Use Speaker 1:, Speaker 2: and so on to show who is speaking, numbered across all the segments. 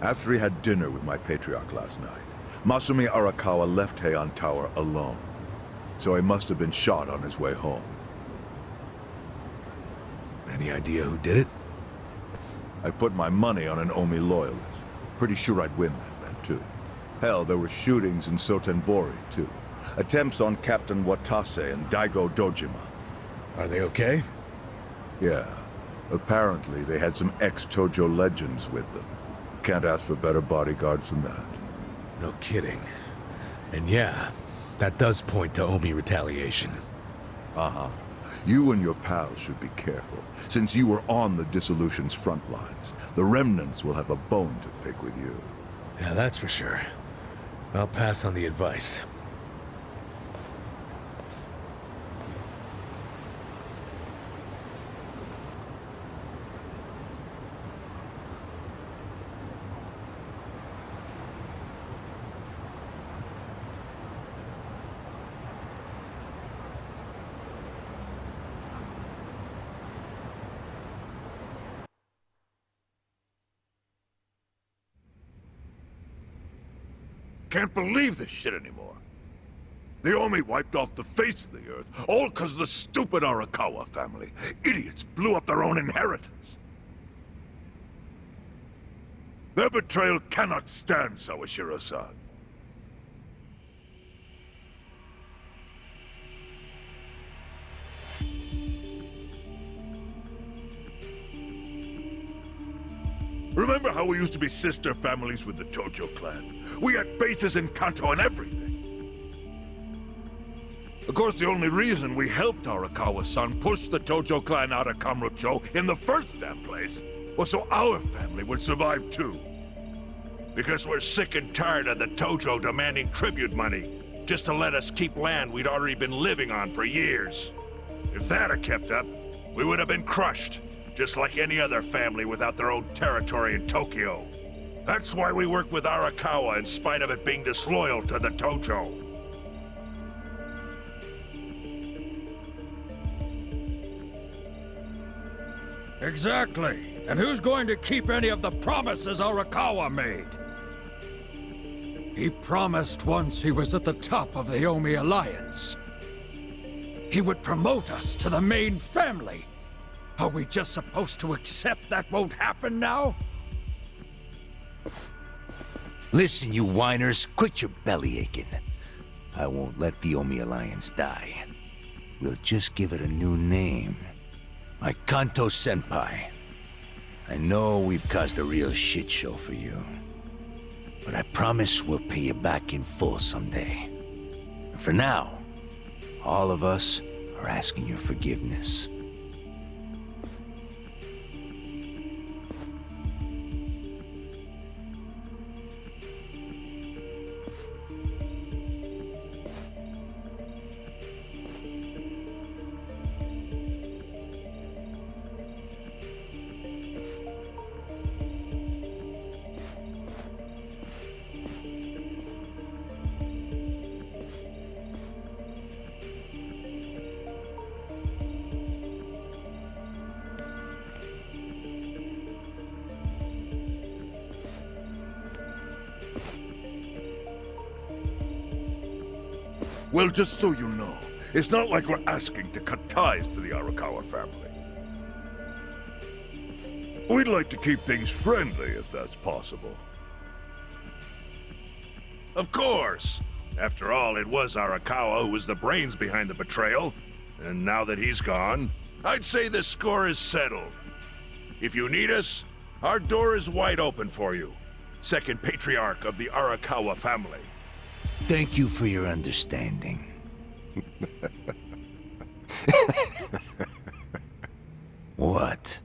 Speaker 1: After he had dinner with my patriarch last night, Masumi Arakawa left Heian Tower alone. So he must have been shot on his way home.
Speaker 2: Any idea who did it?
Speaker 1: I put my money on an Omi loyalist. Pretty sure I'd win that bet, too. Hell, there were shootings in Sotenbori, too. Attempts on Captain Watase and Daigo Dojima.
Speaker 2: Are they okay?
Speaker 1: Yeah. Apparently, they had some ex-Tojo legends with them. Can't ask for better bodyguards than that.
Speaker 2: No kidding. And yeah, that does point to Omi retaliation.
Speaker 1: Uh-huh. You and your pals should be careful, since you were on the dissolution's front lines. The remnants will have a bone to pick with you.
Speaker 2: Yeah, that's for sure. I'll pass on the advice.
Speaker 3: Can't believe this shit anymore. The Omi wiped off the face of the earth, all because of the stupid Arakawa family. Idiots blew up their own inheritance. Their betrayal cannot stand, Sawashiro-san. Remember how we used to be sister families with the Tojo clan? We had bases in Kanto and everything. Of course, the only reason we helped Arakawa-san push the Tojo clan out of Kamurocho in the first damn place was so our family would survive too. Because we're sick and tired of the Tojo demanding tribute money just to let us keep land we'd already been living on for years. If that had kept up, we would have been crushed. Just like any other family without their own territory in Tokyo. That's why we work with Arakawa in spite of it being disloyal to the Tojo.
Speaker 4: Exactly. And who's going to keep any of the promises Arakawa made? He promised once he was at the top of the Omi Alliance. He would promote us to the main family. Are we just supposed to accept that won't happen now?
Speaker 5: Listen, you whiners, quit your belly aching. I won't let the Omi Alliance die. We'll just give it a new name. Like Kanto-senpai. I know we've caused a real shit show for you. But I promise we'll pay you back in full someday. And for now, all of us are asking your forgiveness.
Speaker 3: Well, just so you know, it's not like we're asking to cut ties to the Arakawa family. We'd like to keep things friendly, if that's possible.
Speaker 6: Of course! After all, it was Arakawa who was the brains behind the betrayal. And now that he's gone, I'd say the score is settled. If you need us, our door is wide open for you. Second patriarch of the Arakawa family.
Speaker 5: Thank you for your understanding. What?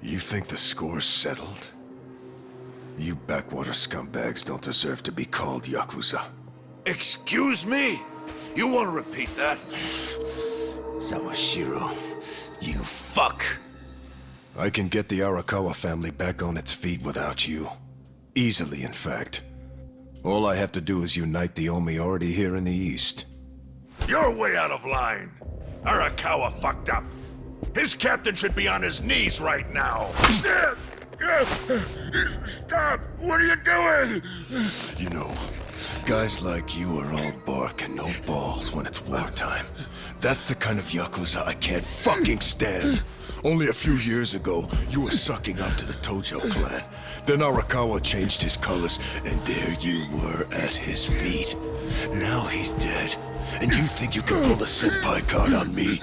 Speaker 2: You think the score's settled? You backwater scumbags don't deserve to be called Yakuza.
Speaker 3: Excuse me? You want to repeat that?
Speaker 5: Sawashiro, you fuck!
Speaker 2: I can get the Arakawa family back on its feet without you. Easily, in fact. All I have to do is unite the Omi already here in the east.
Speaker 6: You're way out of line. Arakawa fucked up. His captain should be on his knees right now. Stop! What are you doing?
Speaker 2: You know, guys like you are all bark and no balls when it's wartime. That's the kind of Yakuza I can't fucking stand. Only a few years ago, you were sucking up to the Tojo clan. Then Arakawa changed his colors, and there you were at his feet. Now he's dead, and you think you can pull the senpai card on me?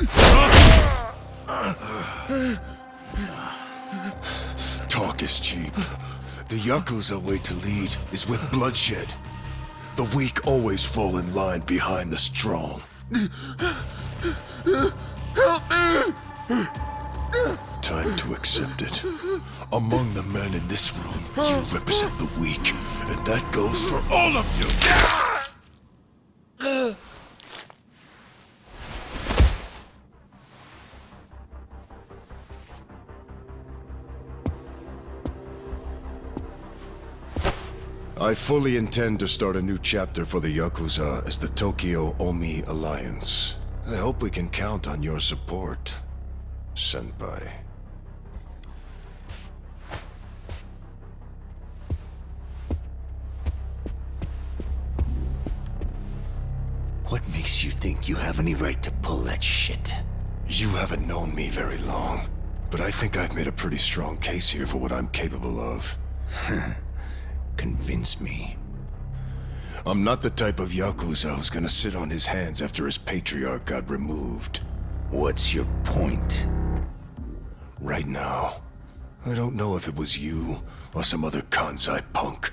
Speaker 2: Talk is cheap. The Yakuza way to lead is with bloodshed. The weak always fall in line behind the strong.
Speaker 3: Help me!
Speaker 2: Time to accept it. Among the men in this room, you represent the weak, and that goes for all of you! I fully intend to start a new chapter for the Yakuza as the Tokyo Omi Alliance. I hope we can count on your support, Senpai.
Speaker 5: What makes you think you have any right to pull that shit?
Speaker 2: You haven't known me very long, but I think I've made a pretty strong case here for what I'm capable of.
Speaker 5: Convince me.
Speaker 2: I'm not the type of Yakuza who's gonna sit on his hands after his patriarch got removed.
Speaker 5: What's your point?
Speaker 2: Right now, I don't know if it was you or some other Kansai punk,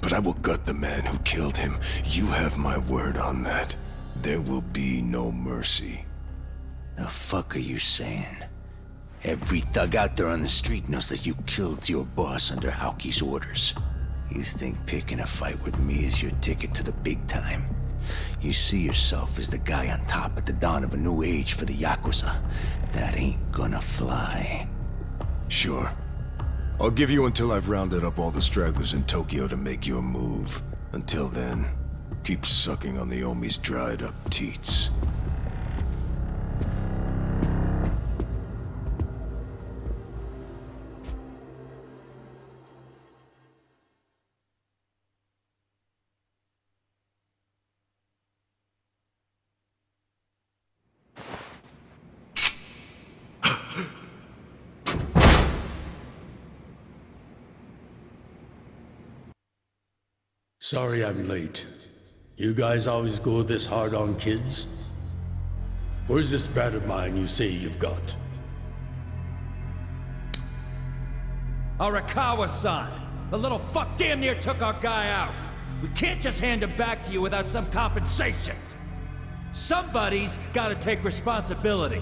Speaker 2: but I will gut the man who killed him. You have my word on that. There will be no mercy.
Speaker 5: The fuck are you saying? Every thug out there on the street knows that you killed your boss under Aoki's orders. You think picking a fight with me is your ticket to the big time? You see yourself as the guy on top at the dawn of a new age for the Yakuza. That ain't gonna fly.
Speaker 2: Sure. I'll give you until I've rounded up all the stragglers in Tokyo to make your move. Until then, keep sucking on the Omi's dried up teats.
Speaker 7: Sorry I'm late. You guys always go this hard on kids? Where's this brat of mine you say you've got?
Speaker 4: Arakawa-san! The little fuck damn near took our guy out! We can't just hand him back to you without some compensation! Somebody's gotta take responsibility!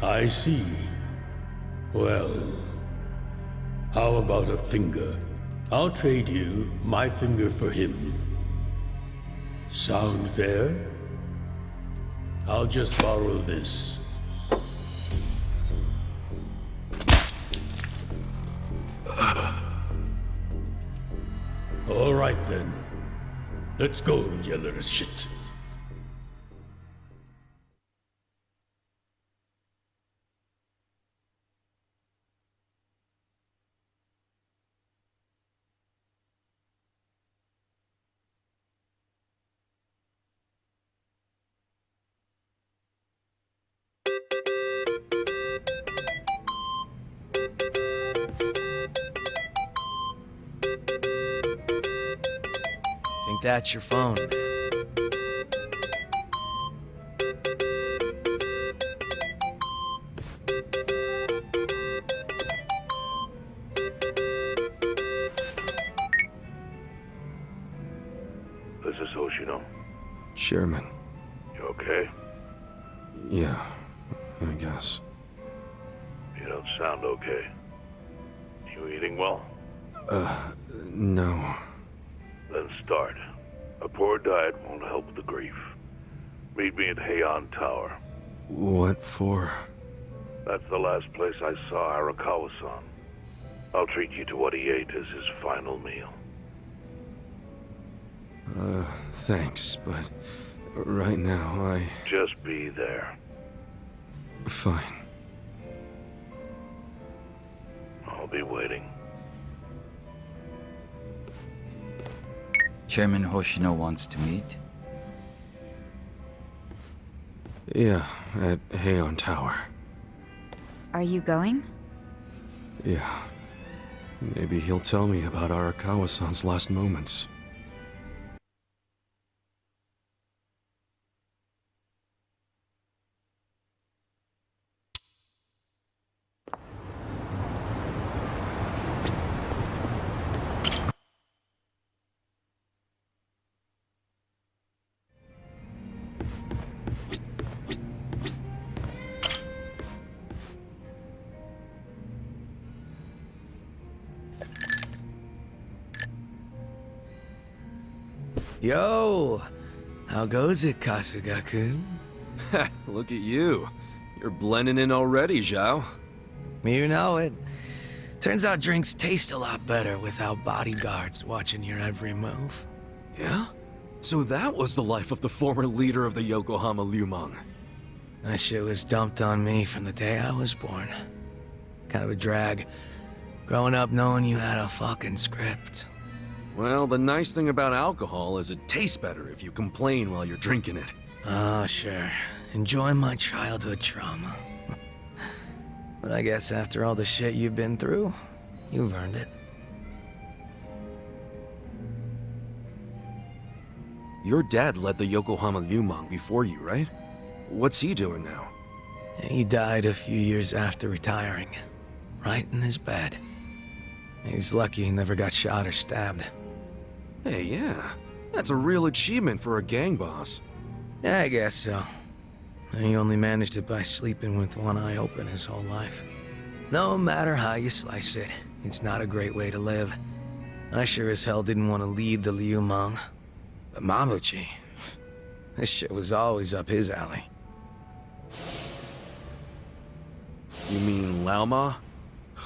Speaker 7: I see. Well, how about a finger? I'll trade you my finger for him. Sound fair? I'll just borrow this. All right then. Let's go, you little shit.
Speaker 8: Think that's your phone.
Speaker 6: This is Hoshino.
Speaker 9: Chairman.
Speaker 6: You okay?
Speaker 9: Yeah, I guess.
Speaker 6: You don't sound okay. You eating well?
Speaker 9: No.
Speaker 6: Then start. A poor diet won't help with the grief. Meet me at Heian Tower.
Speaker 9: What for?
Speaker 6: That's the last place I saw Arakawa-san. I'll treat you to what he ate as his final meal.
Speaker 9: Thanks, but right now
Speaker 6: Just be there.
Speaker 9: Fine.
Speaker 6: I'll be waiting.
Speaker 8: Chairman Hoshino wants to meet.
Speaker 9: Yeah, at Heion Tower.
Speaker 10: Are you going?
Speaker 9: Yeah. Maybe he'll tell me about Arakawa-san's last moments.
Speaker 11: Yo! How goes it, Kasuga-kun?
Speaker 9: Look at you. You're blending in already, Zhao.
Speaker 11: You know it. Turns out drinks taste a lot better without bodyguards watching your every move.
Speaker 9: Yeah? So that was the life of the former leader of the Yokohama Liumang.
Speaker 11: That shit was dumped on me from the day I was born. Kind of a drag. Growing up knowing you had a fucking script.
Speaker 9: Well, the nice thing about alcohol is it tastes better if you complain while you're drinking it.
Speaker 11: Oh, sure. Enjoy my childhood trauma. But I guess after all the shit you've been through, you've earned it.
Speaker 9: Your dad led the Yokohama Liumang before you, right? What's he doing now?
Speaker 11: He died a few years after retiring. Right in his bed. He's lucky he never got shot or stabbed.
Speaker 9: Hey, yeah. That's a real achievement for a gang boss.
Speaker 11: Yeah, I guess so. He only managed it by sleeping with one eye open his whole life. No matter how you slice it, it's not a great way to live. I sure as hell didn't want to lead the Liumang. But Mabuchi, this shit was always up his alley.
Speaker 9: You mean Laoma?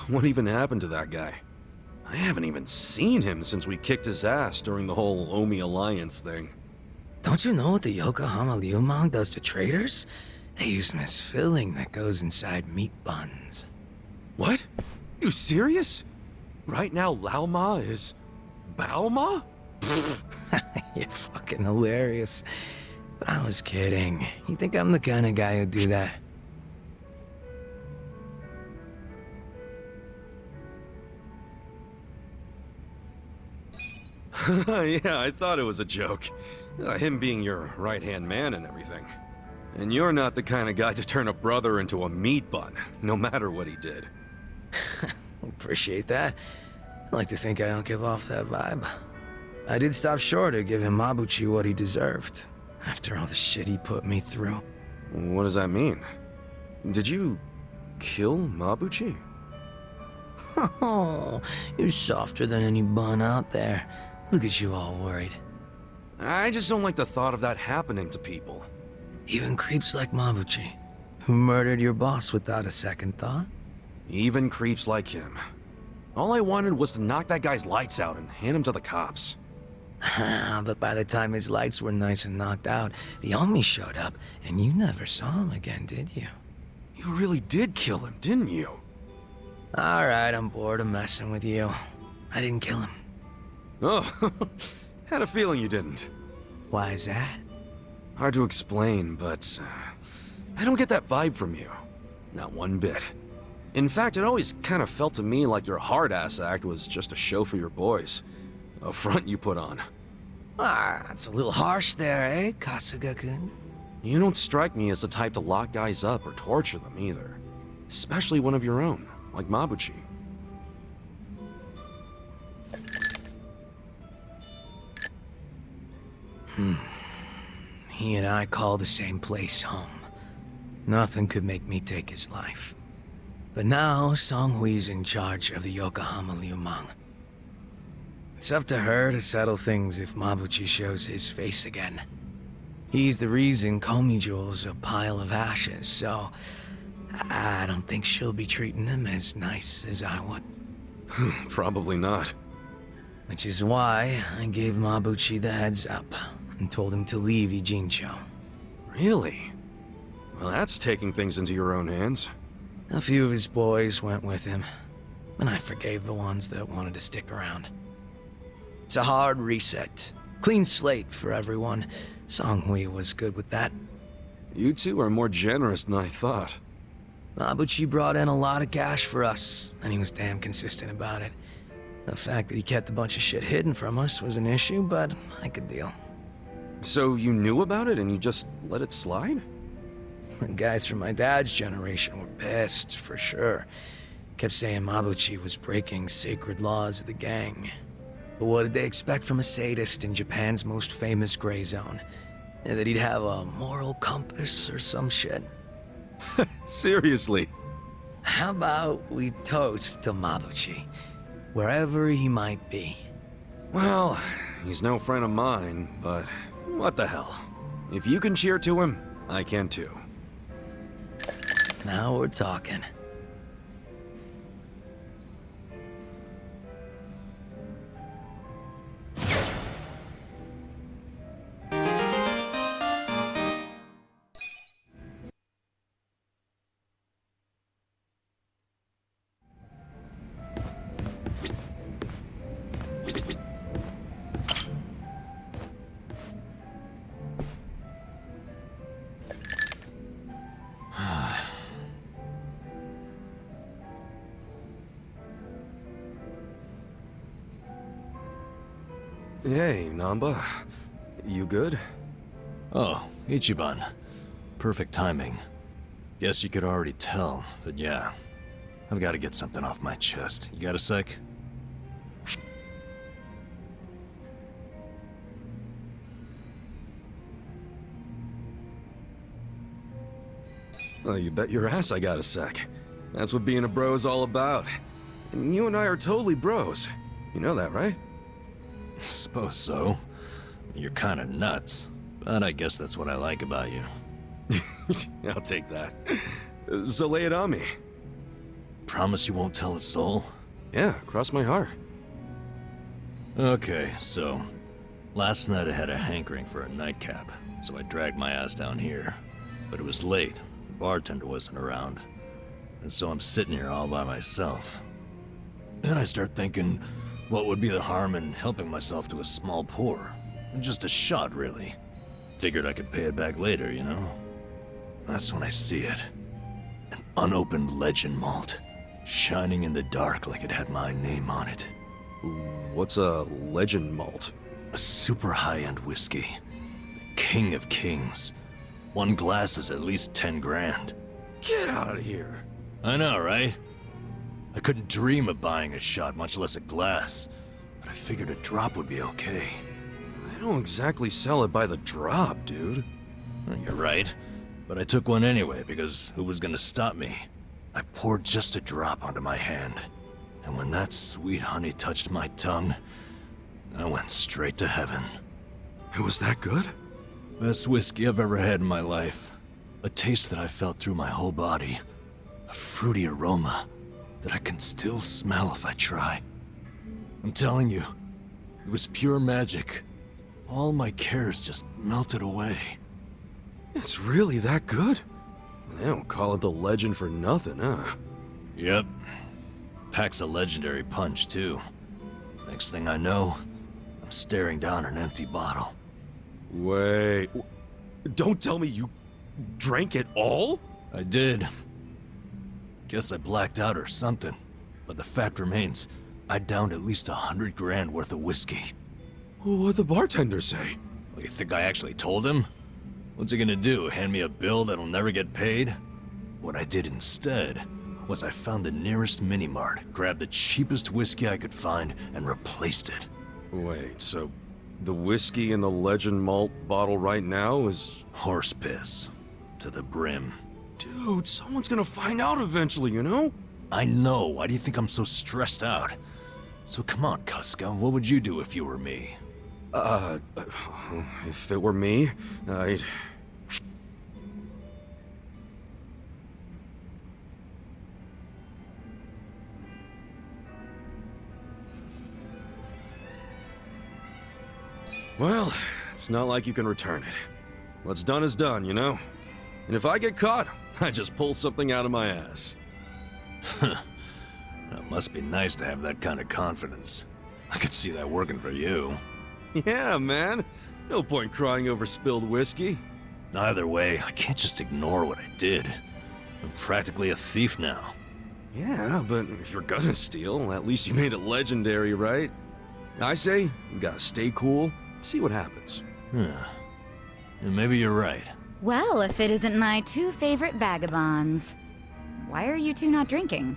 Speaker 9: What even happened to that guy? I haven't even seen him since we kicked his ass during the whole Omi Alliance thing.
Speaker 11: Don't you know what the Yokohama Liumang does to traders? They use them as filling that goes inside meat buns.
Speaker 9: What? You serious? Right now Laoma is... Baoma?
Speaker 11: You're fucking hilarious. But I was kidding. You think I'm the kind of guy who'd do that?
Speaker 9: Yeah, I thought it was a joke. Him being your right-hand man and everything. And you're not the kind of guy to turn a brother into a meat bun, no matter what he did.
Speaker 11: Appreciate that. I like to think I don't give off that vibe. I did stop short of giving Mabuchi what he deserved, after all the shit he put me through.
Speaker 9: What does that mean? Did you kill Mabuchi?
Speaker 11: Oh, you're softer than any bun out there. Look at you all worried.
Speaker 9: I just don't like the thought of that happening to people.
Speaker 11: Even creeps like Mabuchi, who murdered your boss without a second thought.
Speaker 9: Even creeps like him. All I wanted was to knock that guy's lights out and hand him to the cops.
Speaker 11: But by the time his lights were nice and knocked out, the Omi showed up, and you never saw him again, did you?
Speaker 9: You really did kill him, didn't you?
Speaker 11: Alright, I'm bored of messing with you. I didn't kill him.
Speaker 9: Oh, had a feeling you didn't.
Speaker 11: Why is that?
Speaker 9: Hard to explain, but I don't get that vibe from you. Not one bit. In fact, it always kind of felt to me like your hard-ass act was just a show for your boys. A front you put on.
Speaker 11: Ah, that's a little harsh there, eh, Kasuga-kun?
Speaker 9: You don't strike me as the type to lock guys up or torture them either. Especially one of your own, like Mabuchi.
Speaker 11: He and I call the same place home. Nothing could make me take his life. But now, Songhui's in charge of the Yokohama Liumang. It's up to her to settle things if Mabuchi shows his face again. He's the reason Komi-jewel's a pile of ashes, so I don't think she'll be treating him as nice as I would.
Speaker 9: Probably not.
Speaker 11: Which is why I gave Mabuchi the heads up and told him to leave Ijincho.
Speaker 9: Really? Well, that's taking things into your own hands.
Speaker 11: A few of his boys went with him, and I forgave the ones that wanted to stick around. It's a hard reset. Clean slate for everyone. Songhui was good with that.
Speaker 9: You two are more generous than I thought.
Speaker 11: Mabuchi brought in a lot of cash for us, and he was damn consistent about it. The fact that he kept a bunch of shit hidden from us was an issue, but I could deal.
Speaker 9: So you knew about it and you just let it slide?
Speaker 11: The guys from my dad's generation were pissed, for sure. Kept saying Mabuchi was breaking sacred laws of the gang. But what did they expect from a sadist in Japan's most famous gray zone? That he'd have a moral compass or some shit?
Speaker 9: Seriously?
Speaker 11: How about we toast to Mabuchi, wherever he might be?
Speaker 9: Well, he's no friend of mine, but what the hell? If you can cheer to him, I can too.
Speaker 11: Now we're talking.
Speaker 9: Hey, Namba. You good?
Speaker 12: Oh, Ichiban. Perfect timing. Guess you could already tell, but yeah. I've got to get something off my chest. You got a sec?
Speaker 9: Oh, you bet your ass I got a sec. That's what being a bro is all about. And you and I are totally bros. You know that, right?
Speaker 12: Suppose so. You're kinda nuts, but I guess that's what I like about you.
Speaker 9: I'll take that. So lay it on me.
Speaker 12: Promise you won't tell a soul?
Speaker 9: Yeah, cross my heart.
Speaker 12: Okay, so... last night I had a hankering for a nightcap, so I dragged my ass down here. But it was late, the bartender wasn't around. And so I'm sitting here all by myself. Then I start thinking, what would be the harm in helping myself to a small pour? Just a shot, really. Figured I could pay it back later, you know? That's when I see it. An unopened legend malt, shining in the dark like it had my name on it.
Speaker 9: What's a legend malt?
Speaker 12: A super high-end whiskey. The king of kings. One glass is at least 10 grand.
Speaker 9: Get out of here.
Speaker 12: I know, right? I couldn't dream of buying a shot, much less a glass. But I figured a drop would be okay.
Speaker 9: They don't exactly sell it by the drop, dude.
Speaker 12: Well, you're right. But I took one anyway, because who was gonna stop me? I poured just a drop onto my hand. And when that sweet honey touched my tongue, I went straight to heaven.
Speaker 9: It was that good?
Speaker 12: Best whiskey I've ever had in my life. A taste that I felt through my whole body. A fruity aroma that I can still smell if I try. I'm telling you, it was pure magic. All my cares just melted away.
Speaker 9: It's really that good? They don't call it the legend for nothing, huh?
Speaker 12: Yep. Packs a legendary punch, too. Next thing I know, I'm staring down an empty bottle.
Speaker 9: Wait... Don't tell me you drank it all?
Speaker 12: I did. Guess I blacked out or something. But the fact remains, I downed at least 100 grand worth of whiskey.
Speaker 9: What'd the bartender say?
Speaker 12: Well, you think I actually told him? What's he gonna do, hand me a bill that'll never get paid? What I did instead was I found the nearest mini-mart, grabbed the cheapest whiskey I could find, and replaced it.
Speaker 9: Wait, so the whiskey in the legend malt bottle right now is...
Speaker 12: Horse piss. To the brim.
Speaker 9: Dude, someone's gonna find out eventually, you know?
Speaker 12: I know. Why do you think I'm so stressed out? So come on, Kasuga. What would you do if you were me?
Speaker 9: If it were me, I'd... Well, it's not like you can return it. What's done is done, you know? And if I get caught, I just pull something out of my ass.
Speaker 12: That must be nice to have that kind of confidence. I could see that working for you.
Speaker 9: Yeah, man. No point crying over spilled whiskey.
Speaker 12: Either way, I can't just ignore what I did. I'm practically a thief now.
Speaker 9: Yeah, but if you're gonna steal, at least you made it legendary, right? I say, you gotta stay cool, see what happens.
Speaker 12: Yeah. Maybe you're right.
Speaker 10: Well, if it isn't my two favorite vagabonds. Why are you two not drinking?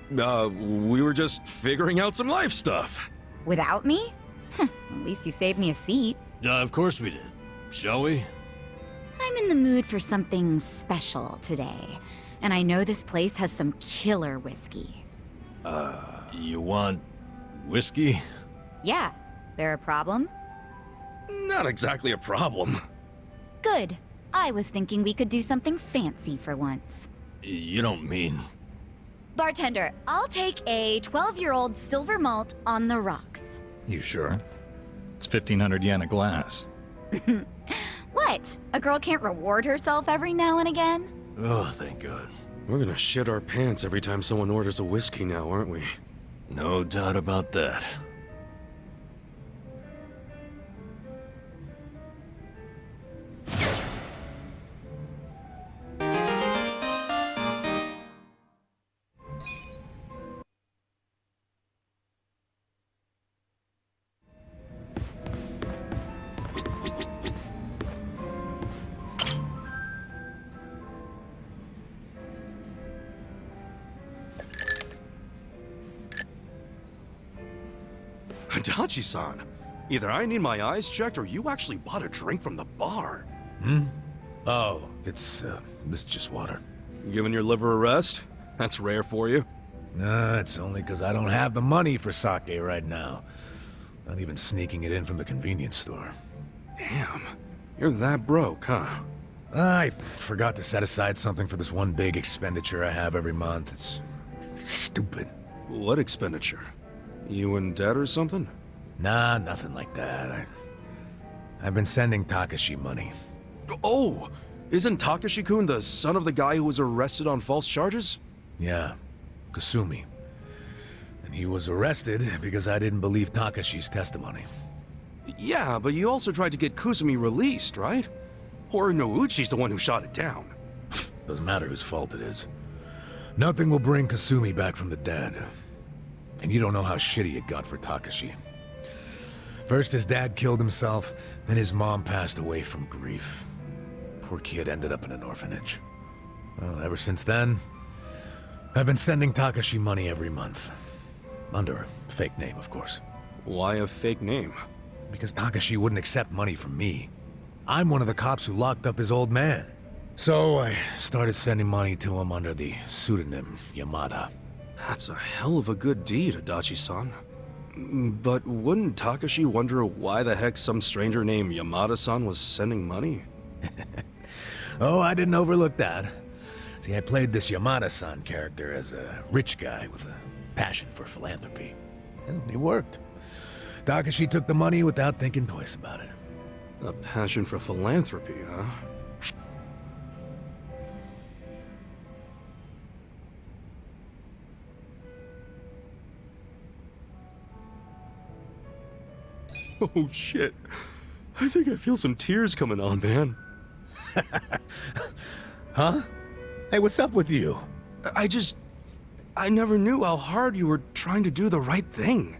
Speaker 9: We were just figuring out some life stuff.
Speaker 10: Without me? At least you saved me a seat.
Speaker 12: Of course we did. Shall we?
Speaker 10: I'm in the mood for something special today, and I know this place has some killer whiskey.
Speaker 12: You want whiskey?
Speaker 10: Yeah, there a problem?
Speaker 9: Not exactly a problem.
Speaker 10: Good. I was thinking we could do something fancy for once.
Speaker 12: You don't mean...
Speaker 10: Bartender, I'll take a 12-year-old silver malt on the rocks.
Speaker 8: You sure? It's 1,500 yen a glass.
Speaker 10: What? A girl can't reward herself every now and again?
Speaker 12: Oh, thank God.
Speaker 9: We're gonna shit our pants every time someone orders a whiskey now, aren't we?
Speaker 12: No doubt about that.
Speaker 9: Adachi-san, either I need my eyes checked or you actually bought a drink from the bar.
Speaker 13: Oh, it's just water.
Speaker 9: Giving your liver a rest? That's rare for you.
Speaker 13: Nah, it's only because I don't have the money for sake right now. Not even sneaking it in from the convenience store.
Speaker 9: Damn, you're that broke, huh?
Speaker 13: I forgot to set aside something for this one big expenditure I have every month. It's stupid.
Speaker 9: What expenditure? You in debt or something?
Speaker 13: Nah, nothing like that. I've been sending Takashi money.
Speaker 9: Oh! Isn't Takashi-kun the son of the guy who was arrested on false charges?
Speaker 13: Yeah, Kasumi. And he was arrested because I didn't believe Takashi's testimony.
Speaker 9: Yeah, but you also tried to get Kusumi released, right? Or Nouchi's the one who shot it down.
Speaker 13: Doesn't matter whose fault it is. Nothing will bring Kasumi back from the dead. And you don't know how shitty it got for Takashi. First his dad killed himself, then his mom passed away from grief. Poor kid ended up in an orphanage. Well, ever since then, I've been sending Takashi money every month. Under a fake name, of course.
Speaker 9: Why a fake name?
Speaker 13: Because Takashi wouldn't accept money from me. I'm one of the cops who locked up his old man. So I started sending money to him under the pseudonym Yamada.
Speaker 9: That's a hell of a good deed, Adachi-san. But wouldn't Takashi wonder why the heck some stranger named Yamada-san was sending money?
Speaker 13: Oh, I didn't overlook that. See, I played this Yamada-san character as a rich guy with a passion for philanthropy. And it worked. Takashi took the money without thinking twice about it.
Speaker 9: A passion for philanthropy, huh? Oh shit. I think I feel some tears coming on, man.
Speaker 13: Huh? Hey, what's up with you?
Speaker 9: I never knew how hard you were trying to do the right thing.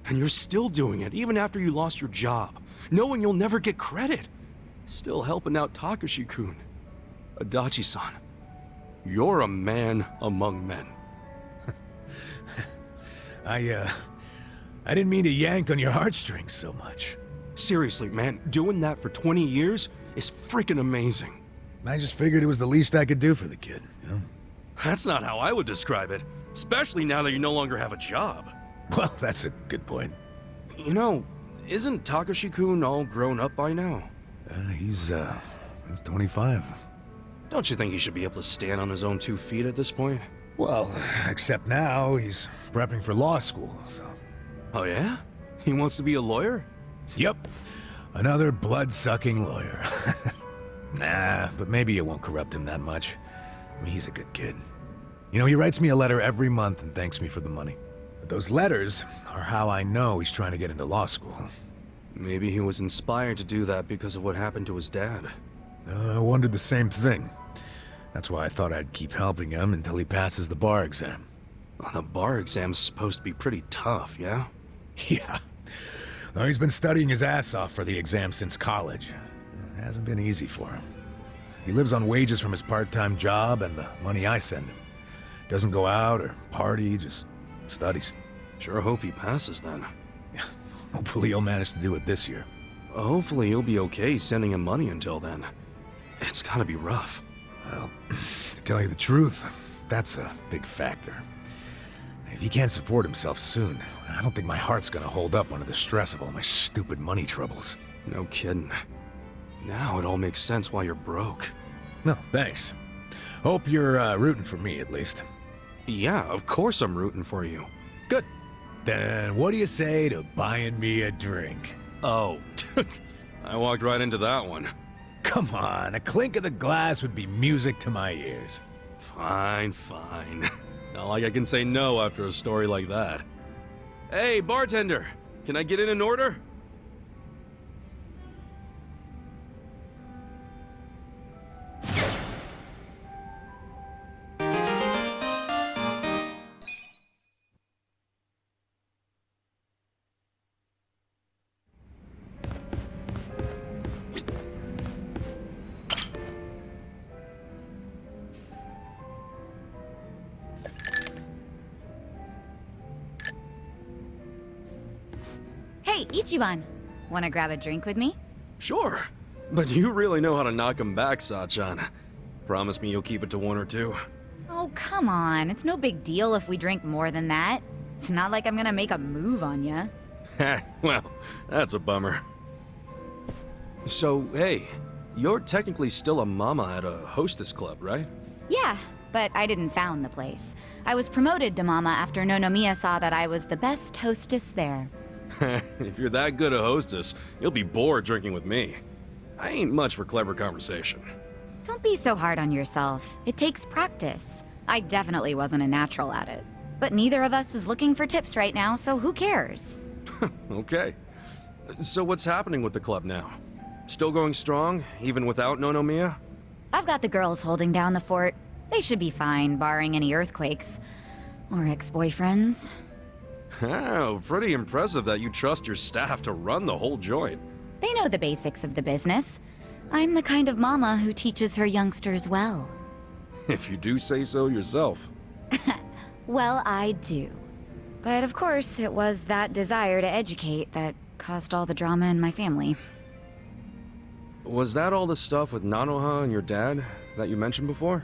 Speaker 9: And you're still doing it, even after you lost your job, knowing you'll never get credit. Still helping out Takashi-kun. Adachi-san, you're a man among men.
Speaker 13: I didn't mean to yank on your heartstrings so much.
Speaker 9: Seriously, man, doing that for 20 years is freaking amazing.
Speaker 13: I just figured it was the least I could do for the kid, you know?
Speaker 9: That's not how I would describe it, especially now that you no longer have a job.
Speaker 13: Well, that's a good point.
Speaker 9: You know, isn't Takashi-kun all grown up by now?
Speaker 13: He's 25.
Speaker 9: Don't you think he should be able to stand on his own 2 feet at this point?
Speaker 13: Well, except now he's prepping for law school, so...
Speaker 9: Oh yeah? He wants to be a lawyer?
Speaker 13: Yep. Another blood-sucking lawyer. Nah, but maybe it won't corrupt him that much. I mean, he's a good kid. You know, he writes me a letter every month and thanks me for the money. But those letters are how I know he's trying to get into law school.
Speaker 9: Maybe he was inspired to do that because of what happened to his dad.
Speaker 13: I wondered the same thing. That's why I thought I'd keep helping him until he passes the bar exam.
Speaker 9: Well, the bar exam's supposed to be pretty tough, yeah?
Speaker 13: Yeah. Though he's been studying his ass off for the exam since college. It hasn't been easy for him. He lives on wages from his part-time job and the money I send him. Doesn't go out or party, just studies.
Speaker 9: Sure hope he passes then.
Speaker 13: Yeah, hopefully he'll manage to do it this year.
Speaker 9: Hopefully you'll be okay sending him money until then. It's gotta be rough.
Speaker 13: Well, to tell you the truth, that's a big factor. If he can't support himself soon, I don't think my heart's gonna hold up under the stress of all my stupid money troubles.
Speaker 9: No kidding. Now it all makes sense why you're broke.
Speaker 13: No, thanks. Hope you're rooting for me, at least.
Speaker 9: Yeah, of course I'm rooting for you.
Speaker 13: Good. Then what do you say to buying me a drink?
Speaker 9: Oh, I walked right into that one.
Speaker 13: Come on, a clink of the glass would be music to my ears.
Speaker 9: Fine. Not like I can say no after a story like that. Hey, bartender, can I get in an order?
Speaker 10: Hey, Ichiban. Wanna grab a drink with me?
Speaker 9: Sure, but you really know how to knock him back, Sachan. Promise me you'll keep it to 1 or 2.
Speaker 10: Oh, come on. It's no big deal if we drink more than that. It's not like I'm gonna make a move on ya.
Speaker 9: Well, that's a bummer. So, hey, you're technically still a mama at a hostess club, right?
Speaker 10: Yeah, but I didn't found the place. I was promoted to mama after Nonomiya saw that I was the best hostess there.
Speaker 9: If you're that good a hostess, you'll be bored drinking with me. I ain't much for clever conversation.
Speaker 10: Don't be so hard on yourself. It takes practice. I definitely wasn't a natural at it. But neither of us is looking for tips right now, so who cares?
Speaker 9: Okay. So what's happening with the club now? Still going strong, even without Nonomiya?
Speaker 10: I've got the girls holding down the fort. They should be fine, barring any earthquakes. Or ex-boyfriends.
Speaker 9: Oh, pretty impressive that you trust your staff to run the whole joint.
Speaker 10: They know the basics of the business. I'm the kind of mama who teaches her youngsters well.
Speaker 9: If you do say so yourself.
Speaker 10: Well, I do. But of course, it was that desire to educate that caused all the drama in my family.
Speaker 9: Was that all the stuff with Nanoha and your dad that you mentioned before?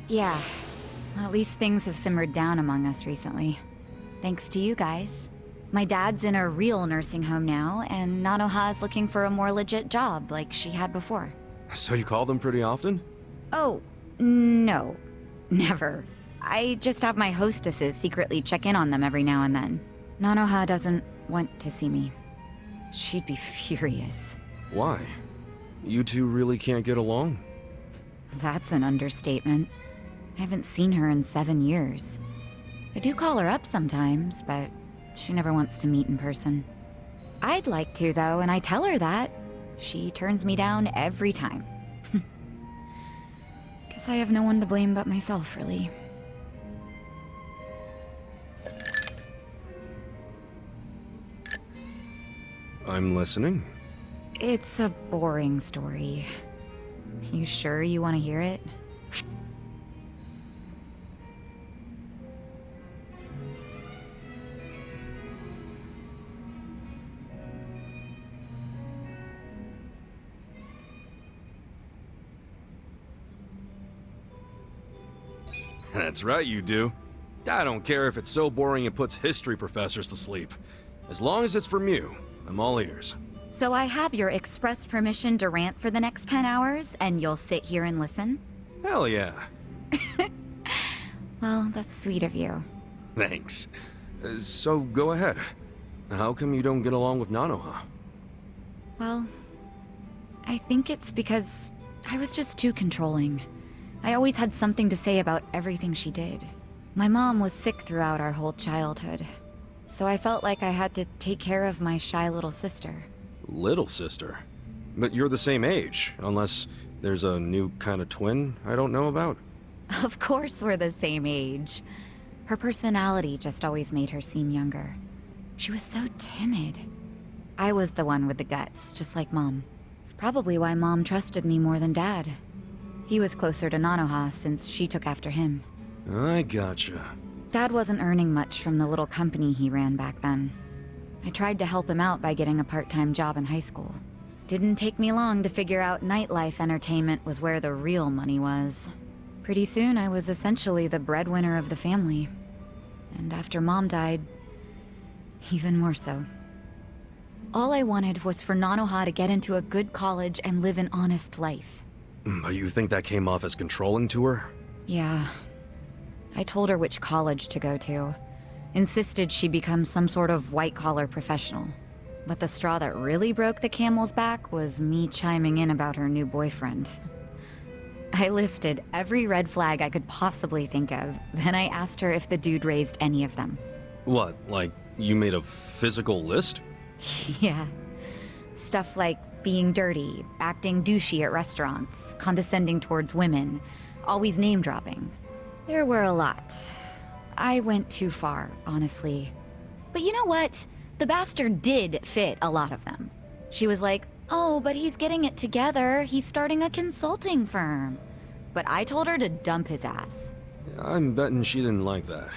Speaker 10: Yeah. At least things have simmered down among us recently. Thanks to you guys. My dad's in a real nursing home now, and Nanoha's looking for a more legit job like she had before.
Speaker 9: So you call them pretty often?
Speaker 10: Oh, no. Never. I just have my hostesses secretly check in on them every now and then. Nanoha doesn't want to see me. She'd be furious.
Speaker 9: Why? You two really can't get along?
Speaker 10: That's an understatement. I haven't seen her in 7 years. I do call her up sometimes, but she never wants to meet in person. I'd like to, though, and I tell her that. She turns me down every time. Guess I have no one to blame but myself, really.
Speaker 9: I'm listening.
Speaker 10: It's a boring story. You sure you want to hear it?
Speaker 9: That's right, you do. I don't care if it's so boring it puts history professors to sleep. As long as it's from you, I'm all ears.
Speaker 10: So I have your express permission to rant for the next 10 hours, and you'll sit here and listen?
Speaker 9: Hell yeah.
Speaker 10: Well, that's sweet of you.
Speaker 9: Thanks. So go ahead. How come you don't get along with Nanoha?
Speaker 10: Well, I think it's because I was just too controlling. I always had something to say about everything she did. My mom was sick throughout our whole childhood, so I felt like I had to take care of my shy little sister.
Speaker 9: Little sister? But you're the same age, unless there's a new kind of twin I don't know about?
Speaker 10: Of course we're the same age. Her personality just always made her seem younger. She was so timid. I was the one with the guts, just like Mom. It's probably why Mom trusted me more than Dad. He was closer to Nanoha since she took after him.
Speaker 9: I gotcha.
Speaker 10: Dad wasn't earning much from the little company he ran back then. I tried to help him out by getting a part-time job in high school. Didn't take me long to figure out nightlife entertainment was where the real money was. Pretty soon I was essentially the breadwinner of the family. And after Mom died, even more so. All I wanted was for Nanoha to get into a good college and live an honest life.
Speaker 9: But you think that came off as controlling to her?
Speaker 10: Yeah. I told her which college to go to. Insisted she become some sort of white-collar professional. But the straw that really broke the camel's back was me chiming in about her new boyfriend. I listed every red flag I could possibly think of, then I asked her if the dude raised any of them.
Speaker 9: What, like, you made a physical list?
Speaker 10: Yeah. Stuff like being dirty, acting douchey at restaurants, condescending towards women, always name-dropping. There were a lot. I went too far, honestly. But you know what? The bastard did fit a lot of them. She was like, oh, but he's getting it together. He's starting a consulting firm. But I told her to dump his ass.
Speaker 9: I'm betting she didn't like that.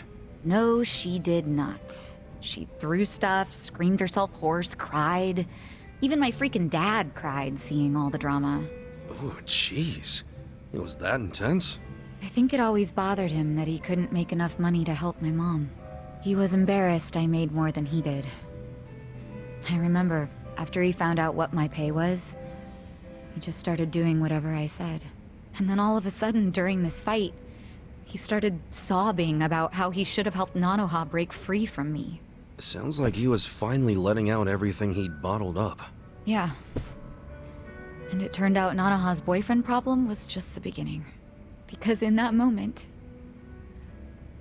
Speaker 10: No, she did not. She threw stuff, screamed herself hoarse, cried. Even my freaking dad cried seeing all the drama.
Speaker 9: Oh, jeez. It was that intense?
Speaker 10: I think it always bothered him that he couldn't make enough money to help my mom. He was embarrassed I made more than he did. I remember, after he found out what my pay was, he just started doing whatever I said. And then all of a sudden, during this fight, he started sobbing about how he should have helped Nanoha break free from me.
Speaker 9: Sounds like he was finally letting out everything he'd bottled up.
Speaker 10: Yeah. And it turned out Nanoha's boyfriend problem was just the beginning. Because in that moment,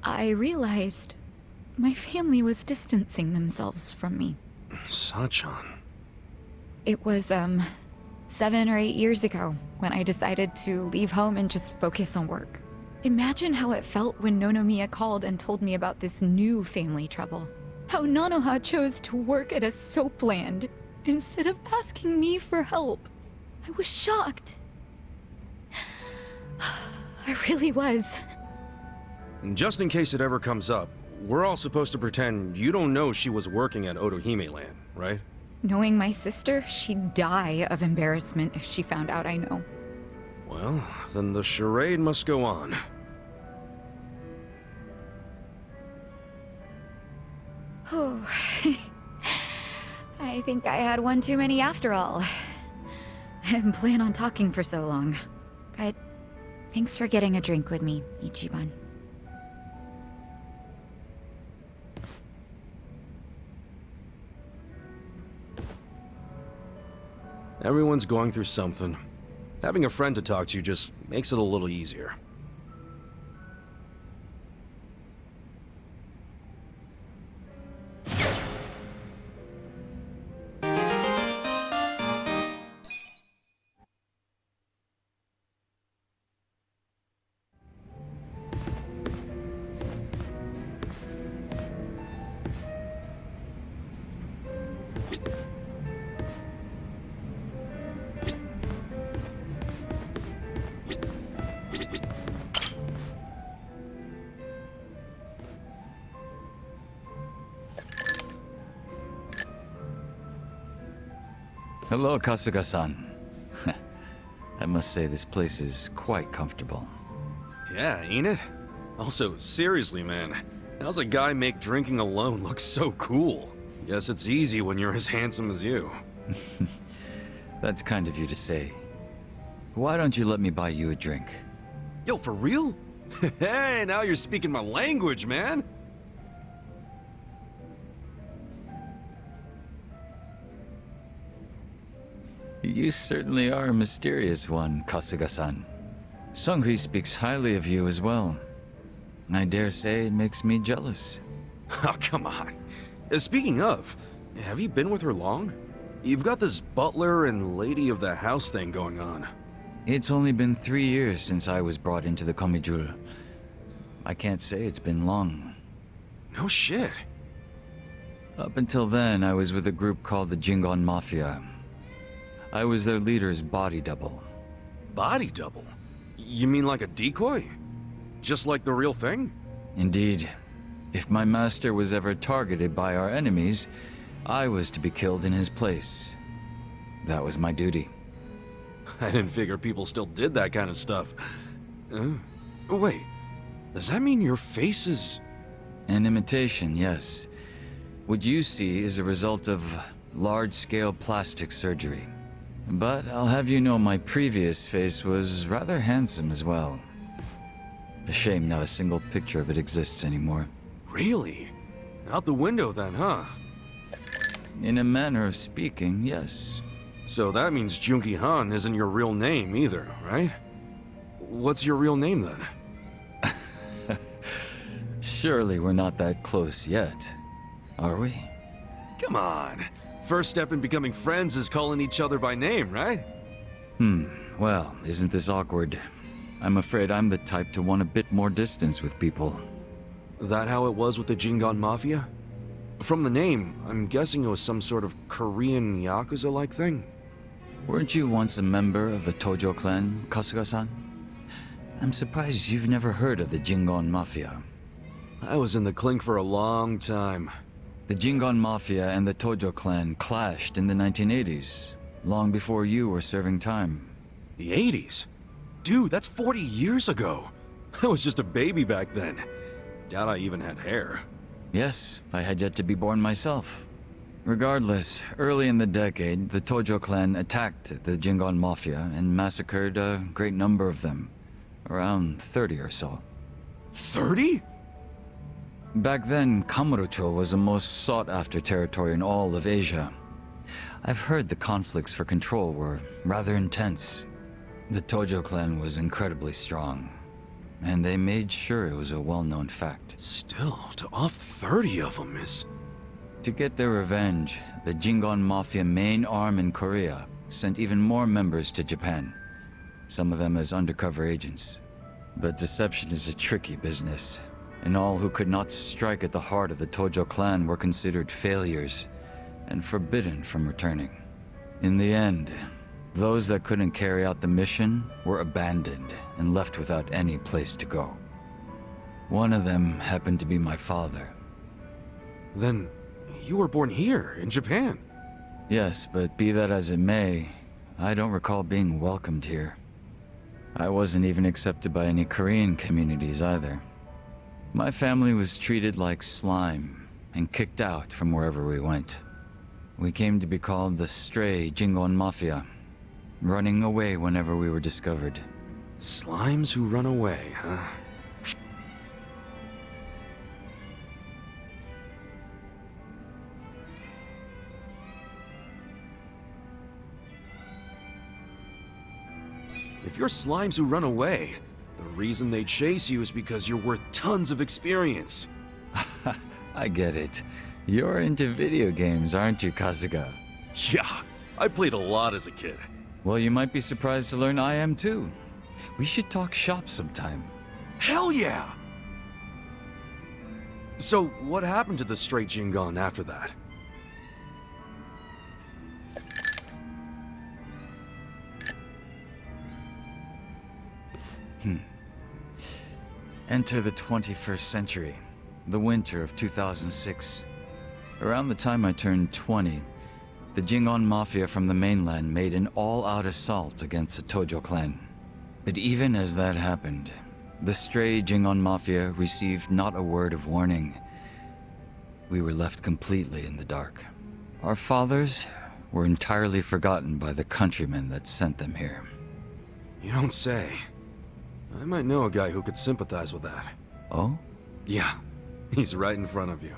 Speaker 10: I realized my family was distancing themselves from me.
Speaker 9: Sachan.
Speaker 10: It was, 7 or 8 years ago when I decided to leave home and just focus on work. Imagine how it felt when Nonomiya called and told me about this new family trouble. How Nanoha chose to work at a soap land instead of asking me for help. I was shocked. I really was.
Speaker 9: Just in case it ever comes up, we're all supposed to pretend you don't know she was working at Otohime Land, right?
Speaker 10: Knowing my sister, she'd die of embarrassment if she found out I know.
Speaker 9: Well, then the charade must go on.
Speaker 10: Oh, I think I had one too many after all. I didn't plan on talking for so long. But thanks for getting a drink with me, Ichiban.
Speaker 9: Everyone's going through something. Having a friend to talk to just makes it a little easier.
Speaker 14: Hello, Kasuga-san. I must say this place is quite comfortable.
Speaker 9: Yeah, ain't it? Also, seriously, man, how's a guy make drinking alone look so cool? Guess it's easy when you're as handsome as you.
Speaker 14: That's kind of you to say. Why don't you let me buy you a drink?
Speaker 9: Yo, for real? Hey, now you're speaking my language, man.
Speaker 14: You certainly are a mysterious one, Kasuga-san. Songhui speaks highly of you as well. I dare say it makes me jealous.
Speaker 9: Oh, come on. Speaking of, have you been with her long? You've got this butler and lady of the house thing going on.
Speaker 14: It's only been 3 years since I was brought into the Komijul. I can't say it's been long.
Speaker 9: No shit.
Speaker 14: Up until then, I was with a group called the Jingon Mafia. I was their leader's body double.
Speaker 9: Body double? You mean like a decoy? Just like the real thing?
Speaker 14: Indeed. If my master was ever targeted by our enemies, I was to be killed in his place. That was my duty.
Speaker 9: I didn't figure people still did that kind of stuff. Wait, does that mean your face is...
Speaker 14: An imitation, yes. What you see is a result of large-scale plastic surgery. But I'll have you know my previous face was rather handsome as well. A shame not a single picture of it exists anymore.
Speaker 9: Really? Out the window then, huh?
Speaker 14: In a manner of speaking, yes.
Speaker 9: So that means Junki Han isn't your real name either, right? What's your real name then?
Speaker 14: Surely we're not that close yet, are we?
Speaker 9: Come on. First step in becoming friends is calling each other by name, right?
Speaker 14: Well, isn't this awkward? I'm afraid I'm the type to want a bit more distance with people.
Speaker 9: That how it was with the Jingon Mafia? From the name, I'm guessing it was some sort of Korean Yakuza-like thing?
Speaker 14: Weren't you once a member of the Tojo clan, Kasuga-san? I'm surprised you've never heard of the Jingon Mafia.
Speaker 9: I was in the clink for a long time.
Speaker 14: The Jingon Mafia and the Tojo clan clashed in the 1980s, long before you were serving time.
Speaker 9: The 80s? Dude, that's 40 years ago. I was just a baby back then. Doubt I even had hair.
Speaker 14: Yes, I had yet to be born myself. Regardless, early in the decade, the Tojo clan attacked the Jingon Mafia and massacred a great number of them. Around 30 or so.
Speaker 9: 30?
Speaker 14: Back then, Kamurocho was the most sought-after territory in all of Asia. I've heard the conflicts for control were rather intense. The Tojo clan was incredibly strong, and they made sure it was a well-known fact.
Speaker 9: Still, to off 30 of them is...
Speaker 14: To get their revenge, the Jingon Mafia main arm in Korea sent even more members to Japan, some of them as undercover agents. But deception is a tricky business, and all who could not strike at the heart of the Tojo clan were considered failures and forbidden from returning. In the end, those that couldn't carry out the mission were abandoned and left without any place to go. One of them happened to be my father.
Speaker 9: Then you were born here, in Japan?
Speaker 14: Yes, but be that as it may, I don't recall being welcomed here. I wasn't even accepted by any Korean communities either. My family was treated like slime and kicked out from wherever we went. We came to be called the Stray Jingon Mafia, running away whenever we were discovered.
Speaker 9: Slimes who run away, huh? If you're slimes who run away, the reason they chase you is because you're worth tons of experience.
Speaker 14: I get it. You're into video games, aren't you, Kasuga?
Speaker 9: Yeah, I played a lot as a kid.
Speaker 14: Well, you might be surprised to learn I am too. We should talk shop sometime.
Speaker 9: Hell yeah! So, what happened to the Stray Jingon after that?
Speaker 14: Enter the 21st century, the winter of 2006. Around the time I turned 20, the Jingon Mafia from the mainland made an all-out assault against the Tojo clan. But even as that happened, the stray Jingon Mafia received not a word of warning. We were left completely in the dark. Our fathers were entirely forgotten by the countrymen that sent them here.
Speaker 9: You don't say. I might know a guy who could sympathize with that.
Speaker 14: Oh?
Speaker 9: Yeah, he's right in front of you.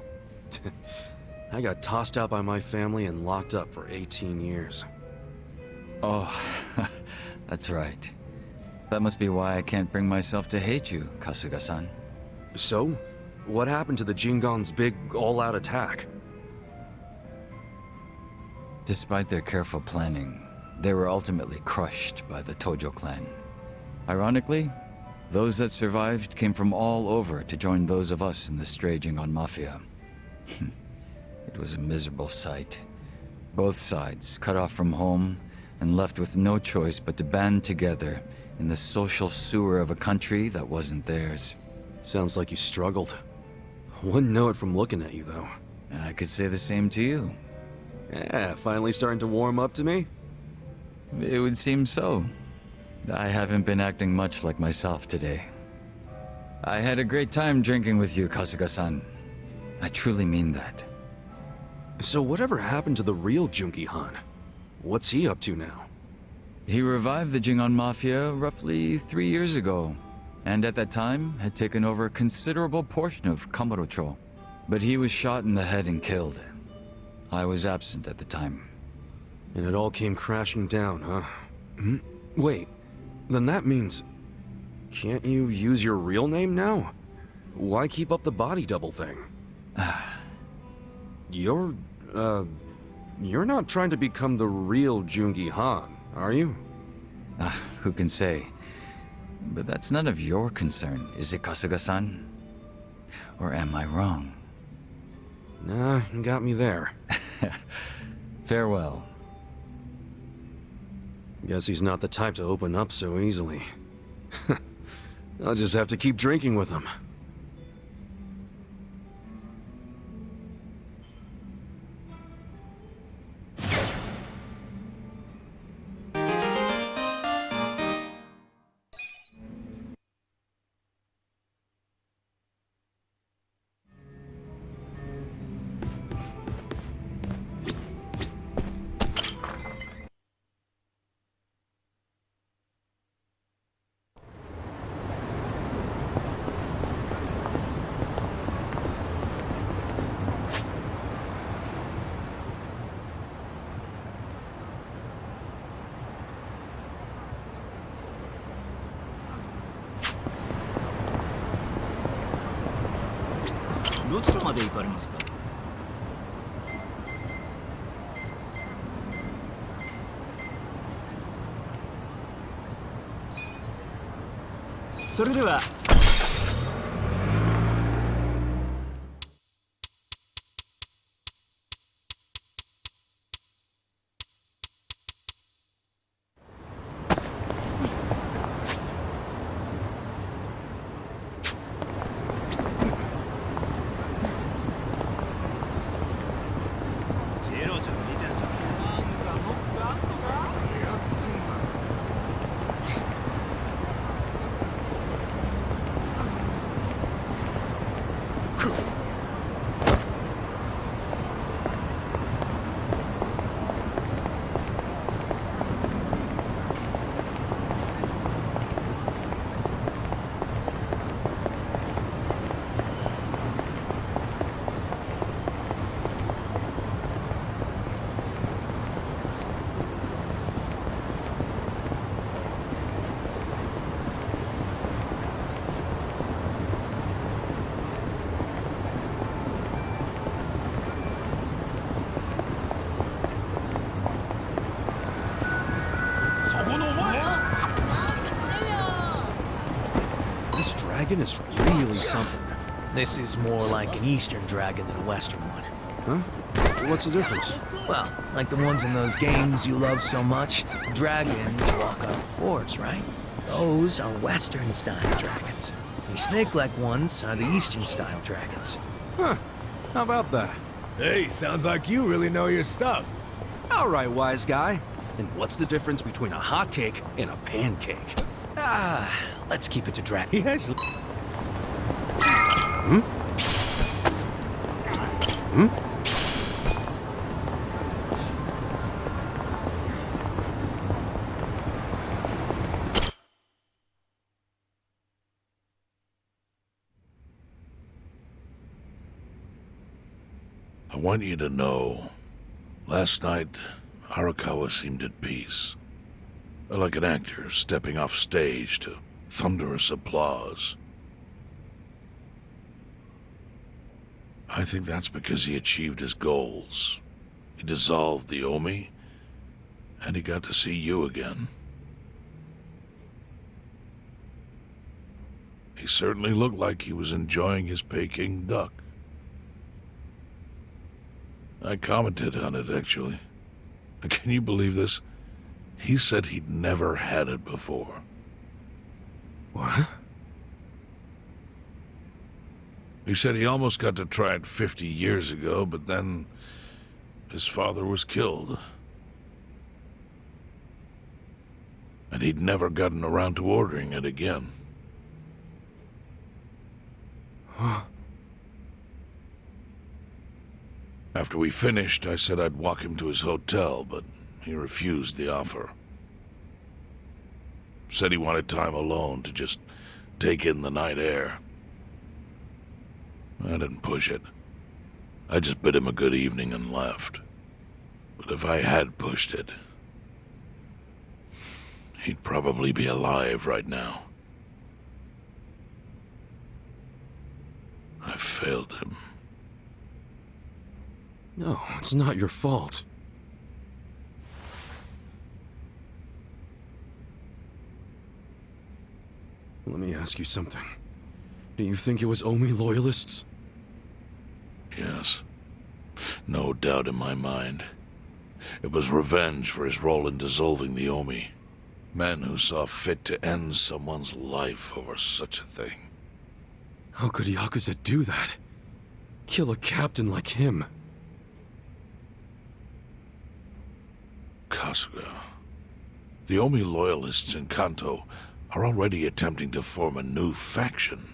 Speaker 9: I got tossed out by my family and locked up for 18 years.
Speaker 14: Oh, that's right. That must be why I can't bring myself to hate you, Kasuga-san.
Speaker 9: So? What happened to the Jingon's big, all-out attack?
Speaker 14: Despite their careful planning, they were ultimately crushed by the Tojo clan. Ironically, those that survived came from all over to join those of us in the stray Jingon Mafia. It was a miserable sight. Both sides cut off from home and left with no choice but to band together in the social sewer of a country that wasn't theirs.
Speaker 9: Sounds like you struggled. Wouldn't know it from looking at you, though.
Speaker 14: I could say the same to you.
Speaker 9: Yeah, finally starting to warm up to me?
Speaker 14: It would seem so. I haven't been acting much like myself today. I had a great time drinking with you, Kasuga-san. I truly mean that.
Speaker 9: So whatever happened to the real Junki Han? What's he up to now?
Speaker 14: He revived the Jingon Mafia roughly 3 years ago, and at that time had taken over a considerable portion of Kamurocho. But he was shot in the head and killed. I was absent at the time.
Speaker 9: And it all came crashing down, huh? Wait, then that means... Can't you use your real name now? Why keep up the body double thing? You're not trying to become the real Jungi Han, are you?
Speaker 14: Who can say? But that's none of your concern, is it, Kasuga-san? Or am I wrong?
Speaker 9: Nah, you got me there.
Speaker 14: Farewell.
Speaker 9: Guess he's not the type to open up so easily. I'll just have to keep drinking with him. Dragon is really something.
Speaker 11: This is more like an Eastern dragon than a Western one.
Speaker 9: Huh? What's the difference?
Speaker 11: Well, like the ones in those games you love so much, dragons walk on fours, right? Those are Western-style dragons. The snake-like ones are the Eastern-style dragons.
Speaker 9: Huh. How about that?
Speaker 13: Hey, sounds like you really know your stuff.
Speaker 9: All right, wise guy. And what's the difference between a hotcake and a pancake?
Speaker 11: Let's keep it to dragon.
Speaker 13: He actually...
Speaker 6: I want you to know, last night, Arakawa seemed at peace. Like an actor stepping off stage to thunderous applause. I think that's because he achieved his goals. He dissolved the Omi, and he got to see you again. He certainly looked like he was enjoying his Peking duck. I commented on it, actually. Can you believe this? He said he'd never had it before.
Speaker 9: What?
Speaker 6: He said he almost got to try it 50 years ago, but then his father was killed. And he'd never gotten around to ordering it again.
Speaker 9: Huh.
Speaker 6: After we finished, I said I'd walk him to his hotel, but he refused the offer. Said he wanted time alone to just take in the night air. I didn't push it. I just bid him a good evening and left. But if I had pushed it, he'd probably be alive right now. I failed him.
Speaker 9: No, it's not your fault. Let me ask you something. Do you think it was Omi loyalists?
Speaker 6: Yes. No doubt in my mind. It was revenge for his role in dissolving the Omi. Men who saw fit to end someone's life over such a thing.
Speaker 9: How could Yakuza do that? Kill a captain like him?
Speaker 6: Kasuga. The Omi loyalists in Kanto are already attempting to form a new faction.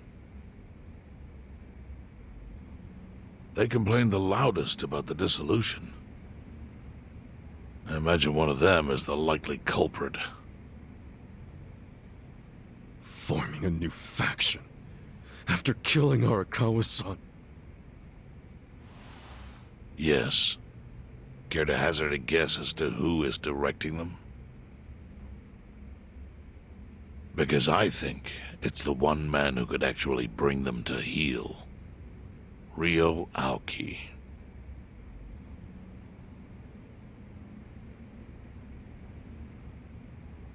Speaker 6: They complained the loudest about the dissolution. I imagine one of them is the likely culprit.
Speaker 9: Forming a new faction? After killing Arakawa-san?
Speaker 6: Yes. Care to hazard a guess as to who is directing them? Because I think it's the one man who could actually bring them to heel. Real Aoki.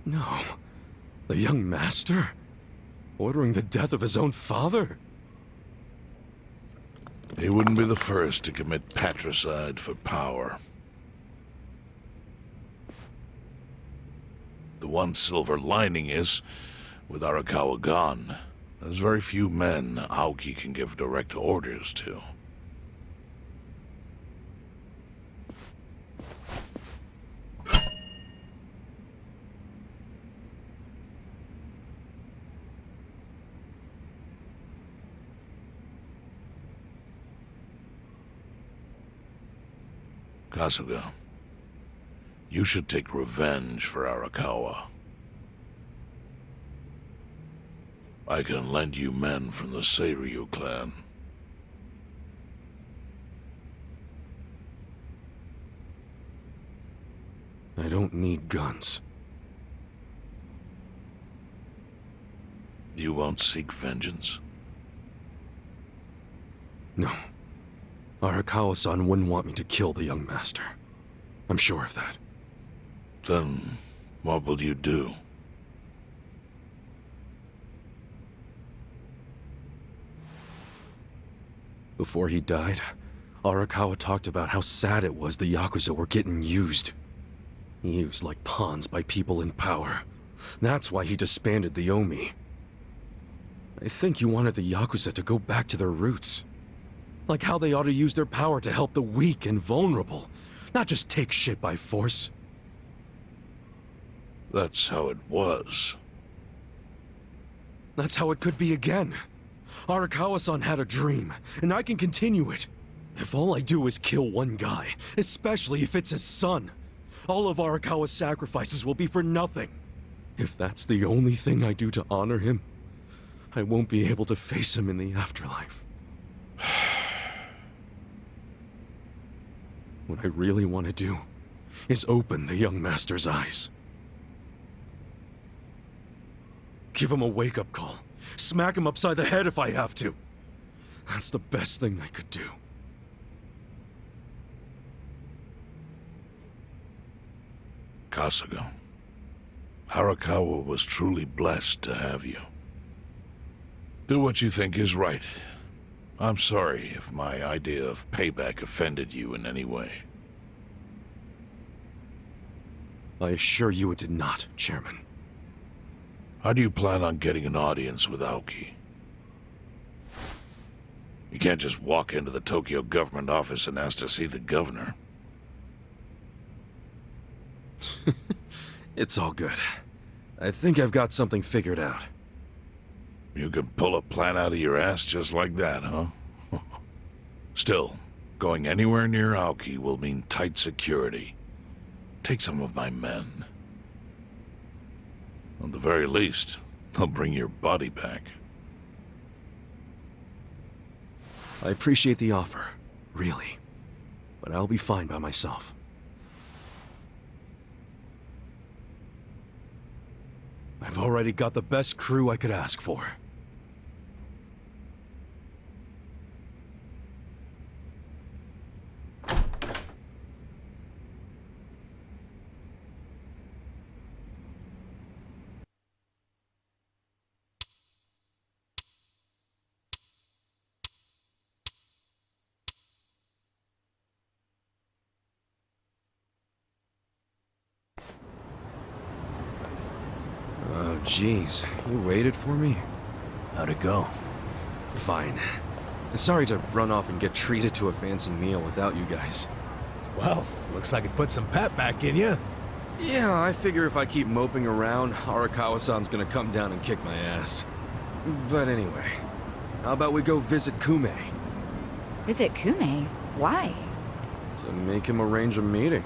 Speaker 9: No. The young master? Ordering the death of his own father?
Speaker 6: He wouldn't be the first to commit patricide for power. The one silver lining is, with Arakawa gone, there's very few men Aoki can give direct orders to. Kasuga, you should take revenge for Arakawa. I can lend you men from the Seiryu clan.
Speaker 9: I don't need guns.
Speaker 6: You won't seek vengeance?
Speaker 9: No. Arakawa-san wouldn't want me to kill the young master. I'm sure of that.
Speaker 6: Then, what will you do?
Speaker 9: Before he died, Arakawa talked about how sad it was the Yakuza were getting used. Used like pawns by people in power. That's why he disbanded the Omi. I think he wanted the Yakuza to go back to their roots. Like how they ought to use their power to help the weak and vulnerable, not just take shit by force.
Speaker 6: That's how it was.
Speaker 9: That's how it could be again. Arakawa-san had a dream, and I can continue it. If all I do is kill one guy, especially if it's his son, all of Arakawa's sacrifices will be for nothing. If that's the only thing I do to honor him, I won't be able to face him in the afterlife. What I really want to do is open the young master's eyes. Give him a wake-up call. Smack him upside the head if I have to. That's the best thing I could do.
Speaker 6: Kasuga, Arakawa was truly blessed to have you. Do what you think is right. I'm sorry if my idea of payback offended you in any way.
Speaker 9: I assure you it did not, Chairman.
Speaker 6: How do you plan on getting an audience with Aoki? You can't just walk into the Tokyo government office and ask to see the governor.
Speaker 9: It's all good. I think I've got something figured out.
Speaker 6: You can pull a plan out of your ass just like that, huh? Still, going anywhere near Aoki will mean tight security. Take some of my men. At the very least, they'll bring your body back.
Speaker 9: I appreciate the offer, really. But I'll be fine by myself. I've already got the best crew I could ask for. Oh, jeez. You waited for me?
Speaker 12: How'd it go?
Speaker 9: Fine. Sorry to run off and get treated to a fancy meal without you guys.
Speaker 13: Well, looks like it put some pep back in you.
Speaker 9: Yeah, I figure if I keep moping around, Arakawa-san's gonna come down and kick my ass. But anyway, how about we go visit Kume?
Speaker 10: Visit Kume? Why?
Speaker 9: To make him arrange a meeting.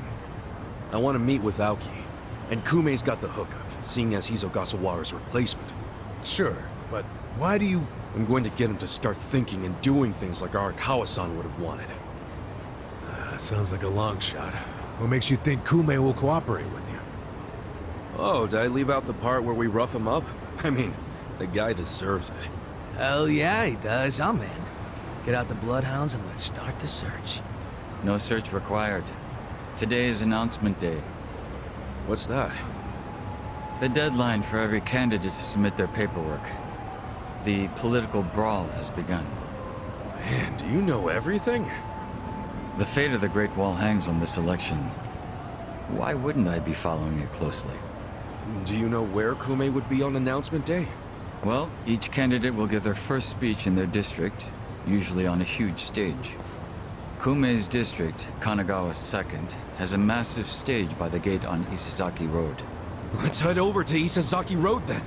Speaker 9: I want to meet with Aoki, and Kume's got the hookup, seeing as he's Ogasawara's replacement.
Speaker 13: Sure, but why do you...
Speaker 9: I'm going to get him to start thinking and doing things like Arakawa-san would have wanted.
Speaker 13: Sounds like a long shot. What makes you think Kume will cooperate with you?
Speaker 9: Oh, did I leave out the part where we rough him up? I mean, the guy deserves it.
Speaker 11: Hell yeah, he does. I'm in. Get out the bloodhounds and let's start the search.
Speaker 14: No search required. Today is announcement day.
Speaker 9: What's that?
Speaker 14: The deadline for every candidate to submit their paperwork. The political brawl has begun.
Speaker 9: Man, do you know everything?
Speaker 14: The fate of the Great Wall hangs on this election. Why wouldn't I be following it closely?
Speaker 9: Do you know where Kume would be on announcement day?
Speaker 14: Well, each candidate will give their first speech in their district, usually on a huge stage. Kume's district, Kanagawa's second, has a massive stage by the gate on Isazaki Road.
Speaker 9: Let's head over to Isazaki Road then.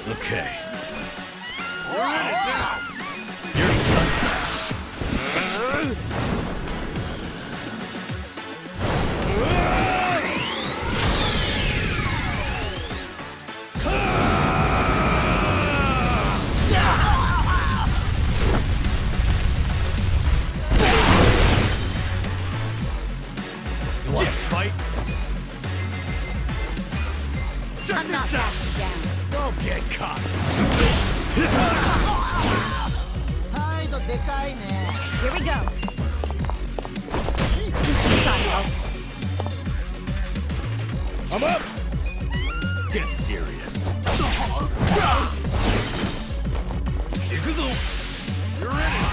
Speaker 6: Okay.
Speaker 13: You want to fight?
Speaker 10: I'm not backing down.
Speaker 13: Don't get caught.
Speaker 10: Here we go.
Speaker 13: I'm up! Get serious.
Speaker 6: You're in it,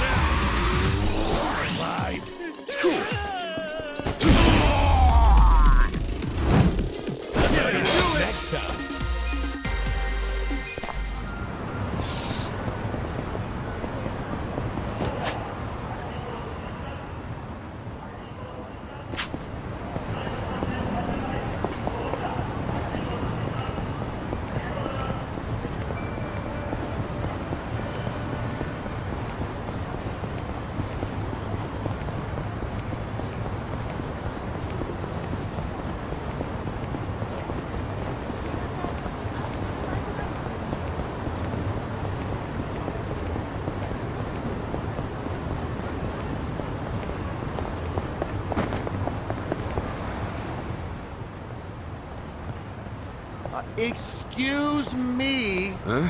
Speaker 15: Excuse me.
Speaker 9: Huh?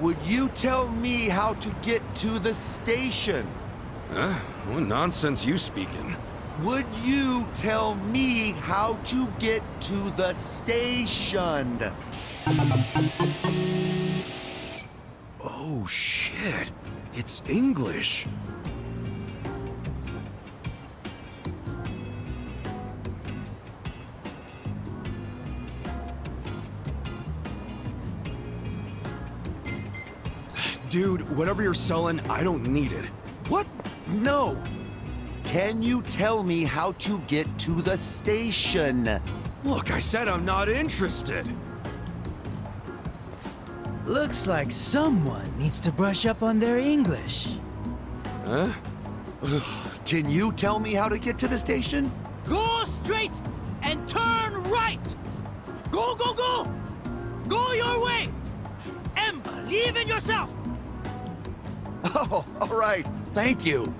Speaker 15: Would you tell me how to get to the station?
Speaker 9: Huh? What nonsense you speaking?
Speaker 15: Would you tell me how to get to the station?
Speaker 9: Oh, shit. It's English. Dude, whatever you're selling, I don't need it.
Speaker 15: What? No. Can you tell me how to get to the station?
Speaker 9: Look, I said I'm not interested.
Speaker 11: Looks like someone needs to brush up on their English.
Speaker 9: Huh?
Speaker 15: Can you tell me how to get to the station?
Speaker 11: Go straight and turn right! Go, go, go! Go your way! And believe in yourself!
Speaker 15: Oh, all right. Thank you.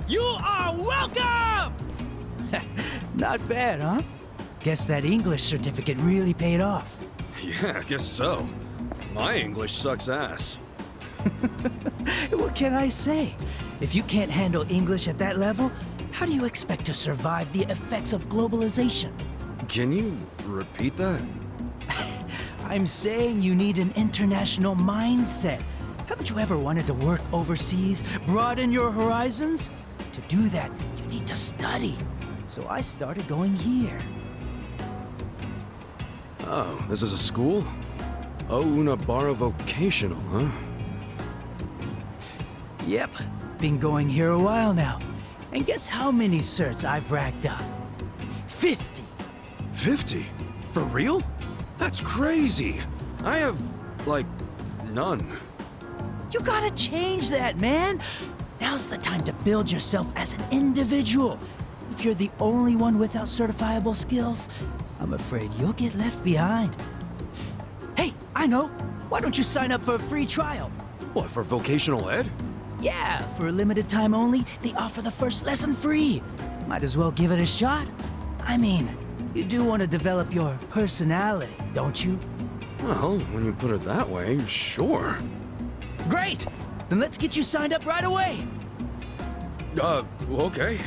Speaker 11: You are welcome! Not bad, huh? Guess that English certificate really paid off.
Speaker 9: Yeah, I guess so. My English sucks ass.
Speaker 11: What can I say? If you can't handle English at that level, how do you expect to survive the effects of globalization?
Speaker 9: Can you repeat that?
Speaker 11: I'm saying you need an international mindset. Haven't you ever wanted to work overseas, broaden your horizons? To do that, you need to study. So I started going here.
Speaker 9: Oh, this is a school? Onabara Vocational, huh?
Speaker 11: Yep, been going here a while now. And guess how many certs I've racked up? 50!
Speaker 9: 50? For real? That's crazy! I have, like, none.
Speaker 11: You gotta change that, man! Now's the time to build yourself as an individual. If you're the only one without certifiable skills, I'm afraid you'll get left behind. Hey, I know! Why don't you sign up for a free trial?
Speaker 9: What, for vocational ed?
Speaker 11: Yeah, for a limited time only, they offer the first lesson free. Might as well give it a shot. I mean, you do want to develop your personality, don't you?
Speaker 9: Well, when you put it that way, sure.
Speaker 11: Great! Then let's get you signed up right away!
Speaker 9: Okay.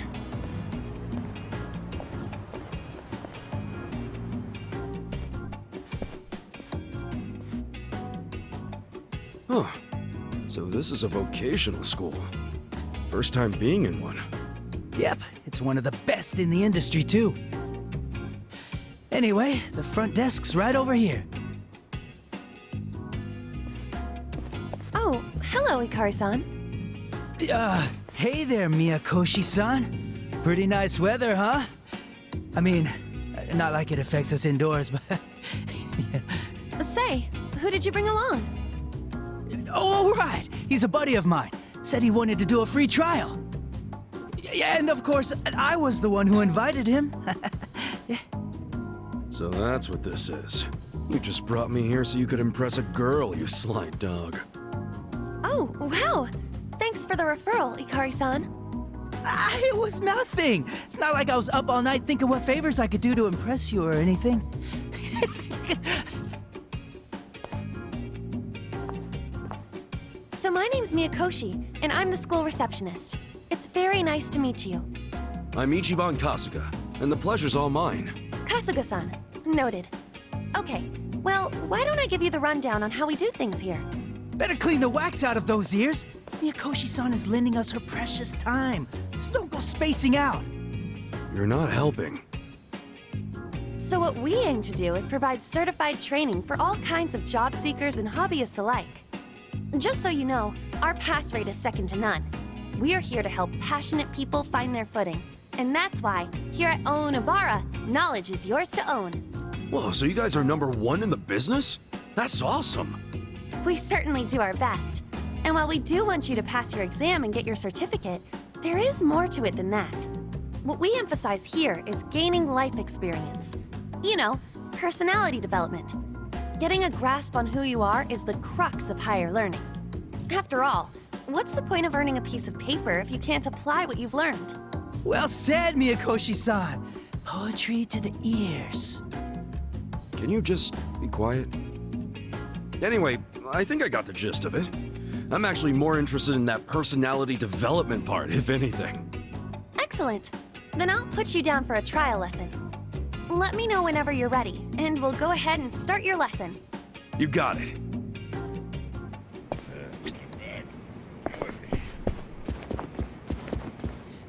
Speaker 9: Huh. So this is a vocational school. First time being in one.
Speaker 11: Yep, it's one of the best in the industry, too. Anyway, the front desk's right over here.
Speaker 16: Oh, hello, Ikari-san.
Speaker 11: Hey there, Miyakoshi-san. Pretty nice weather, huh? I mean, not like it affects us indoors, but... yeah.
Speaker 16: Say, who did you bring along?
Speaker 11: Oh, right! He's a buddy of mine. Said he wanted to do a free trial. Yeah, and of course, I was the one who invited him. Yeah.
Speaker 9: So that's what this is. You just brought me here so you could impress a girl, you sly dog.
Speaker 16: Oh, wow! Thanks for the referral, Ikari-san.
Speaker 11: It was nothing! It's not like I was up all night thinking what favors I could do to impress you or anything.
Speaker 16: So my name's Miyakoshi, and I'm the school receptionist. It's very nice to meet you.
Speaker 9: I'm Ichiban Kasuga, and the pleasure's all mine.
Speaker 16: Kasuga-san. Noted. Okay, well, why don't I give you the rundown on how we do things here?
Speaker 11: Better clean the wax out of those ears. Miyakoshi-san is lending us her precious time, so don't go spacing out.
Speaker 9: You're not helping.
Speaker 16: So what we aim to do is provide certified training for all kinds of job seekers and hobbyists alike. Just so you know, our pass rate is second to none. We're here to help passionate people find their footing. And that's why, here at Onabara, knowledge is yours to own.
Speaker 9: Whoa, so you guys are #1 in the business? That's awesome.
Speaker 16: We certainly do our best. And while we do want you to pass your exam and get your certificate, there is more to it than that. What we emphasize here is gaining life experience. You know, personality development. Getting a grasp on who you are is the crux of higher learning. After all, what's the point of earning a piece of paper if you can't apply what you've learned?
Speaker 11: Well said, Miyakoshi-san. Poetry to the ears.
Speaker 9: Can you just be quiet? Anyway, I think I got the gist of it. I'm actually more interested in that personality development part, if anything.
Speaker 16: Excellent. Then I'll put you down for a trial lesson. Let me know whenever you're ready, and we'll go ahead and start your lesson.
Speaker 9: You got it.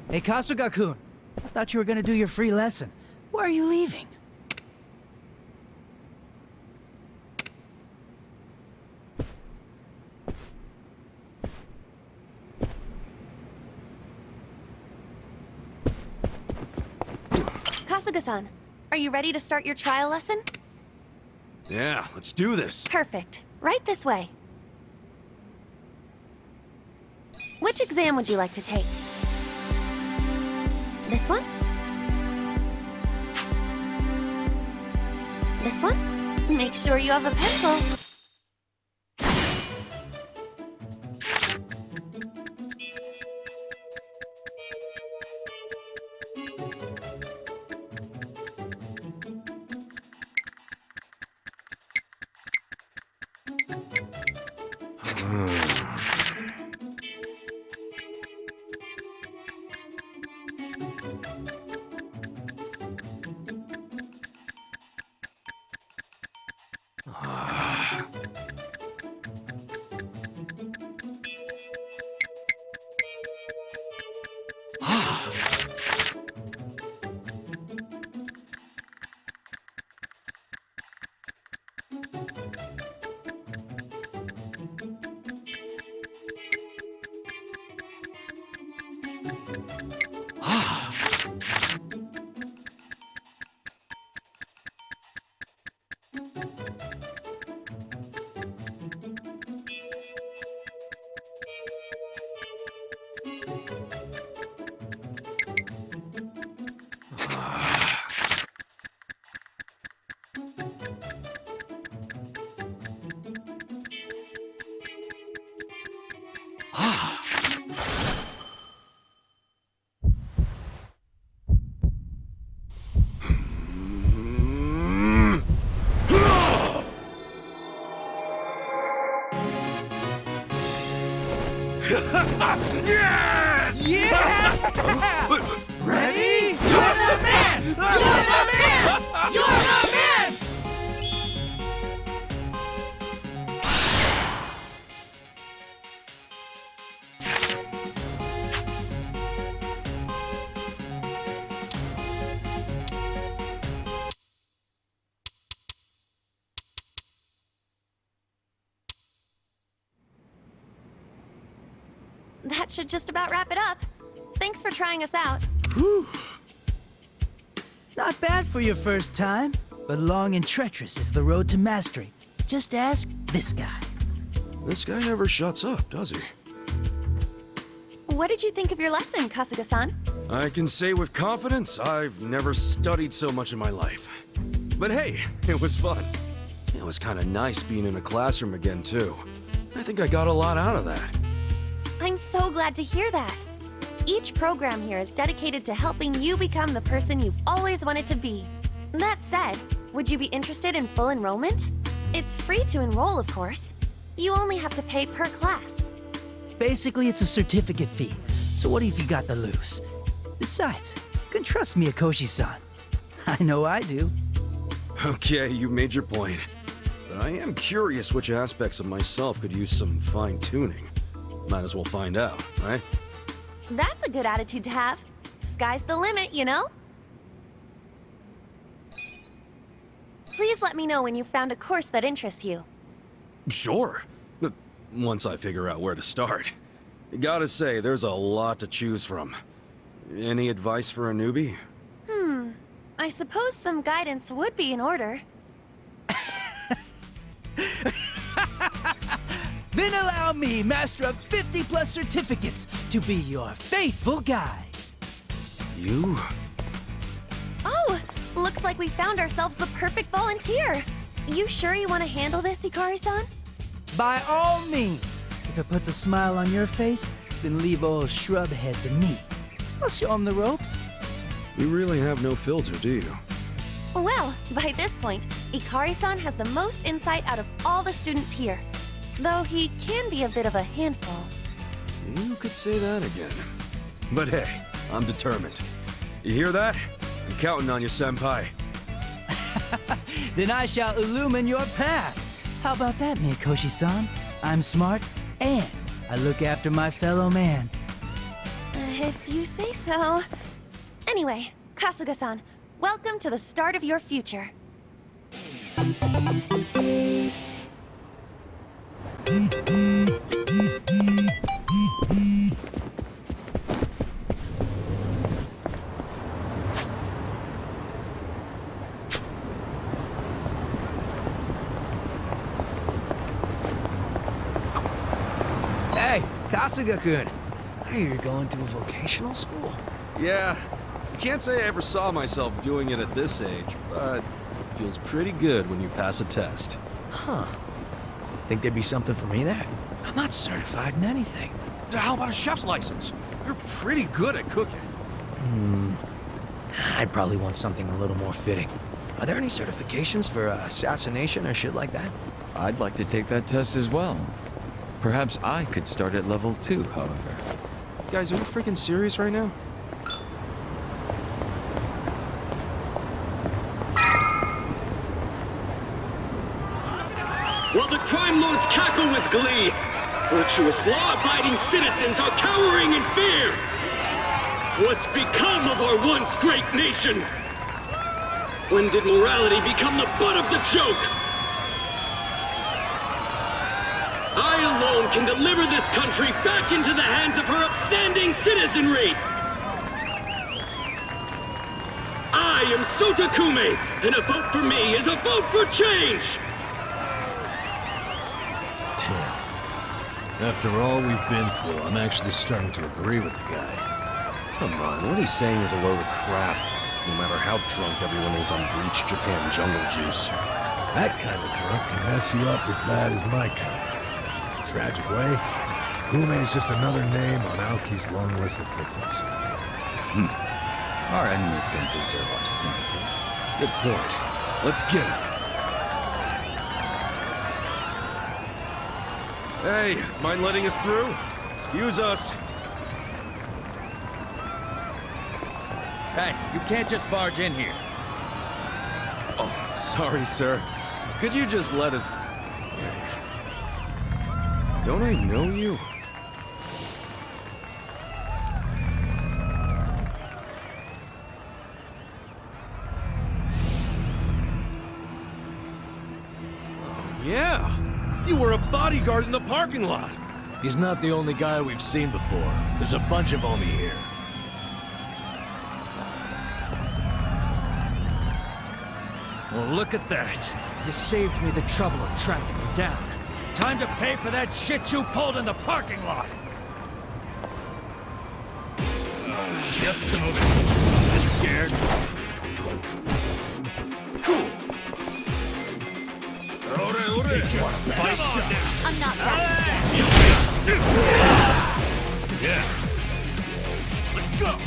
Speaker 11: Hey, Kasuga-kun. I thought you were gonna do your free lesson. Why are you leaving?
Speaker 16: Kasuga-san, are you ready to start your trial lesson?
Speaker 9: Yeah, let's do this.
Speaker 16: Perfect. Right this way. Which exam would you like to take? This one? This one? Make sure you have a pencil.
Speaker 9: Yes!
Speaker 11: Yeah! Ready? You're the man! You're the man! You're the man!
Speaker 16: That should just about wrap it up. Thanks for trying us out.
Speaker 11: Whew. Not bad for your first time, but long and treacherous is the road to mastery. Just ask this guy.
Speaker 9: This guy never shuts up, does he?
Speaker 16: What did you think of your lesson, Kasuga-san?
Speaker 9: I can say with confidence, I've never studied so much in my life. But hey, it was fun. It was kind of nice being in a classroom again, too. I think I got a lot out of that.
Speaker 16: I'm so glad to hear that. Each program here is dedicated to helping you become the person you've always wanted to be. That said, would you be interested in full enrollment? It's free to enroll, of course. You only have to pay per class.
Speaker 11: Basically, it's a certificate fee, so what if you got the loose? Besides, you can trust Miyakoshi-san. I know I do.
Speaker 9: Okay, you made your point. But I am curious which aspects of myself could use some fine-tuning. Might as well find out, right?
Speaker 16: That's a good attitude to have. Sky's the limit, you know? Please let me know when you've found a course that interests you.
Speaker 9: Sure. But once I figure out where to start. Gotta say, there's a lot to choose from. Any advice for a newbie?
Speaker 16: I suppose some guidance would be in order.
Speaker 11: Then allow me, master of 50+ certificates, to be your faithful guide.
Speaker 9: You?
Speaker 16: Oh, looks like we found ourselves the perfect volunteer. You sure you want to handle this, Ikari-san?
Speaker 11: By all means. If it puts a smile on your face, then leave old Shrubhead to me. I'll show him the ropes.
Speaker 9: You really have no filter, do you?
Speaker 16: Well, by this point, Ikari-san has the most insight out of all the students here. Though he can be a bit of a handful.
Speaker 9: You could say that again. But hey, I'm determined. You hear that? I'm counting on you, senpai.
Speaker 11: Then I shall illumine your path. How about that, Mikoshi-san? I'm smart, and I look after my fellow man.
Speaker 16: If you say so. Anyway, Kasuga-san, welcome to the start of your future.
Speaker 11: Hey, Kasuga-kun. I hear you're going to a vocational school.
Speaker 9: Yeah, I can't say I ever saw myself doing it at this age, but it feels pretty good when you pass a test.
Speaker 11: Huh. Think there'd be something for me there? I'm not certified in anything.
Speaker 9: How about a chef's license? You're pretty good at cooking.
Speaker 11: I'd probably want something a little more fitting. Are there any certifications for assassination or shit like that?
Speaker 14: I'd like to take that test as well. Perhaps I could start at level 2, however.
Speaker 9: Guys, are you freaking serious right now?
Speaker 17: While the crime lords cackle with glee, virtuous law-abiding citizens are cowering in fear. What's become of our once great nation? When did morality become the butt of the joke? I alone can deliver this country back into the hands of her upstanding citizenry. I am Sota Kume, and a vote for me is a vote for change.
Speaker 12: After all we've been through, I'm actually starting to agree with the guy.
Speaker 9: Come on, what he's saying is a load of crap. No matter how drunk everyone is on bleached Japan jungle juice.
Speaker 13: That kind of drunk can mess you up as bad as my kind. Tragic way, Kume is just another name on Aoki's long list of victims.
Speaker 14: Our enemies don't deserve our sympathy.
Speaker 9: Good point. Let's get him. Hey, mind letting us through? Excuse us.
Speaker 4: Hey, you can't just barge in here.
Speaker 9: Oh, sorry, sir. Could you just let us... Don't I know you? Oh, yeah! You were a bodyguard in the parking lot!
Speaker 12: He's not the only guy we've seen before. There's a bunch of Omi here.
Speaker 4: Well, look at that. You saved me the trouble of tracking me down. Time to pay for that shit you pulled in the parking lot!
Speaker 3: Get to moving. I'm scared. Cool.
Speaker 16: I'm not that.
Speaker 3: Yeah. Let's go.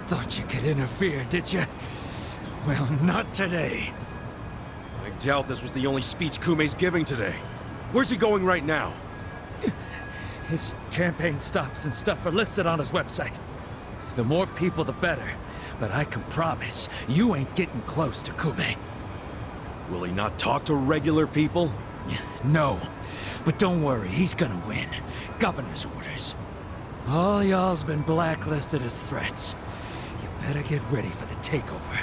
Speaker 4: Thought you could interfere, did you? Well, not today.
Speaker 9: I doubt this was the only speech Kume's giving today. Where's he going right now?
Speaker 4: His campaign stops and stuff are listed on his website. The more people, the better. But I can promise, you ain't getting close to Kume.
Speaker 9: Will he not talk to regular people?
Speaker 4: No. But don't worry, he's gonna win. Governor's orders. All y'all's been blacklisted as threats. You better get ready for the takeover.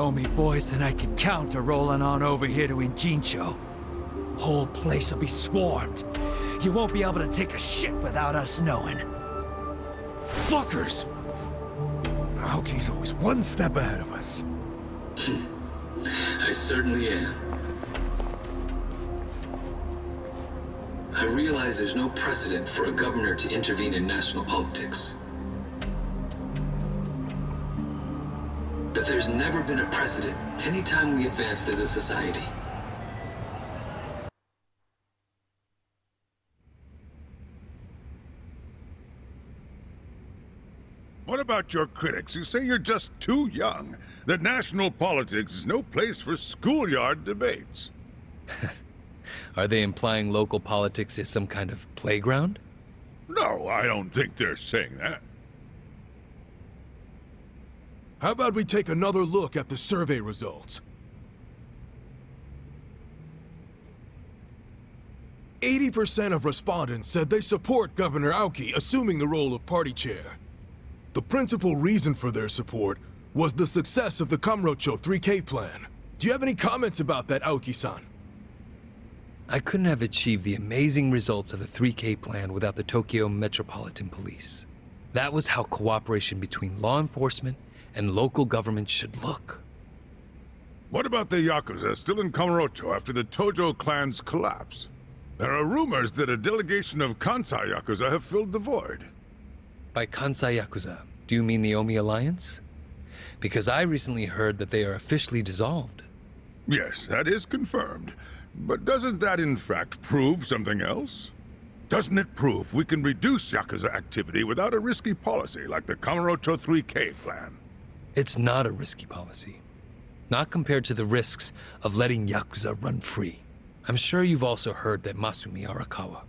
Speaker 4: Omi boys than I can count are rolling on over here to Injincho. Whole place will be swarmed. You won't be able to take a shit without us knowing.
Speaker 13: Fuckers! Aoki's always one step ahead of us.
Speaker 17: I certainly am. I realize there's no precedent for a governor to intervene in national politics. But there's never been a precedent anytime we advanced as a society.
Speaker 3: What about your critics who say you're just too young? That national politics is no place for schoolyard debates.
Speaker 11: Are they implying local politics is some kind of playground?
Speaker 3: No, I don't think they're saying that.
Speaker 2: How about we take another look at the survey results? 80% of respondents said they support Governor Aoki assuming the role of party chair. The principal reason for their support was the success of the Kamurocho 3K plan. Do you have any comments about that, Aoki-san?
Speaker 11: I couldn't have achieved the amazing results of the 3K plan without the Tokyo Metropolitan Police. That was how cooperation between law enforcement and local government should look.
Speaker 3: What about the Yakuza still in Kamurocho after the Tojo clan's collapse? There are rumors that a delegation of Kansai Yakuza have filled the void.
Speaker 11: By Kansai Yakuza, do you mean the Omi Alliance? Because I recently heard that they are officially dissolved.
Speaker 3: Yes, that is confirmed. But doesn't that in fact prove something else? Doesn't it prove we can reduce Yakuza activity without a risky policy like the Kamurocho 3K plan?
Speaker 11: It's not a risky policy. Not compared to the risks of letting Yakuza run free. I'm sure you've also heard that Masumi Arakawa,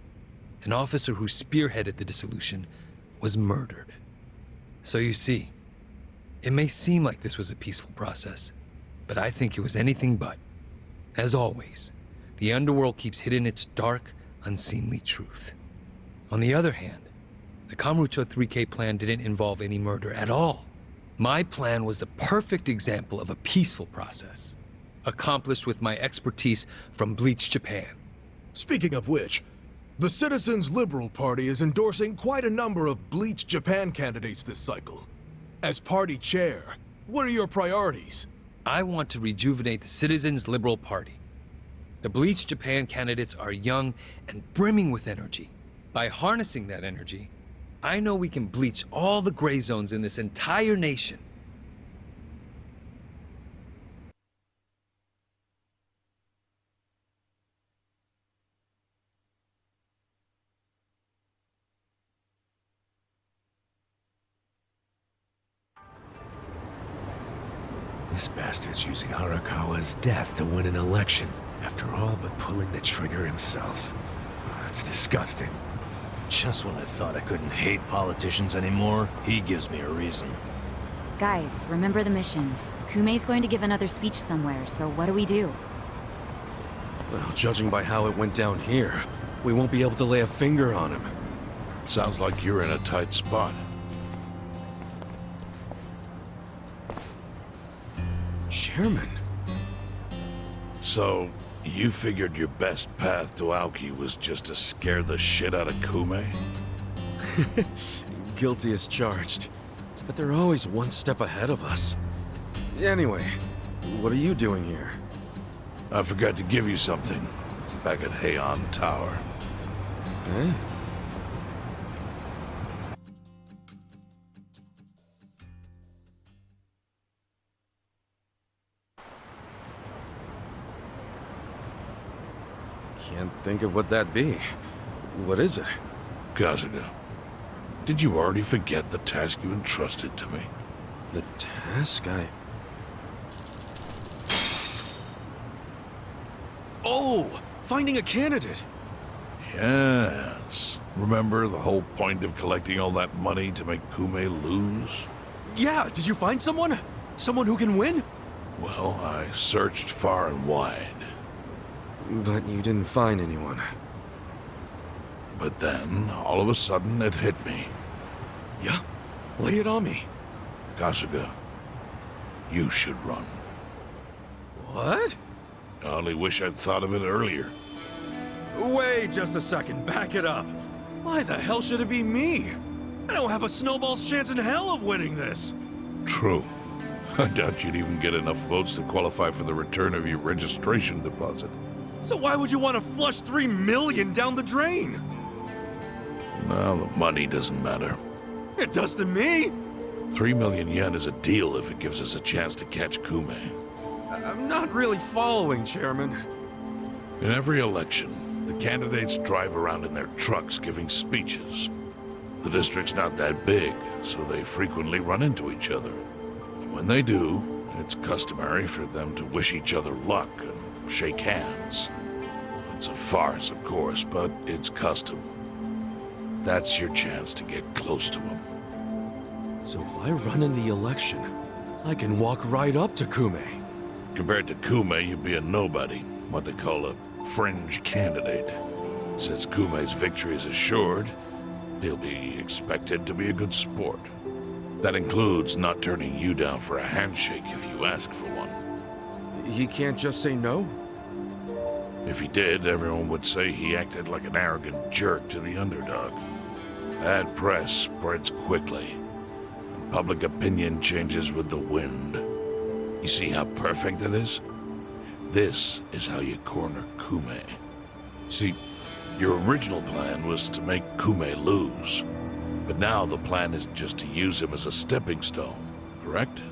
Speaker 11: an officer who spearheaded the dissolution, was murdered. So you see, it may seem like this was a peaceful process, but I think it was anything but. As always, the underworld keeps hidden its dark, unseemly truth. On the other hand, the Kamurocho 3K plan didn't involve any murder at all. My plan was the perfect example of a peaceful process, accomplished with my expertise from Bleach Japan.
Speaker 2: Speaking of which, the Citizens Liberal Party is endorsing quite a number of Bleach Japan candidates this cycle. As party chair, what are your priorities?
Speaker 11: I want to rejuvenate the Citizens Liberal Party. The Bleach Japan candidates are young and brimming with energy. By harnessing that energy, I know we can bleach all the gray zones in this entire nation.
Speaker 13: This bastard's using Arakawa's death to win an election, after all but pulling the trigger himself. It's disgusting.
Speaker 12: Just when I thought I couldn't hate politicians anymore, he gives me a reason.
Speaker 10: Guys, remember the mission. Kumei's going to give another speech somewhere, so what do we do?
Speaker 9: Well, judging by how it went down here, we won't be able to lay a finger on him.
Speaker 6: Sounds like you're in a tight spot.
Speaker 9: Chairman?
Speaker 6: So, you figured your best path to Aoki was just to scare the shit out of Kume?
Speaker 9: Guilty as charged. But they're always one step ahead of us. Anyway, what are you doing here?
Speaker 6: I forgot to give you something back at Heian Tower.
Speaker 9: Eh? Can't think of what that'd be. What is it?
Speaker 6: Kasuga, did you already forget the task you entrusted to me?
Speaker 9: The task Oh! Finding a candidate!
Speaker 6: Yes. Remember the whole point of collecting all that money to make Kume lose?
Speaker 9: Yeah, did you find someone? Someone who can win?
Speaker 6: Well, I searched far and wide.
Speaker 9: But you didn't find anyone.
Speaker 6: But then, all of a sudden, it hit me.
Speaker 9: Yeah? Lay it on me.
Speaker 6: Kasuga, you should run.
Speaker 9: What?
Speaker 6: I only wish I'd thought of it earlier.
Speaker 9: Wait just a second, back it up. Why the hell should it be me? I don't have a snowball's chance in hell of winning this.
Speaker 6: True. I doubt you'd even get enough votes to qualify for the return of your registration deposit.
Speaker 9: So why would you want to flush 3 million down the drain?
Speaker 6: Well, the money doesn't matter.
Speaker 9: It does to me.
Speaker 6: 3 million yen is a deal if it gives us a chance to catch Kume.
Speaker 9: I'm not really following, Chairman.
Speaker 6: In every election, the candidates drive around in their trucks giving speeches. The district's not that big, so they frequently run into each other. And when they do, it's customary for them to wish each other luck and shake hands. It's a farce, of course, but it's custom. That's your chance to get close to them.
Speaker 9: So if I run in the election, I can walk right up to Kume.
Speaker 6: Compared to Kume, you'd be a nobody, what they call a fringe candidate. Since Kume's victory is assured, he'll be expected to be a good sport. That includes not turning you down for a handshake if you ask for one.
Speaker 9: He can't just say no?
Speaker 6: If he did, everyone would say he acted like an arrogant jerk to the underdog. Bad press spreads quickly, and public opinion changes with the wind. You see how perfect it is? This is how you corner Kume. See, your original plan was to make Kume lose. But now the plan is just to use him as a stepping stone, correct?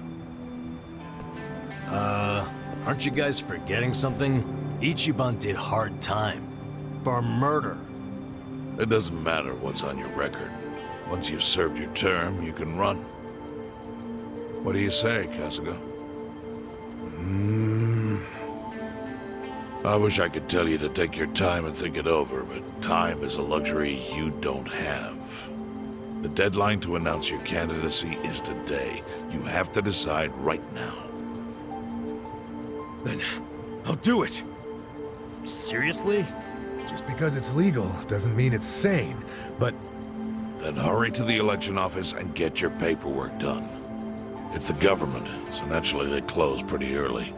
Speaker 12: Aren't you guys forgetting something? Ichiban did hard time. For murder.
Speaker 6: It doesn't matter what's on your record. Once you've served your term, you can run. What do you say, Kasuga? I wish I could tell you to take your time and think it over, but time is a luxury you don't have. The deadline to announce your candidacy is today. You have to decide right now.
Speaker 9: Then I'll do it.
Speaker 12: Seriously?
Speaker 13: Just because it's legal doesn't mean it's sane, but...
Speaker 6: Then hurry to the election office and get your paperwork done. It's the government, so naturally they close pretty early.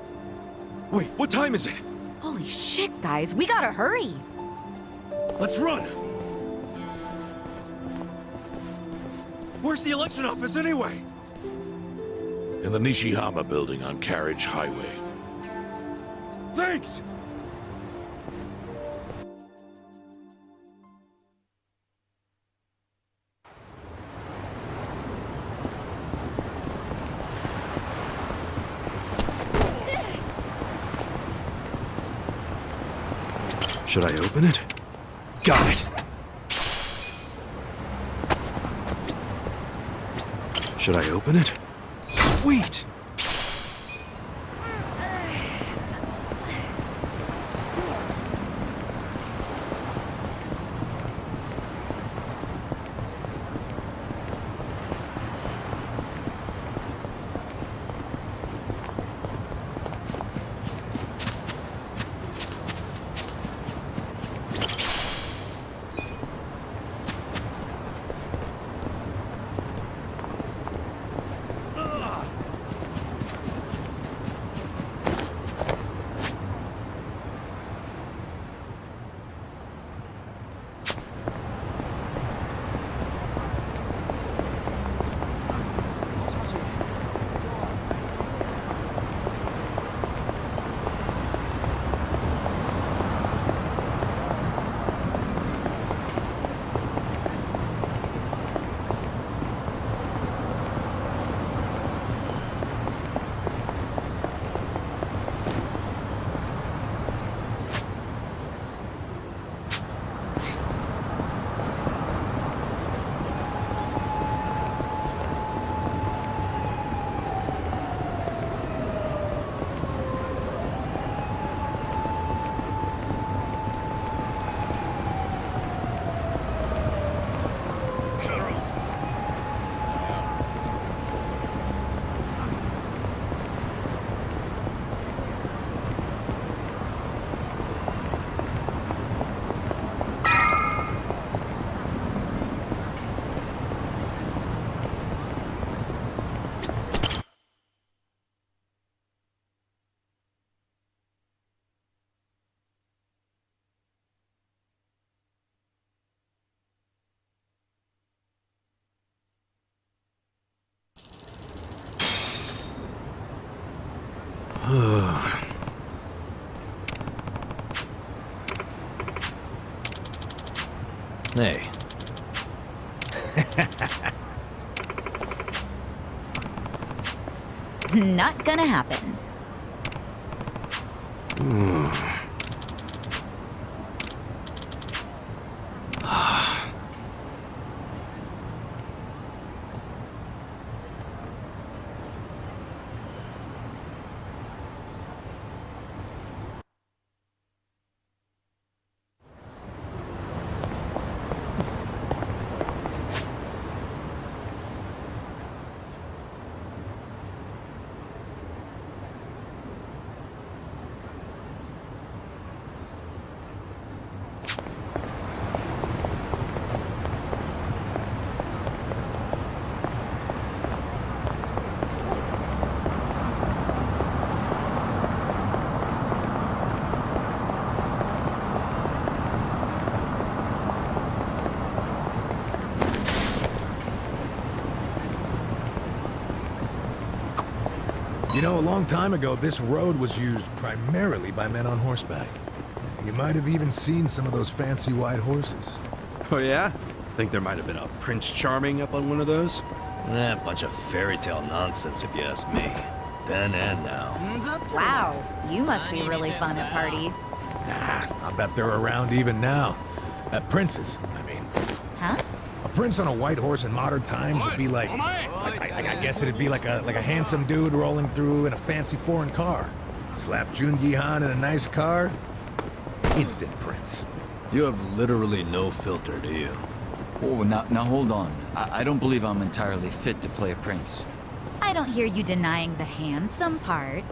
Speaker 9: Wait, what time is it?
Speaker 10: Holy shit, guys, we gotta hurry.
Speaker 9: Let's run. Where's the election office anyway?
Speaker 6: In the Nishihama building on Carriage Highway.
Speaker 9: Thanks! Should I open it? Got it! Should I open it? Sweet!
Speaker 12: Hey.
Speaker 10: Not gonna happen.
Speaker 13: You know, a long time ago, this road was used primarily by men on horseback. You might have even seen some of those fancy white horses.
Speaker 9: Oh yeah? Think there might have been a Prince Charming up on one of those?
Speaker 12: A bunch of fairy tale nonsense, if you ask me. Then and now.
Speaker 10: Wow, you must be really fun at parties.
Speaker 13: Nah, I bet they're around even now. Princes, I mean.
Speaker 10: Huh?
Speaker 13: A prince on a white horse in modern times would be like... I guess it'd be like a handsome dude rolling through in a fancy foreign car. Slap Jungi Han in a nice car. Instant prince.
Speaker 12: You have literally no filter, do you?
Speaker 14: Oh, now hold on. I don't believe I'm entirely fit to play a prince.
Speaker 10: I don't hear you denying the handsome part.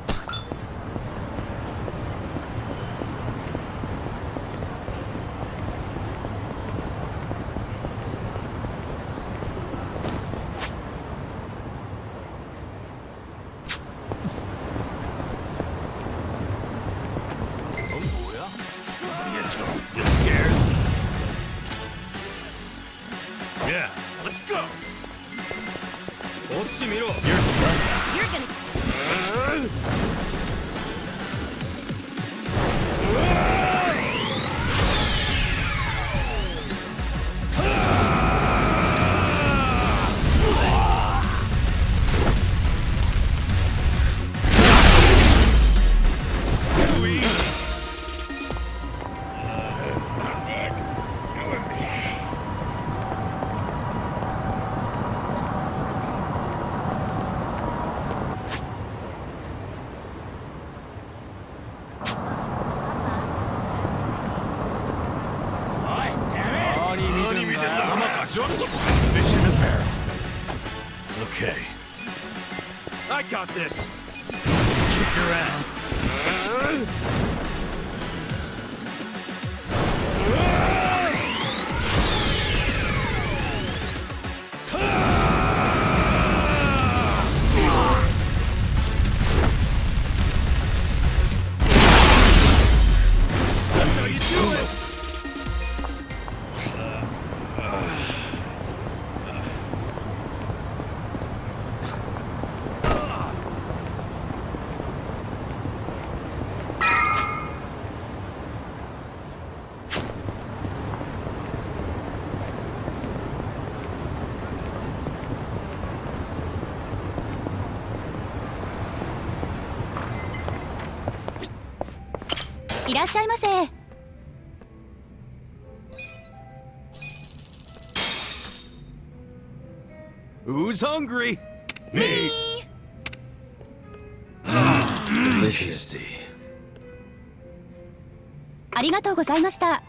Speaker 6: You scared? Yeah, let's go.
Speaker 10: You're gonna...
Speaker 6: Mission apparent.
Speaker 12: Okay.
Speaker 9: I got this! Kick your ass.
Speaker 6: That's how you do it!
Speaker 9: Who's hungry?
Speaker 10: Me!
Speaker 14: Delicious.
Speaker 16: ありがとうございました。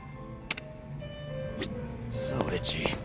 Speaker 12: So itchy.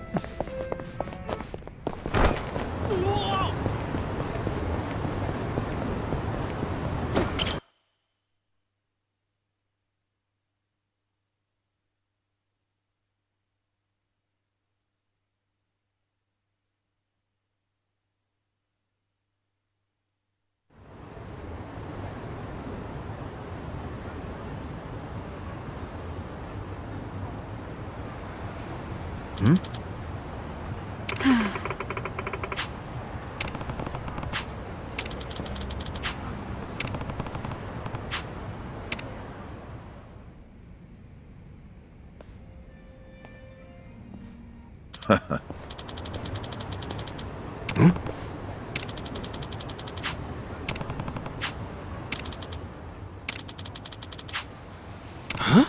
Speaker 14: Hmm?
Speaker 9: Huh?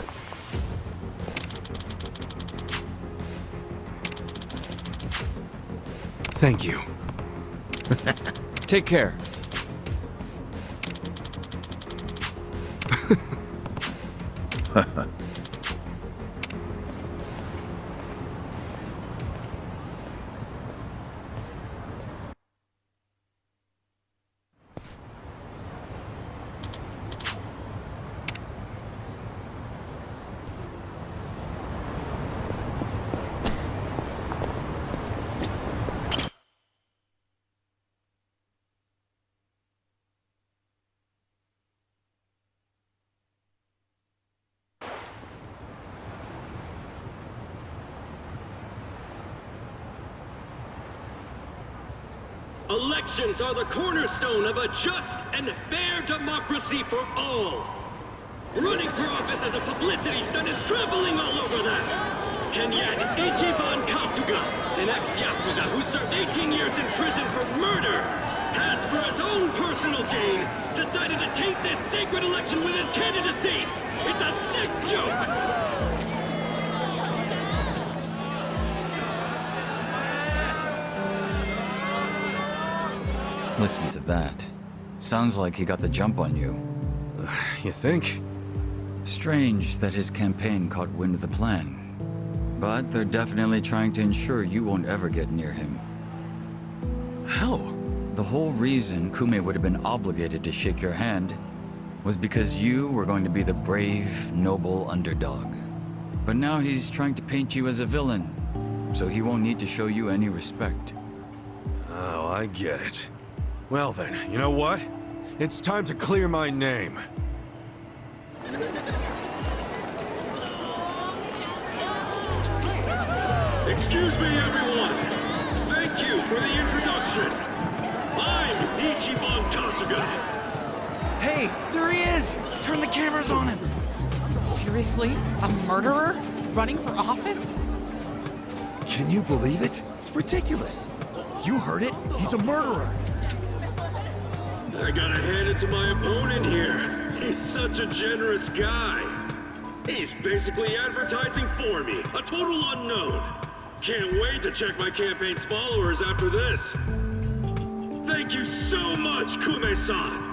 Speaker 9: Thank you.
Speaker 11: Take care.
Speaker 17: Elections are the cornerstone of a just and fair democracy for all. Running for office as a publicity stunt is traveling all over that. And yet, Ichiban Kasuga, an ex-Yakuza who served 18 years in prison for murder, has, for his own personal gain, decided to taint this sacred election with his candidacy. It's a sick joke.
Speaker 14: Listen to that. Sounds like he got the jump on you.
Speaker 9: You think?
Speaker 14: Strange that his campaign caught wind of the plan. But they're definitely trying to ensure you won't ever get near him.
Speaker 9: How?
Speaker 14: The whole reason Kume would have been obligated to shake your hand was because you were going to be the brave, noble underdog. But now he's trying to paint you as a villain, so he won't need to show you any respect.
Speaker 9: Oh, I get it. Well then, you know what? It's time to clear my name.
Speaker 17: Excuse me, everyone. Thank you for the introduction. I'm Ichiban Kasuga.
Speaker 11: Hey, there he is! Turn the cameras on him!
Speaker 18: Seriously? A murderer? Running for office?
Speaker 2: Can you believe it? It's ridiculous. You heard it. He's a murderer.
Speaker 17: I gotta hand it to my opponent here. He's such a generous guy. He's basically advertising for me, a total unknown. Can't wait to check my campaign's followers after this. Thank you so much, Kume-san.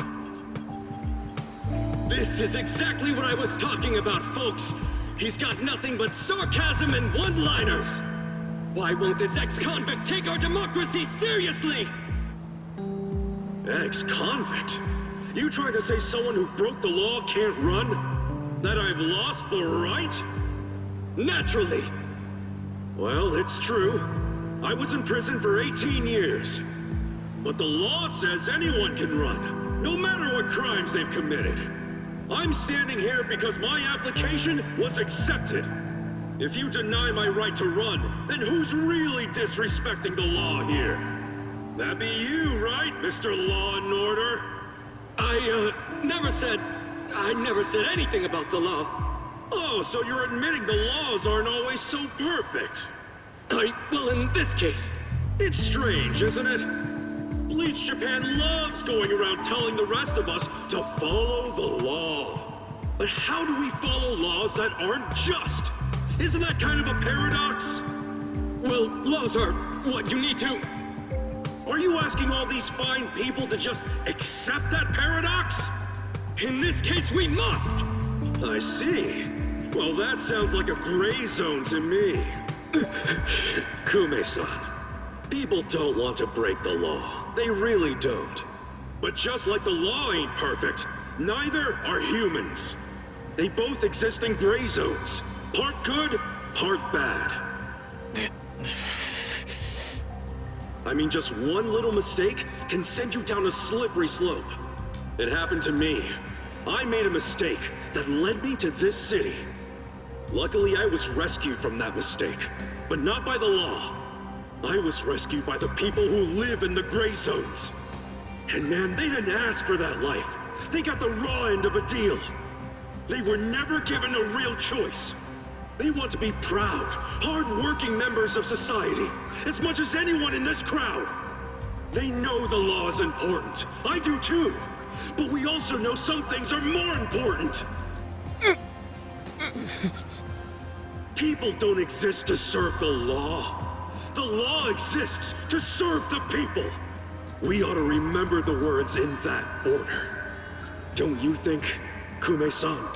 Speaker 17: This is exactly what I was talking about, folks. He's got nothing but sarcasm and one-liners. Why won't this ex-convict take our democracy seriously? Ex-convict? You trying to say someone who broke the law can't run? That I've lost the right? Naturally. Well, it's true. I was in prison for 18 years. But the law says anyone can run, no matter what crimes they've committed. I'm standing here because my application was accepted. If you deny my right to run, then who's really disrespecting the law here? That be you, right, Mr. Law and Order? I never said anything about the law. Oh, so you're admitting the laws aren't always so perfect. Well, in this case, it's strange, isn't it? Bleach Japan loves going around telling the rest of us to follow the law. But how do we follow laws that aren't just? Isn't that kind of a paradox? Well, laws are what you need to... Are you asking all these fine people to just accept that paradox? In this case, we must! I see. Well, that sounds like a gray zone to me. Kume-san, people don't want to break the law. They really don't. But just like the law ain't perfect, neither are humans. They both exist in gray zones. Part good, part bad. I mean, just one little mistake can send you down a slippery slope. It happened to me. I made a mistake that led me to this city. Luckily, I was rescued from that mistake, but not by the law. I was rescued by the people who live in the gray zones. And man, they didn't ask for that life. They got the raw end of a deal. They were never given a real choice. They want to be proud, hard-working members of society, as much as anyone in this crowd. They know the law is important. I do too. But we also know some things are more important. People don't exist to serve the law. The law exists to serve the people. We ought to remember the words in that order. Don't you think, Kume-san?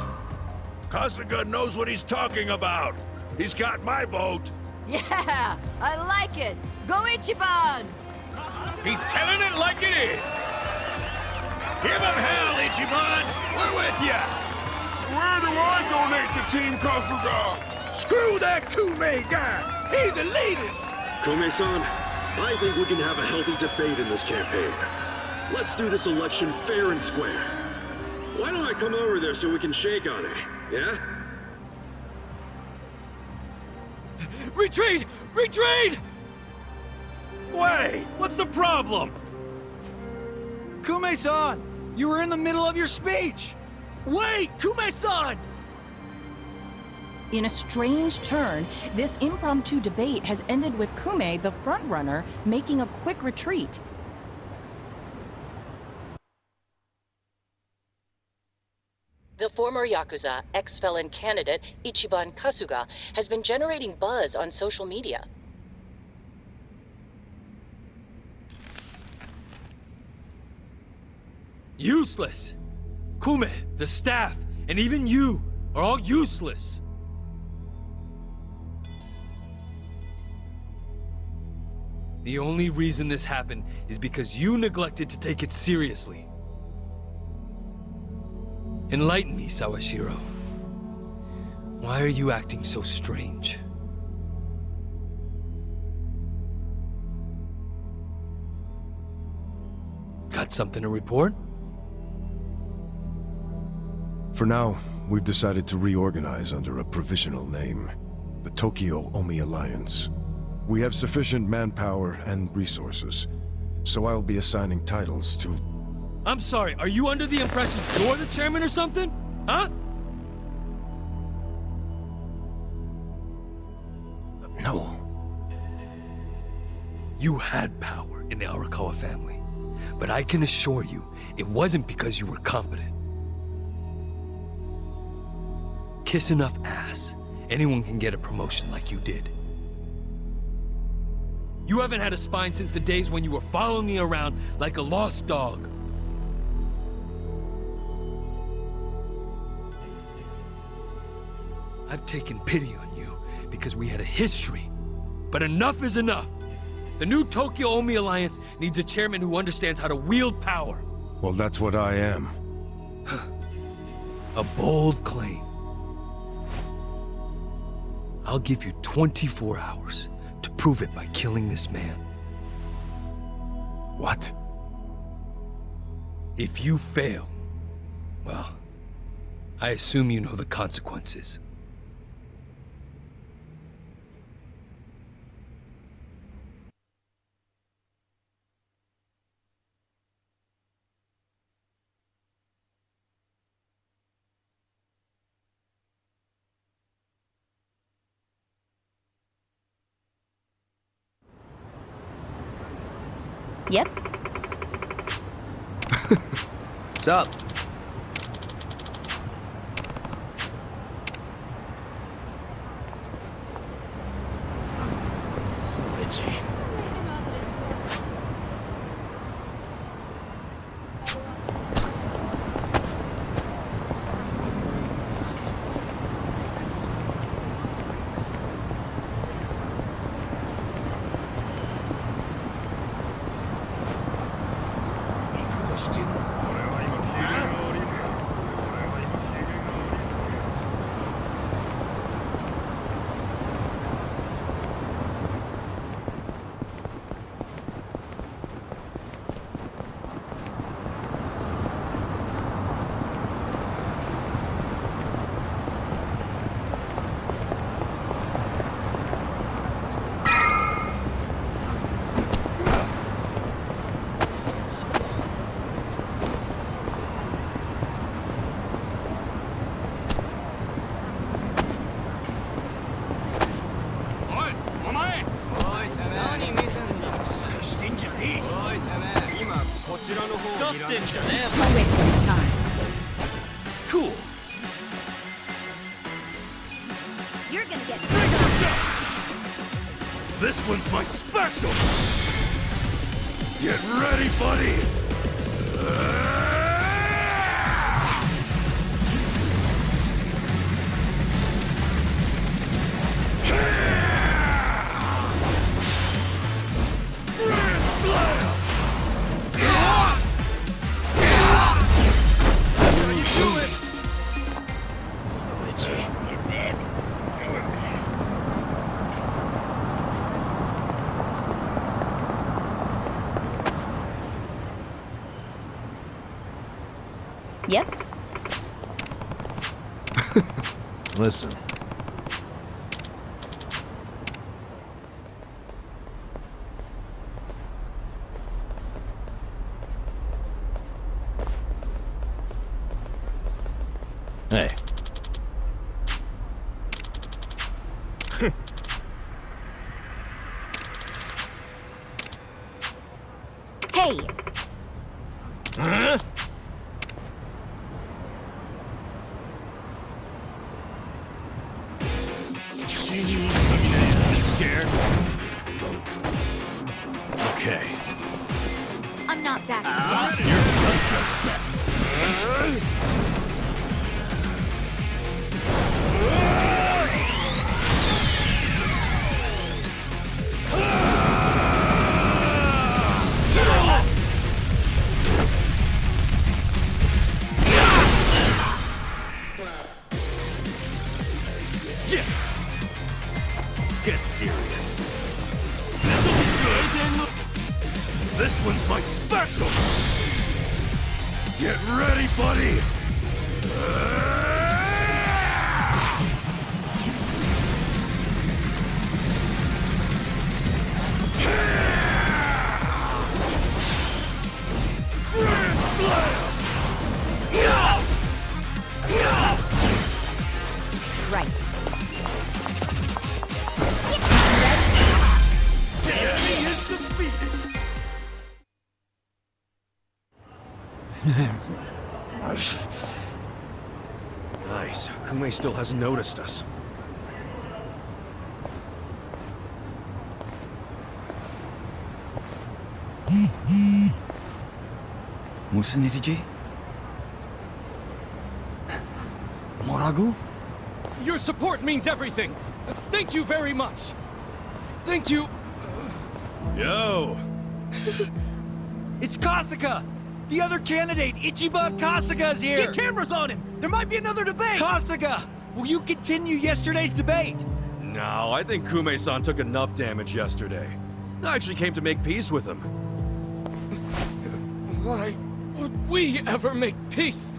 Speaker 3: Kasuga knows what he's talking about. He's got my vote.
Speaker 19: Yeah, I like it. Go Ichiban!
Speaker 20: He's telling it like it is. Give him hell, Ichiban. We're with ya.
Speaker 3: Where do I donate to Team Kasuga?
Speaker 20: Screw that Kume guy. He's a elitist.
Speaker 17: Kume-san, I think we can have a healthy debate in this campaign. Let's do this election fair and square. Why don't I come over there so we can shake on it, yeah?
Speaker 20: Retreat! Retreat! Wait, what's the problem?
Speaker 11: Kume-san, you were in the middle of your speech.
Speaker 20: Wait, Kume-san!
Speaker 21: In a strange turn, this impromptu debate has ended with Kume, the frontrunner, making a quick retreat. The former Yakuza, ex-felon candidate Ichiban Kasuga has been generating buzz on social media.
Speaker 20: Useless! Kume, the staff, and even you are all useless. The only reason this happened is because you neglected to take it seriously. Enlighten me, Sawashiro. Why are you acting so strange? Got something to report?
Speaker 2: For now, we've decided to reorganize under a provisional name, the Tokyo Omi Alliance. We have sufficient manpower and resources, so I'll be assigning titles to...
Speaker 20: I'm sorry, are you under the impression you're the chairman or something? Huh?
Speaker 2: No.
Speaker 20: You had power in the Arakawa family, but I can assure you, it wasn't because you were competent. Kiss enough ass, anyone can get a promotion like you did. You haven't had a spine since the days when you were following me around like a lost dog. I've taken pity on you because we had a history. But enough is enough. The new Tokyo Omi Alliance needs a chairman who understands how to wield power.
Speaker 2: Well, that's what I am.
Speaker 20: A bold claim. I'll give you 24 hours to prove it by killing this man.
Speaker 2: What?
Speaker 20: If you fail, well, I assume you know the consequences.
Speaker 10: Yep.
Speaker 11: What's up?
Speaker 20: So itchy.
Speaker 18: Don't waste my time.
Speaker 20: Cool.
Speaker 19: You're gonna get
Speaker 3: This one's my special! Get ready, buddy!
Speaker 10: Yep.
Speaker 12: Listen. Hey.
Speaker 10: Hey.
Speaker 3: Huh? Scared?
Speaker 12: Okay.
Speaker 19: I'm not back.
Speaker 3: Get serious. This'll be good. This one's my special. Get ready, buddy. Grand Slam!
Speaker 10: Right.
Speaker 9: Nice. Kume still hasn't noticed us.
Speaker 14: 무슨 일이지? 뭐라고?
Speaker 20: Your support means everything. Thank you very much. Thank you.
Speaker 9: Yo!
Speaker 11: It's Kasuga! The other candidate, Ichiban Kasuga's here!
Speaker 20: Get cameras on him! There might be another debate!
Speaker 11: Kasuga! Will you continue yesterday's debate?
Speaker 9: No, I think Kume-san took enough damage yesterday. I actually came to make peace with him.
Speaker 20: Why would we ever make peace?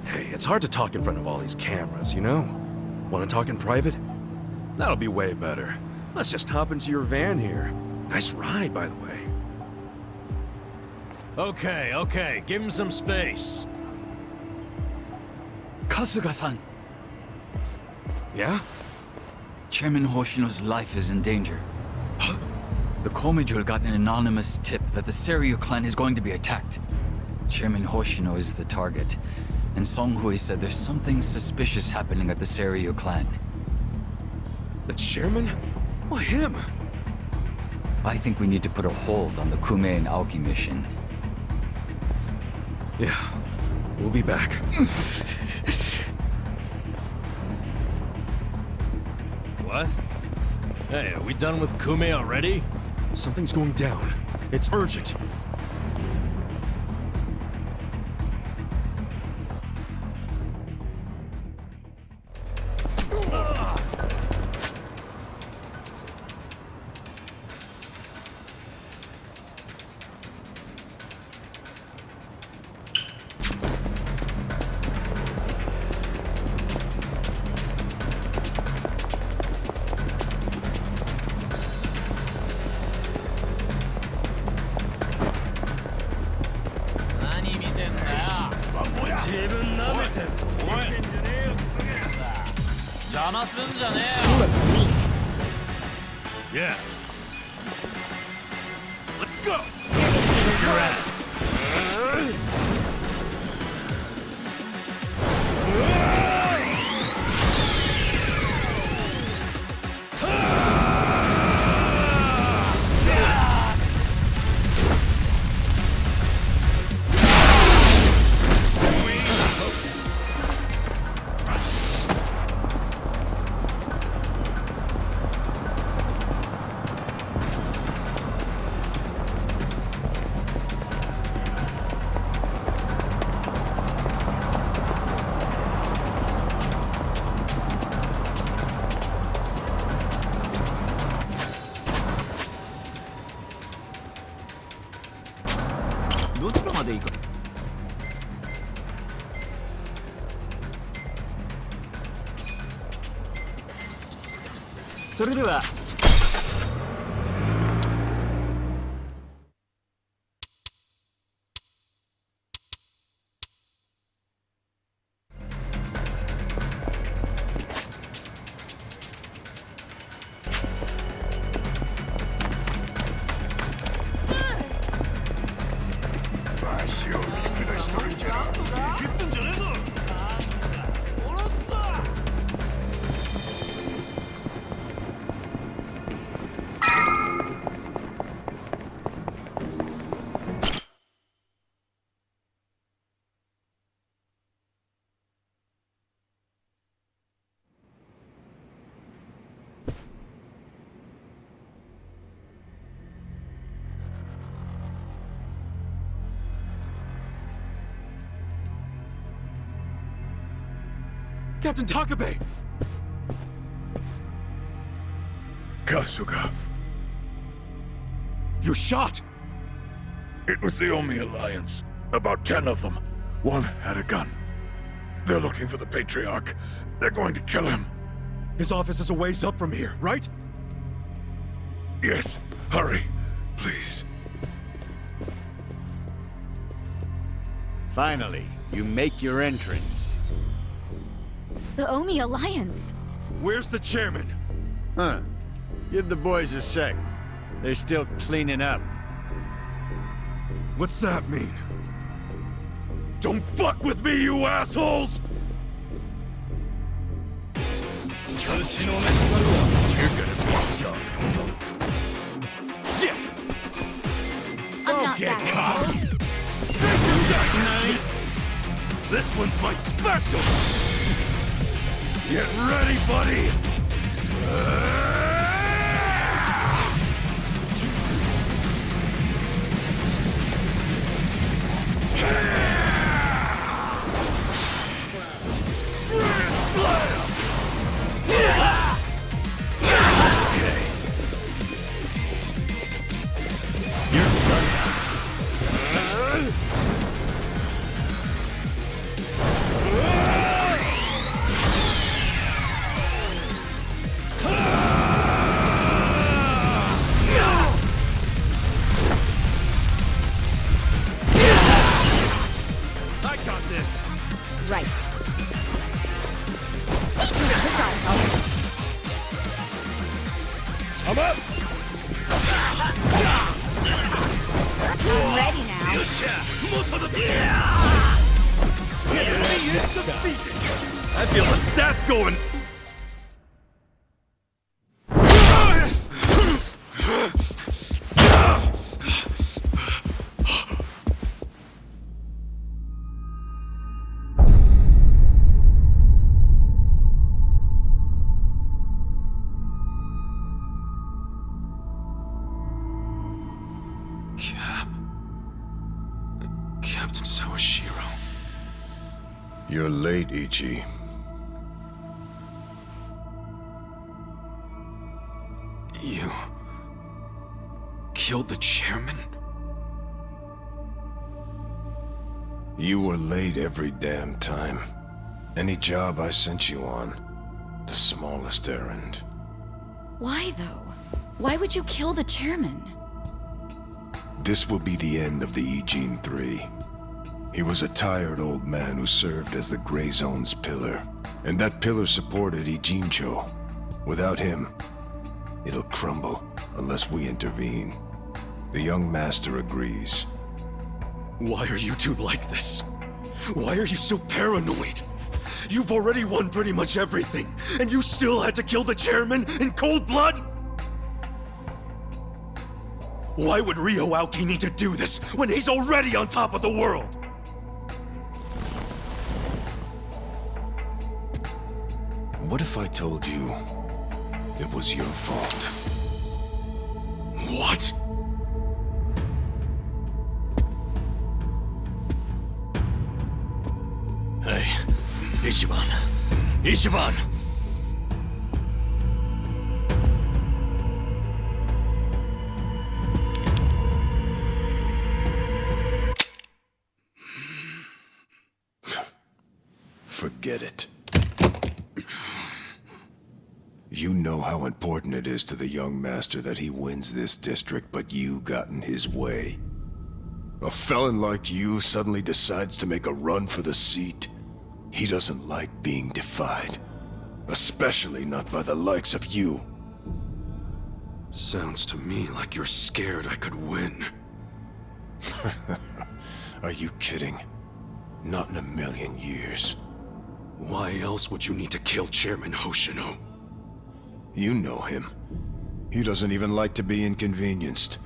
Speaker 9: Hey, it's hard to talk in front of all these cameras, you know? Want to talk in private? That'll be way better. Let's just hop into your van here. Nice ride, by the way.
Speaker 12: Okay, give him some space.
Speaker 14: Kasuga-san.
Speaker 9: Yeah?
Speaker 14: Chairman Hoshino's life is in danger. The Komijul got an anonymous tip that the Seiryu clan is going to be attacked. Chairman Hoshino is the target, and Songhui said there's something suspicious happening at the Seiryu clan.
Speaker 9: The chairman? Why him?
Speaker 14: I think we need to put a hold on the Kume and Aoki mission.
Speaker 9: Yeah, we'll be back.
Speaker 12: What? Hey, are we done with Kume already?
Speaker 9: Something's going down. It's urgent.
Speaker 12: Yeah.
Speaker 3: Go! Kick your ass!
Speaker 20: Captain Takabe!
Speaker 3: Kasuga.
Speaker 20: You're shot!
Speaker 3: It was the Omi Alliance. About 10 of them. One had a gun. They're looking for the Patriarch. They're going to kill him.
Speaker 20: His office is a ways up from here, right?
Speaker 3: Yes. Hurry, please.
Speaker 1: Finally, you make your entrance.
Speaker 10: The Omi Alliance.
Speaker 20: Where's the chairman?
Speaker 1: Huh. Give the boys a sec. They're still cleaning up.
Speaker 20: What's that mean? Don't fuck with me, you assholes!
Speaker 2: You're gonna be some.
Speaker 20: Yeah!
Speaker 10: I'm
Speaker 20: Okay,
Speaker 10: not
Speaker 20: cop! This one's my special! Get ready, buddy!
Speaker 10: Right.
Speaker 3: I'm up!
Speaker 10: I'm ready now.
Speaker 20: I feel the stats going!
Speaker 2: Captain Sawashiro. You're late, Ichi.
Speaker 20: You... killed the chairman?
Speaker 2: You were late every damn time. Any job I sent you on, the smallest errand.
Speaker 10: Why, though? Why would you kill the chairman?
Speaker 2: This will be the end of the Ijin 3. He was a tired old man who served as the Gray Zone's pillar. And that pillar supported Ijincho. Without him, it'll crumble unless we intervene. The young master agrees.
Speaker 5: Why are you two like this? Why are you so paranoid? You've already won pretty much everything, and you still had to kill the chairman in cold blood? Why would Ryo Aoki need to do this when he's already on top of the world?
Speaker 2: What if I told you it was your fault?
Speaker 5: What? Hey, Ichiban. Ichiban!
Speaker 2: Forget it. You know how important it is to the young master that he wins this district, but you got in his way. A felon like you suddenly decides to make a run for the seat. He doesn't like being defied. Especially not by the likes of you.
Speaker 5: Sounds to me like you're scared I could win.
Speaker 2: Are you kidding? Not in a million years.
Speaker 5: Why else would you need to kill Chairman Hoshino?
Speaker 2: You know him. He doesn't even like to be inconvenienced.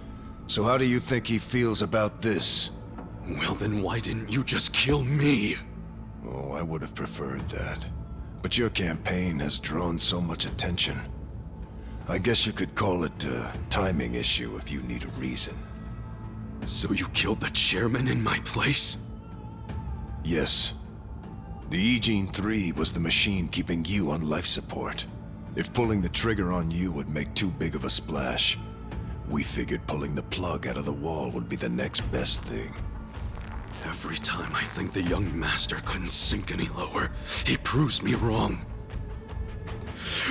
Speaker 2: So how do you think he feels about this?
Speaker 5: Well, then why didn't you just kill me?
Speaker 2: Oh, I would have preferred that. But your campaign has drawn so much attention. I guess you could call it a timing issue if you need a reason.
Speaker 5: So you killed the chairman in my place?
Speaker 2: Yes. The E-Gene 3 was the machine keeping you on life support. If pulling the trigger on you would make too big of a splash, we figured pulling the plug out of the wall would be the next best thing.
Speaker 5: Every time I think the young master couldn't sink any lower, he proves me wrong.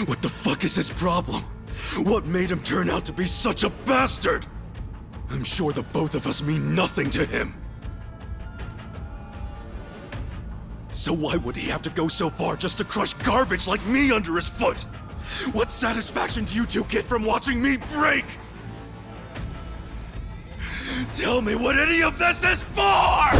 Speaker 5: What the fuck is his problem? What made him turn out to be such a bastard? I'm sure the both of us mean nothing to him. So why would he have to go so far just to crush garbage like me under his foot? What satisfaction do you two get from watching me break? Tell me what any of this is for!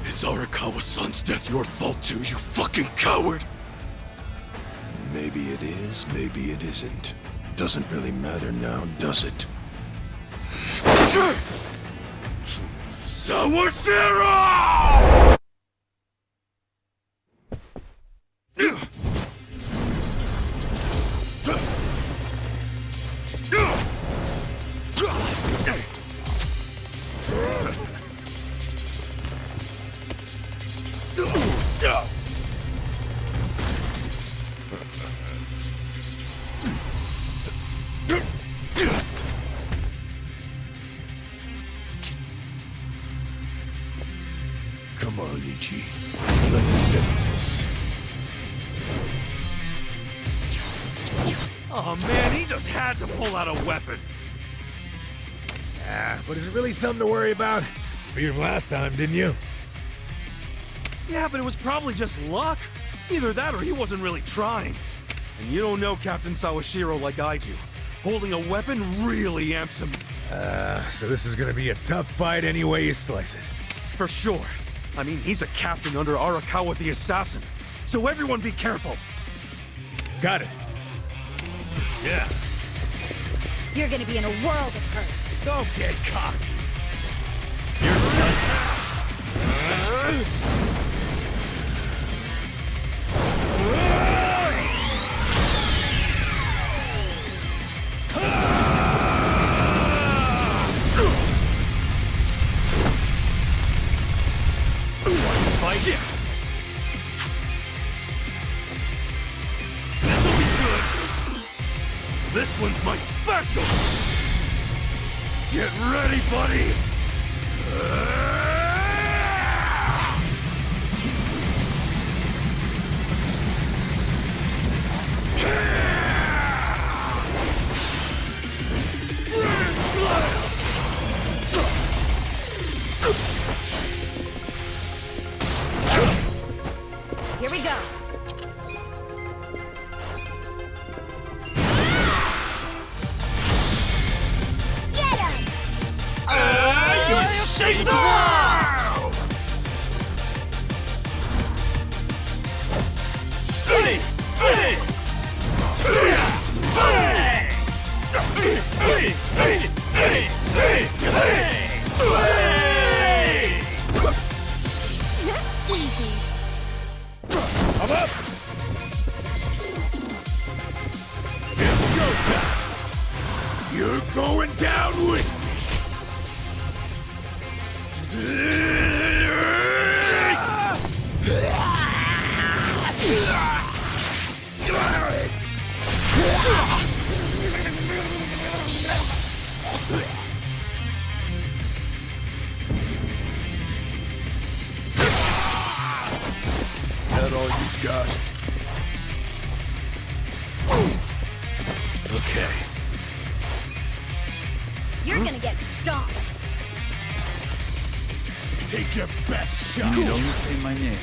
Speaker 5: Is Arakawa-san's death your fault too, you fucking coward?
Speaker 2: Maybe it is, maybe it isn't. Doesn't really matter now, does it?
Speaker 5: Sawashiro!
Speaker 2: Come on, Ichi. Let's settle this.
Speaker 3: Oh man, he just had to pull out a weapon.
Speaker 13: Yeah, but is it really something to worry about? Beat him last time, didn't you?
Speaker 20: Yeah, but it was probably just luck. Either that or he wasn't really trying. And you don't know Captain Sawashiro like I do. Holding a weapon really amps him.
Speaker 13: So this is gonna be a tough fight any way you slice it.
Speaker 20: For sure. I mean, he's a captain under Arakawa the Assassin. So everyone be careful.
Speaker 13: Got it.
Speaker 20: Yeah.
Speaker 19: You're gonna be in a world of hurt.
Speaker 13: Don't get cocky.
Speaker 20: You're done. Fight it. This'll be good. This one's my special. Get ready, buddy.
Speaker 19: Here we go.
Speaker 2: I'm up! It's go time! You're going down with me! That all you got? Okay.
Speaker 19: You're gonna get stomped.
Speaker 2: Take your best shot.
Speaker 14: You don't say my name.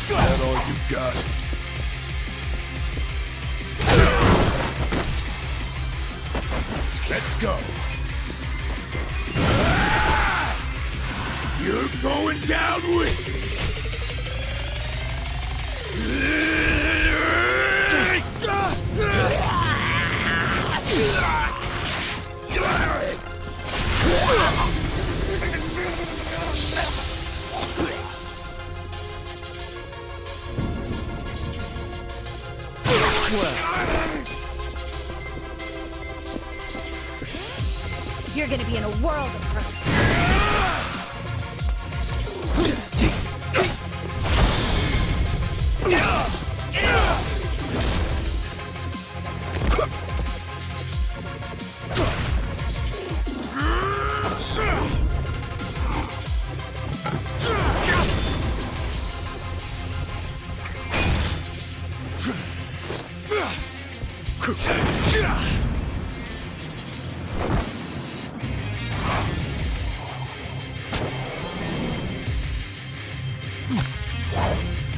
Speaker 2: That all you got? Let's go. You're going down with me.
Speaker 19: You're gonna be in a world of hurt.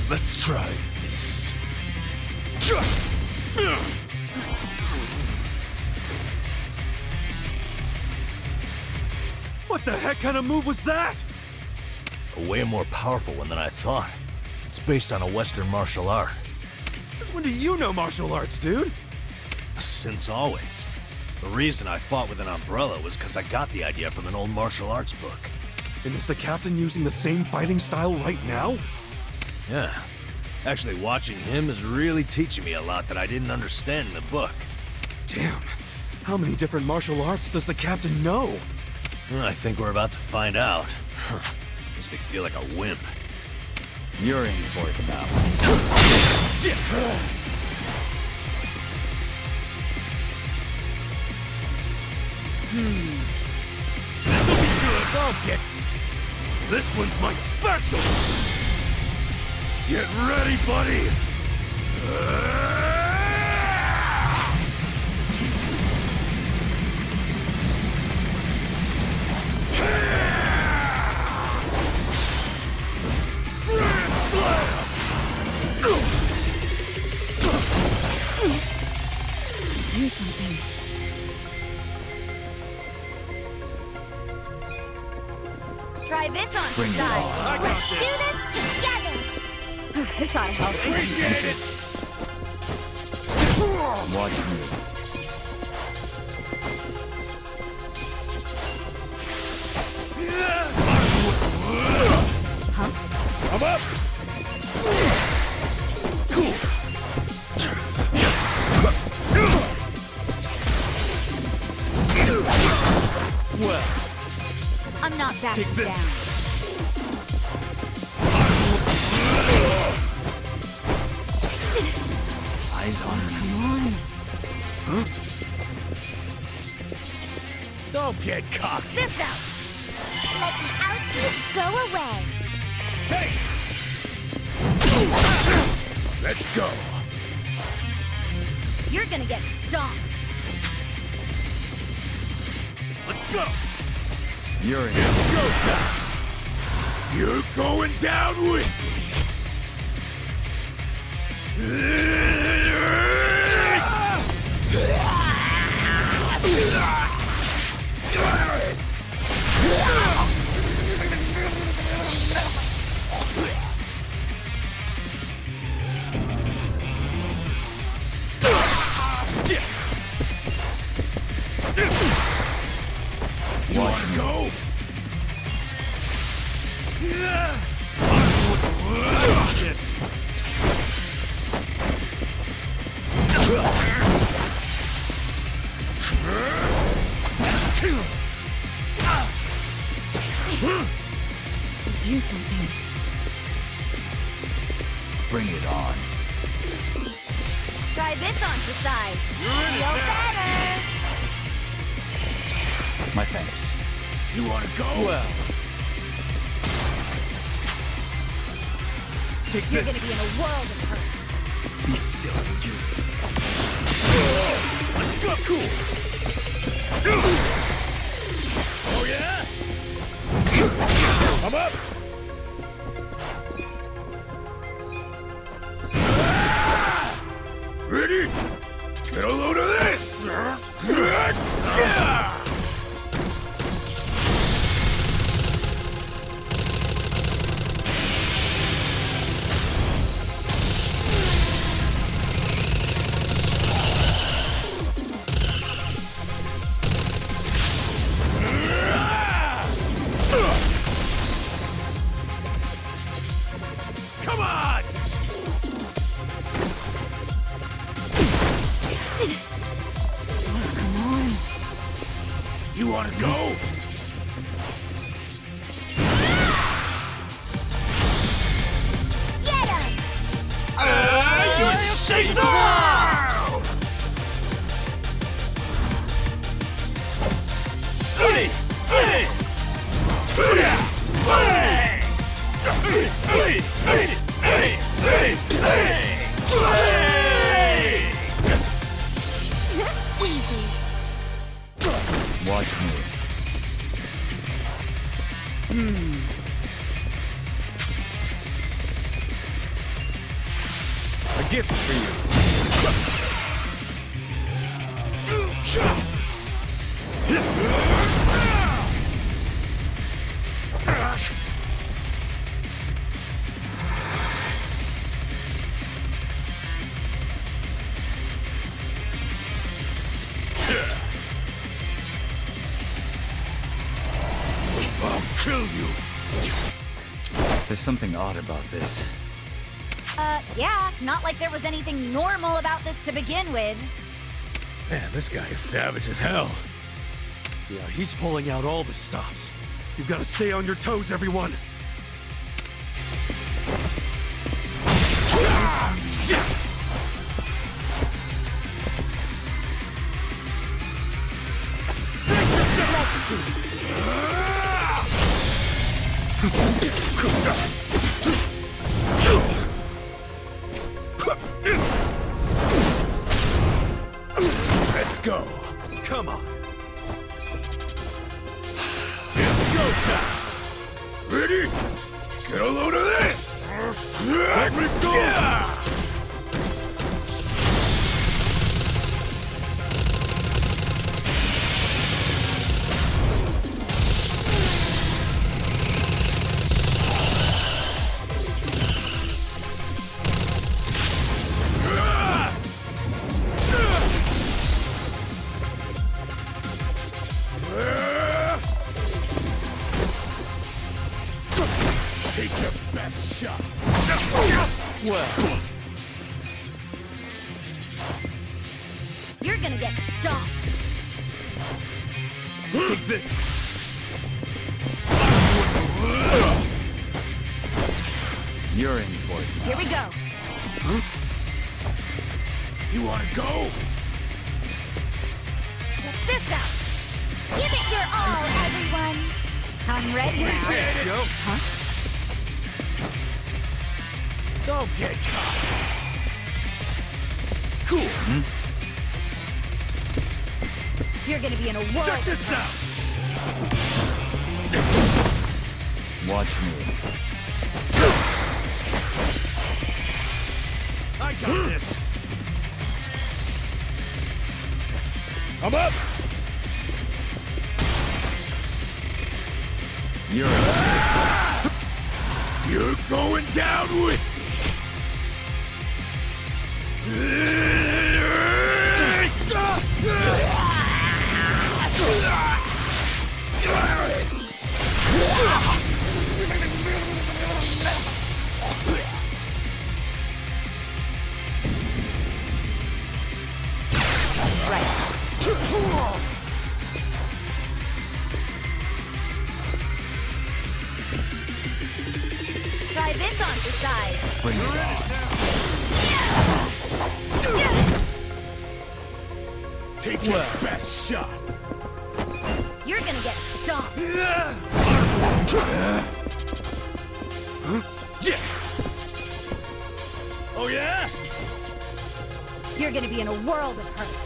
Speaker 2: Let's try this.
Speaker 20: What the heck kind of move was that?
Speaker 12: A way more powerful one than I thought. It's based on a Western martial art.
Speaker 20: Since when do you know martial arts, dude?
Speaker 12: Since always. The reason I fought with an umbrella was because I got the idea from an old martial arts book.
Speaker 20: And is the captain using the same fighting style right now?
Speaker 12: Yeah. Actually, watching him is really teaching me a lot that I didn't understand in the book.
Speaker 20: Damn. How many different martial arts does the captain know?
Speaker 12: I think we're about to find out. Makes me feel like a wimp.
Speaker 14: You're in for it now.
Speaker 20: This'll be good, I'll get. This one's my special! Get ready, buddy!
Speaker 19: Do something. Try this on,
Speaker 14: Bring it
Speaker 19: guys.
Speaker 14: on.
Speaker 20: I got
Speaker 19: Let's do
Speaker 20: this.
Speaker 19: this together. This ought to help.
Speaker 2: Appreciate it.
Speaker 14: Watch me.
Speaker 19: Huh?
Speaker 2: I'm up.
Speaker 19: I'm not backing
Speaker 2: Take this.
Speaker 19: down.
Speaker 11: eyes on her.
Speaker 19: Come on.
Speaker 11: Huh?
Speaker 1: Don't get cocky.
Speaker 19: This out! Let the Aoki go away.
Speaker 1: Hey! Let's go.
Speaker 19: You're gonna get stomped.
Speaker 1: Let's go.
Speaker 14: You're in.
Speaker 1: It's go time. You're going down with You wanna go? Yes.
Speaker 19: Do something.
Speaker 14: Bring it on.
Speaker 19: Try this on for size. Feel better.
Speaker 14: My thanks.
Speaker 1: You wanna go?
Speaker 11: Well,
Speaker 1: Take
Speaker 19: You're
Speaker 1: this.
Speaker 19: gonna be in a world of hurt.
Speaker 11: be still, would you?
Speaker 1: Let's go. Cool. Oh yeah? I'm up. Ready? Get a load of this. Come on!
Speaker 19: Come on.
Speaker 1: You wanna go?
Speaker 19: Get him!
Speaker 1: You shake the world! Hey! Hey!
Speaker 19: Easy.
Speaker 14: Watch me.
Speaker 1: A gift for you. I'll kill you.
Speaker 14: There's something odd about this.
Speaker 19: Yeah, not like there was anything normal about this to begin with.
Speaker 1: Man, this guy is savage as hell.
Speaker 20: Yeah, he's pulling out all the stops. You've got to stay on your toes, everyone.
Speaker 1: Let's go.
Speaker 20: Come on.
Speaker 1: It's go time. Ready? Get a load of this. Let me go. Take your best shot.
Speaker 20: Well,
Speaker 19: You're gonna get stomped.
Speaker 20: take this.
Speaker 14: You're in for it.
Speaker 19: Here we go.
Speaker 1: You wanna go?
Speaker 19: Check this out! Give it your all, everyone! I'm ready now. Huh?
Speaker 1: Don't get caught.
Speaker 2: Cool.
Speaker 19: You're gonna be in a world.
Speaker 1: Check this out!
Speaker 14: Watch me.
Speaker 1: I got this. I'm up. You're going down with
Speaker 19: Try this on the side.
Speaker 14: Bring it on.
Speaker 1: Take your best shot.
Speaker 19: You're gonna get stomped.
Speaker 1: Oh yeah?
Speaker 19: You're gonna be in a world of hurt.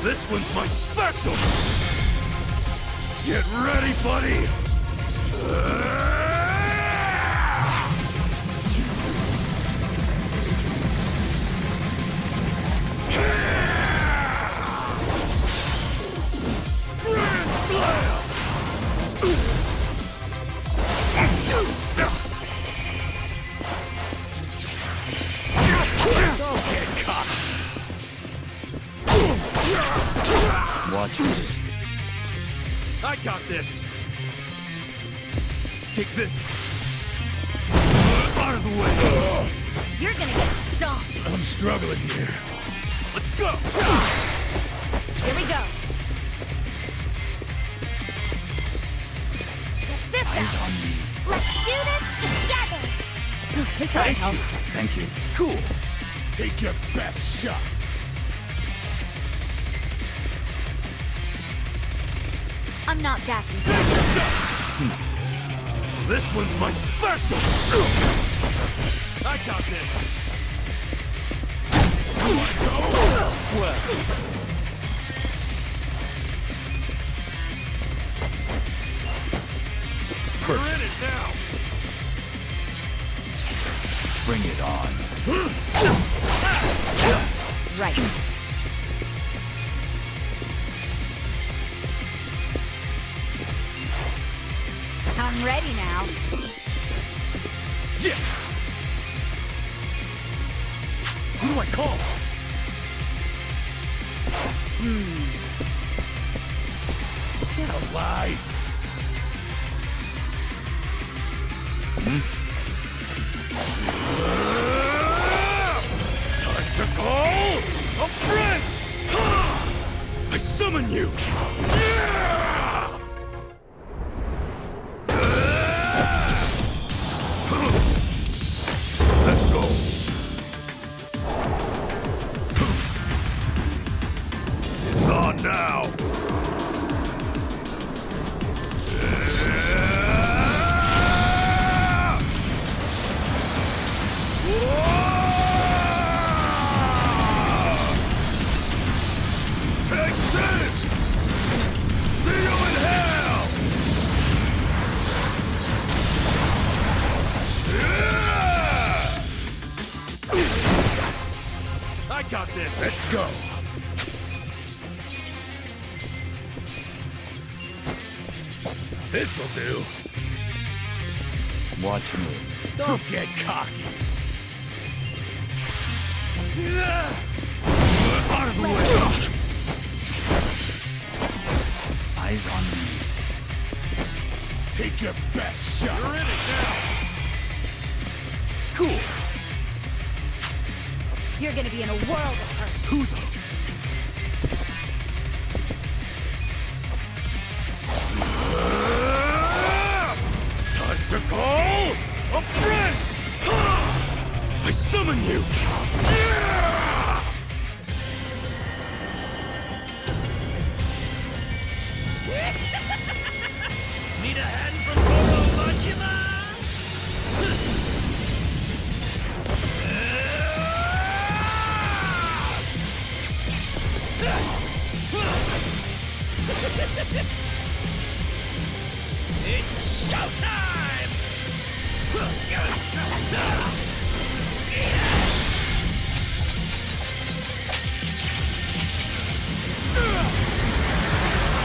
Speaker 1: This one's my special. Get ready, buddy. Grand Slam! Don't get caught.
Speaker 14: Watch me.
Speaker 1: I got this. Take this. Out of the way.
Speaker 19: You're gonna get stomped.
Speaker 1: I'm struggling here. Let's go.
Speaker 19: Here we go. Check this
Speaker 14: Eyes
Speaker 19: out.
Speaker 14: on me.
Speaker 19: Let's do this together. This ought to help.
Speaker 14: Thank you.
Speaker 1: Cool. Take your best shot.
Speaker 19: I'm not backing.
Speaker 1: This one's my special. I got this. You wanna go? Well. We're in it now.
Speaker 14: Bring it on.
Speaker 19: Right. I'm ready now.
Speaker 1: Yeah. Who do I call? Get alive. Time to call a friend. I summon you. Let's go. It's on now. Take this! See you in hell! I got this. Let's go. This'll do.
Speaker 14: Watch me.
Speaker 1: Don't get cocky. Out of the way.
Speaker 14: Eyes on me.
Speaker 1: Take your best shot. You're in it now. Cool.
Speaker 19: You're gonna be in a world of hurt.
Speaker 1: Who the? Time to call a friend. I summon you. It's showtime!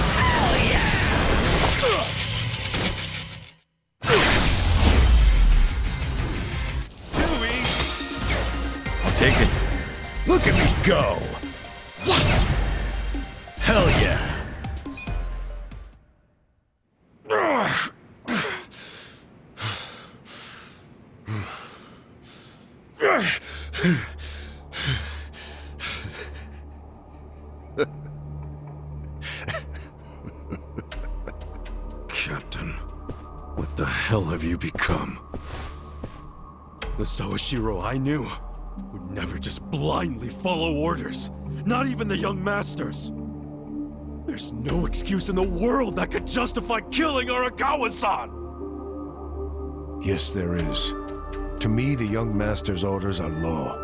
Speaker 1: Hell yeah! Too easy.
Speaker 6: I'll take it. Look at me go!
Speaker 19: Yes!
Speaker 6: Hell yeah!
Speaker 5: Captain, what the hell have you become?
Speaker 20: The Sawashiro I knew would never just blindly follow orders. Not even the young masters. There's no excuse in the world that could justify killing Arakawa-san!
Speaker 2: Yes, there is. To me, the young master's orders are law.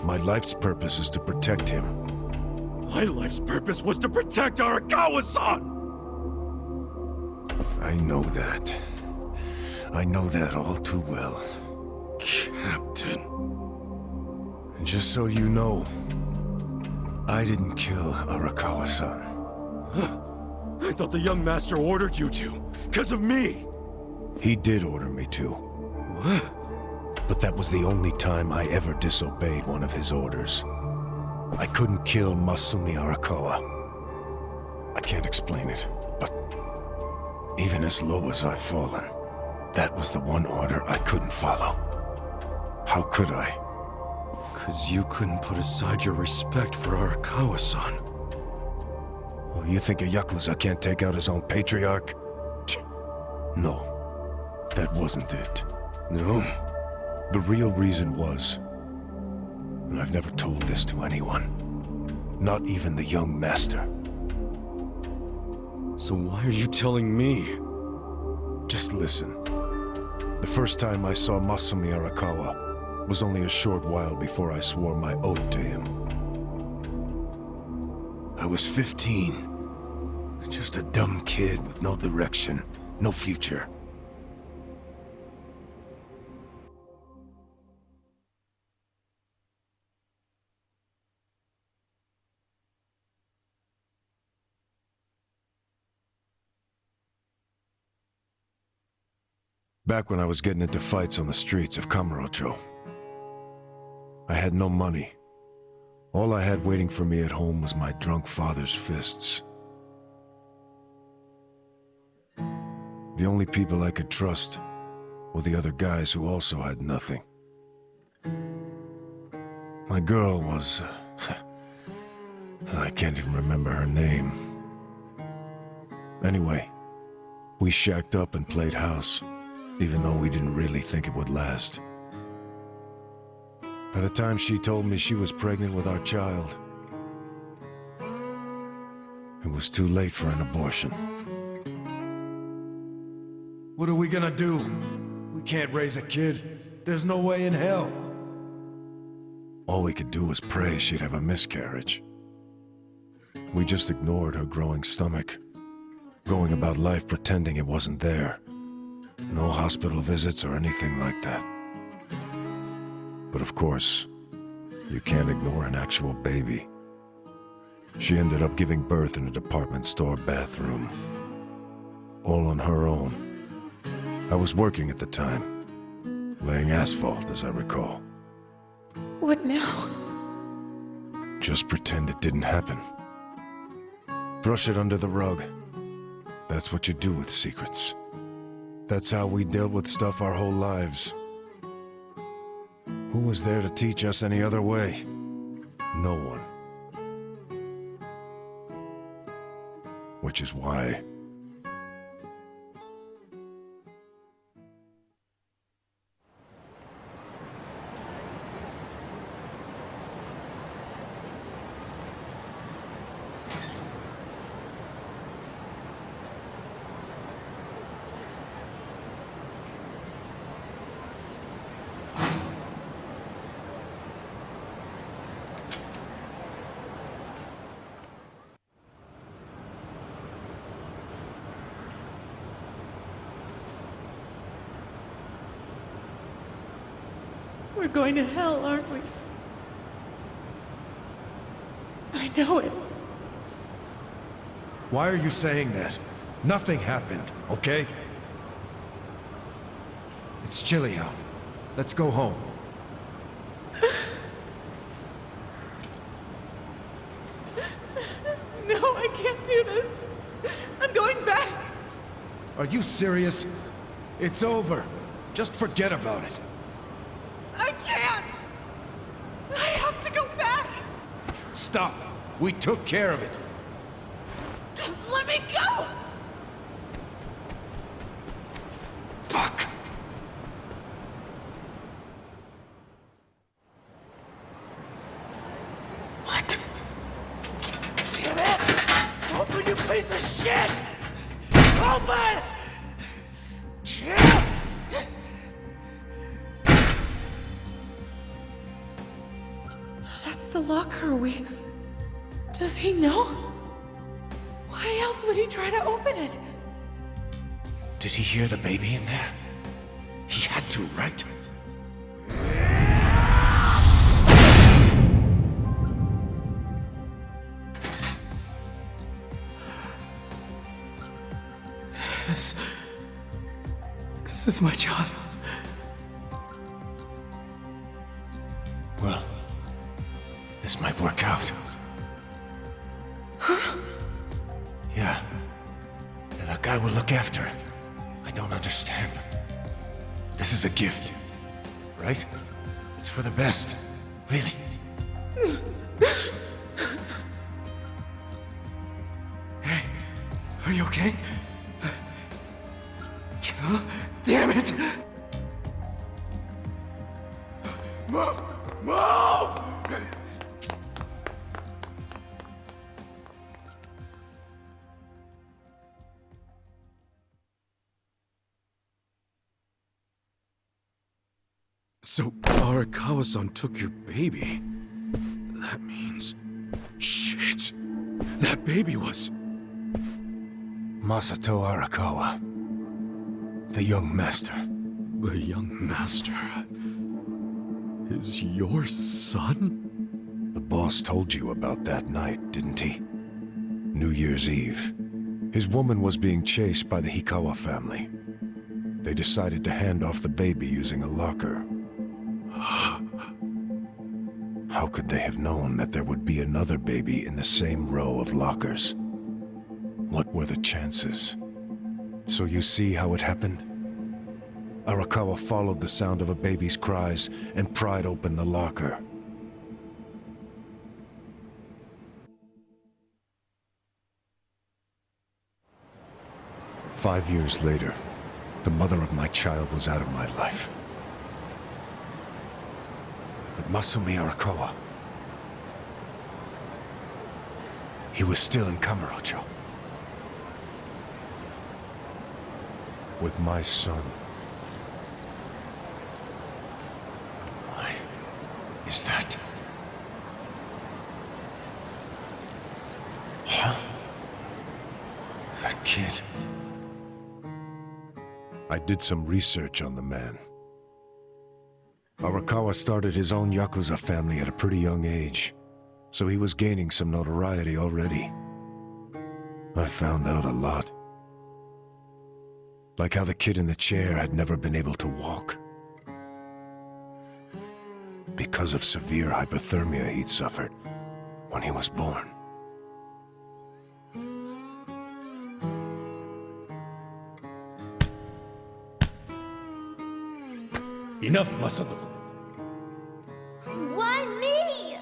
Speaker 2: My life's purpose is to protect him.
Speaker 20: My life's purpose was to protect Arakawa-san!
Speaker 2: I know that. I know that all too well.
Speaker 5: Captain.
Speaker 2: And just so you know, I didn't kill Arakawa-san.
Speaker 20: I thought the young master ordered you to, because of me!
Speaker 2: He did order me to.
Speaker 20: What?
Speaker 2: But that was the only time I ever disobeyed one of his orders. I couldn't kill Masumi Arakawa. I can't explain it, but even as low as I've fallen, that was the one order I couldn't follow. How could I?
Speaker 5: 'Cause you couldn't put aside your respect for Arakawa-san.
Speaker 2: Oh, you think a Yakuza can't take out his own patriarch? No, that wasn't it.
Speaker 5: No?
Speaker 2: The real reason was, and I've never told this to anyone, not even the young master.
Speaker 5: So why are you telling me?
Speaker 2: Just listen. The first time I saw Masumi Arakawa was only a short while before I swore my oath to him. I was 15. Just a dumb kid with no direction, no future. Back when I was getting into fights on the streets of Kamurocho, I had no money. All I had waiting for me at home was my drunk father's fists. The only people I could trust were the other guys who also had nothing. My girl was... I can't even remember her name. Anyway, we shacked up and played house, even though we didn't really think it would last. By the time she told me she was pregnant with our child, it was too late for an abortion. What are we gonna do? We can't raise a kid. There's no way in hell. All we could do was pray she'd have a miscarriage. We just ignored her growing stomach, going about life pretending it wasn't there. No hospital visits or anything like that. But of course, you can't ignore an actual baby. She ended up giving birth in a department store bathroom. All on her own. I was working at the time, laying asphalt, as I recall.
Speaker 16: What now?
Speaker 2: Just pretend it didn't happen. Brush it under the rug. That's what you do with secrets. That's how we dealt with stuff our whole lives. Who was there to teach us any other way? No one. Which is why...
Speaker 18: We're going to hell, aren't we? I know it.
Speaker 2: Why are you saying that? Nothing happened, okay? It's chilly out. Let's go home.
Speaker 18: No, I can't do this. I'm going back.
Speaker 2: Are you serious? It's over. Just forget about it.
Speaker 18: I can't. I have to go back.
Speaker 2: Stop. We took care of it.
Speaker 18: Let me go.
Speaker 2: Fuck. What?
Speaker 1: Damn it! Open, you piece of shit! Open!
Speaker 18: That's the locker. Does he know? Why else would he try to open it?
Speaker 2: Did he hear the baby in there? He had to, right?
Speaker 11: This is my job.
Speaker 2: Well, this might work out. Yeah. That guy will look after it. I don't understand. This is a gift, right? It's for the best. Really.
Speaker 11: Hey, are you okay? Damn it!
Speaker 1: Move! Move!
Speaker 5: So, Arakawa-san took your baby. That means... Shit! That baby was...
Speaker 2: Masato Arakawa. The young master.
Speaker 5: The young master... is your son?
Speaker 2: The boss told you about that night, didn't he? New Year's Eve. His woman was being chased by the Hikawa family. They decided to hand off the baby using a locker. How could they have known that there would be another baby in the same row of lockers? What were the chances? So you see how it happened? Arakawa followed the sound of a baby's cries and pried open the locker. "5 years later, the mother of my child was out of my life. But Masumi Arakawa, he was still in Kamurocho. With my son. Why is that? Huh? That kid. I did some research on the man. Arakawa started his own Yakuza family at a pretty young age, so he was gaining some notoriety already. I found out a lot. Like how the kid in the chair had never been able to walk. Because of severe hypothermia he'd suffered when he was born.
Speaker 1: Enough, Masato.
Speaker 19: Why me?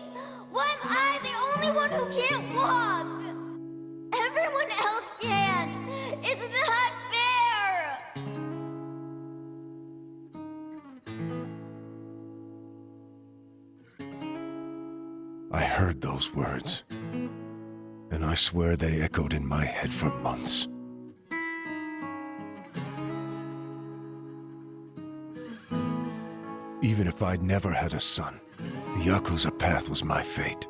Speaker 19: Why am I the only one who can't walk? Everyone else can. It's not fair.
Speaker 2: I heard those words, and I swear they echoed in my head for months. Even if I'd never had a son, the Yakuza path was my fate.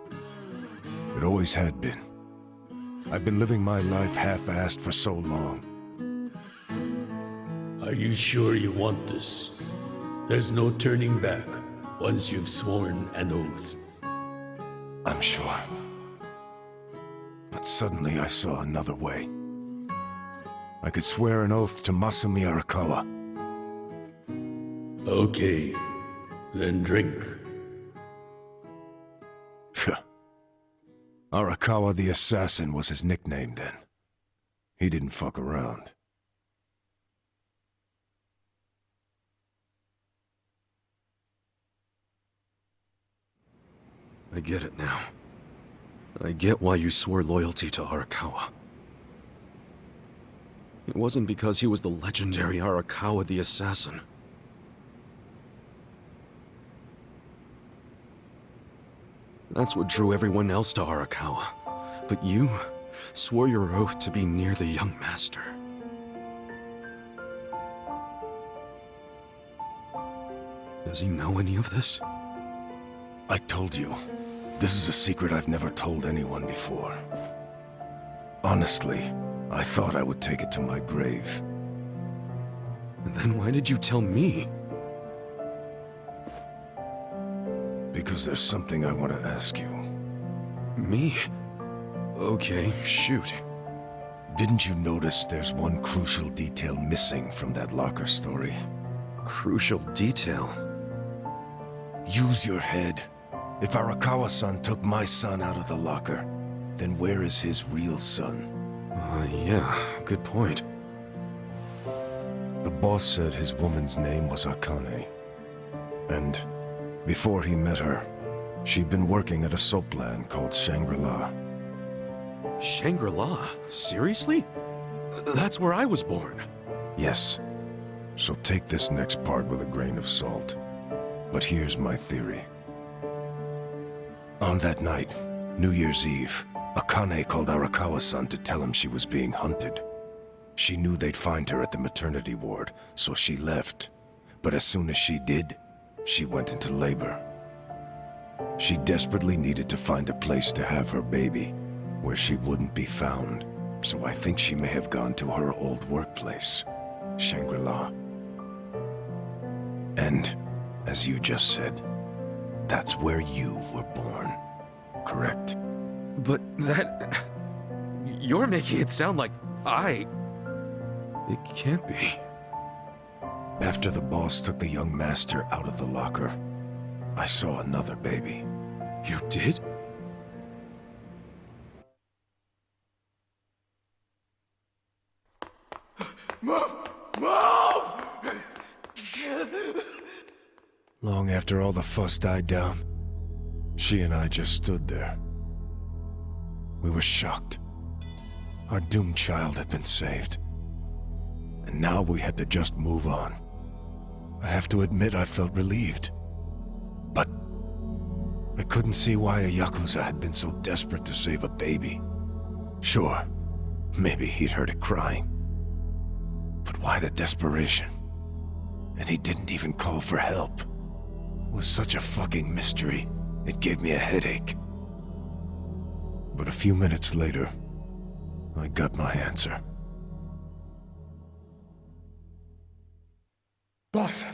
Speaker 2: It always had been. I've been living my life half-assed for so long.
Speaker 1: Are you sure you want this? There's no turning back.
Speaker 17: once you've sworn an oath.
Speaker 2: I'm sure. But suddenly I saw another way. I could swear an oath to Masumi Arakawa.
Speaker 17: Okay, then drink.
Speaker 2: Arakawa the Assassin was his nickname then. He didn't fuck around.
Speaker 5: I get it now. I get why you swore loyalty to Arakawa. It wasn't because he was the legendary Arakawa the Assassin. That's what drew everyone else to Arakawa. But you swore your oath to be near the young master. Does he know any of this?
Speaker 2: I told you, this is a secret I've never told anyone before. Honestly, I thought I would take it to my grave.
Speaker 5: Then why did you tell me?
Speaker 2: Because there's something I want to ask you.
Speaker 5: Me? Okay, shoot.
Speaker 2: Didn't you notice there's one crucial detail missing from that locker story?
Speaker 5: Crucial detail?
Speaker 2: Use your head. If Arakawa-san took my son out of the locker, then where is his real son?
Speaker 5: Yeah, good point.
Speaker 2: The boss said his woman's name was Akane. And before he met her, she'd been working at a soapland called Shangri-La.
Speaker 5: Shangri-La? Seriously? That's where I was born.
Speaker 2: Yes. So take this next part with a grain of salt. But here's my theory. On that night, New Year's Eve, Akane called Arakawa-san to tell him she was being hunted. She knew they'd find her at the maternity ward, so she left. But as soon as she did, she went into labor. She desperately needed to find a place to have her baby, where she wouldn't be found. So I think she may have gone to her old workplace, Shangri-La. And, as you just said, that's where you were born, correct?
Speaker 5: But that... You're making it sound like I... It can't be.
Speaker 2: After the boss took the young master out of the locker, I saw another baby.
Speaker 5: You did?
Speaker 2: Move! Move! Long after all the fuss died down, she and I just stood there. We were shocked. Our doomed child had been saved. And now we had to just move on. I have to admit I felt relieved. But I couldn't see why a Yakuza had been so desperate to save a baby. Sure, maybe he'd heard it crying. But why the desperation? And he didn't even call for help. It was such a fucking mystery, it gave me a headache. But a few minutes later, I got my answer.
Speaker 1: Boss,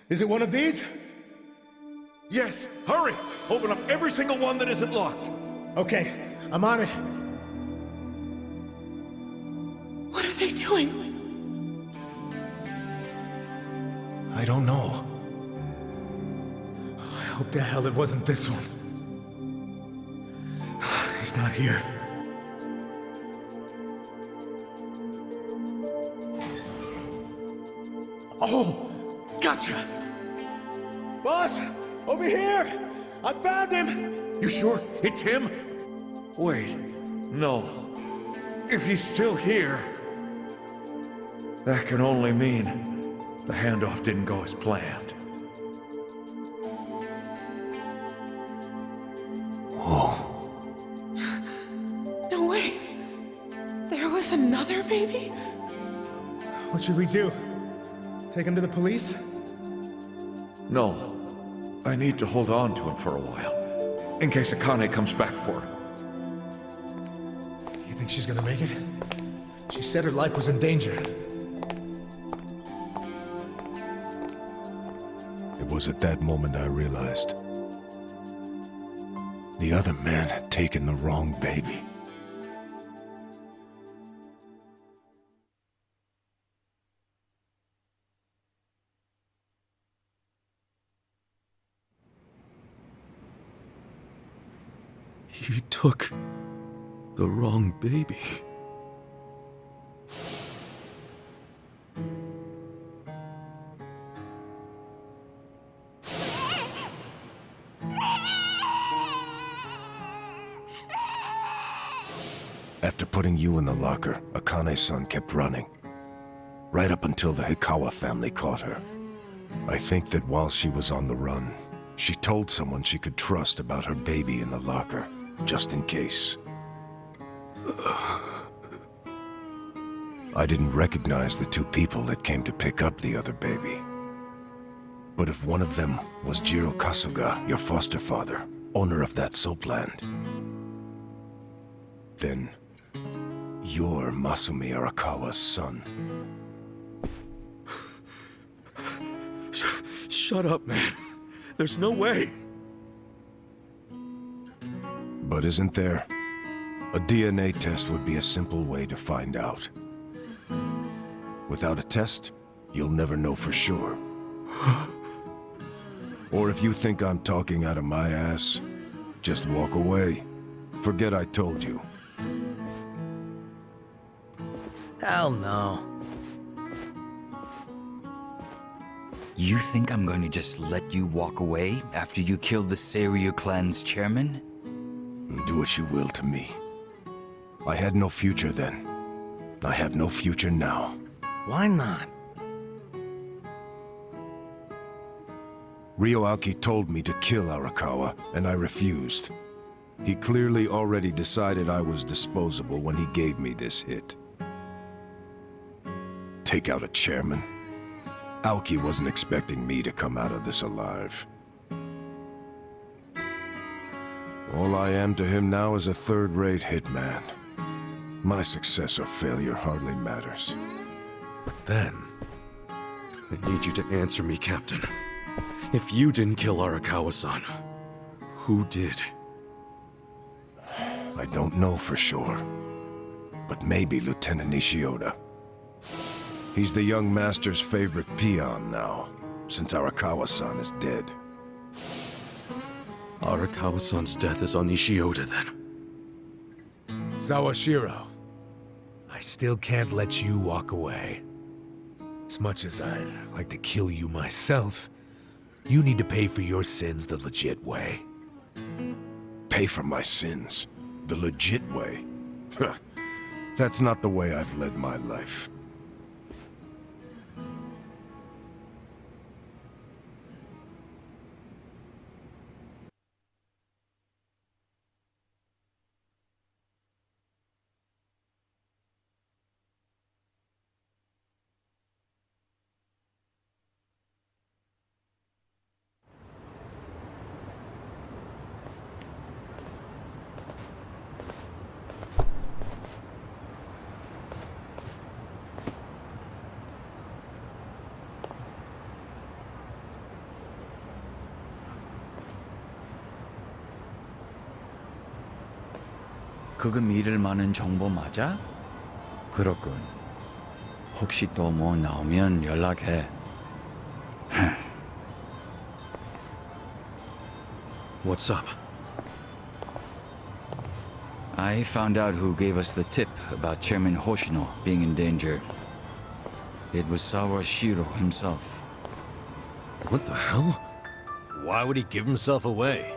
Speaker 1: is it one of these?
Speaker 3: Yes, hurry! Open up every single one that isn't locked.
Speaker 1: Okay, I'm on it.
Speaker 18: What are they doing?
Speaker 2: I don't know.
Speaker 1: I hope to hell it wasn't this one. He's not here. Oh, gotcha! Boss, over here! I found him!
Speaker 3: You sure it's him? Wait, no. If he's still here, that can only mean the handoff didn't go as planned.
Speaker 2: Whoa.
Speaker 18: No way. There was another baby?
Speaker 1: What should we do? Take him to the police?
Speaker 3: No. I need to hold on to him for a while, in case Akane comes back for him.
Speaker 1: Do you think she's gonna make it? She said her life was in danger.
Speaker 2: It It was at that moment I realized the other man had taken the wrong baby.
Speaker 5: He took the wrong baby.
Speaker 2: After putting you in the locker, Akane-san kept running. Right up until the Hikawa family caught her. I think that while she was on the run, she told someone she could trust about her baby in the locker, just in case. I didn't recognize the two people that came to pick up the other baby. But if one of them was Jiro Kasuga, your foster father, owner of that soapland, then you're Masumi Arakawa's son.
Speaker 5: Shut up, man. There's no way.
Speaker 2: But isn't there? A DNA test would be a simple way to find out. Without a test, you'll never know for sure. Or if you think I'm talking out of my ass, just walk away. Forget I told you.
Speaker 11: Hell no.
Speaker 14: You think I'm going to just let you walk away after you killed the Seiryu clan's chairman?
Speaker 2: Do as you will to me. I had no future then. I have no future now.
Speaker 11: Why not?
Speaker 2: Aoki told me to kill Arakawa, and I refused. He clearly already decided I was disposable when he gave me this hit. Take out a chairman? Aoki wasn't expecting me to come out of this alive. All I am to him now is a third-rate hitman. My success or failure hardly matters.
Speaker 5: But then, I need you to answer me, Captain. If you didn't kill Arakawa-san, who did?
Speaker 2: I don't know for sure, but maybe Lieutenant Nishioda. He's the young master's favorite peon now, since Arakawa-san is dead.
Speaker 5: Arakawa-san's death is on Nishioda, then.
Speaker 13: Sawashiro, I still can't let you walk away. As much as I'd like to kill you myself, you need to pay for your sins the legit way.
Speaker 2: Pay for my sins? The legit way? That's not the way I've led my life.
Speaker 14: 그거 믿을 만한 정보 맞아? 그렇군. 혹시 또 뭐 나오면 연락해.
Speaker 5: What's up?
Speaker 14: I found out who gave us the tip about Chairman Hoshino being in danger. It was Sawashiro himself.
Speaker 5: What the hell?
Speaker 12: Why would he give himself away?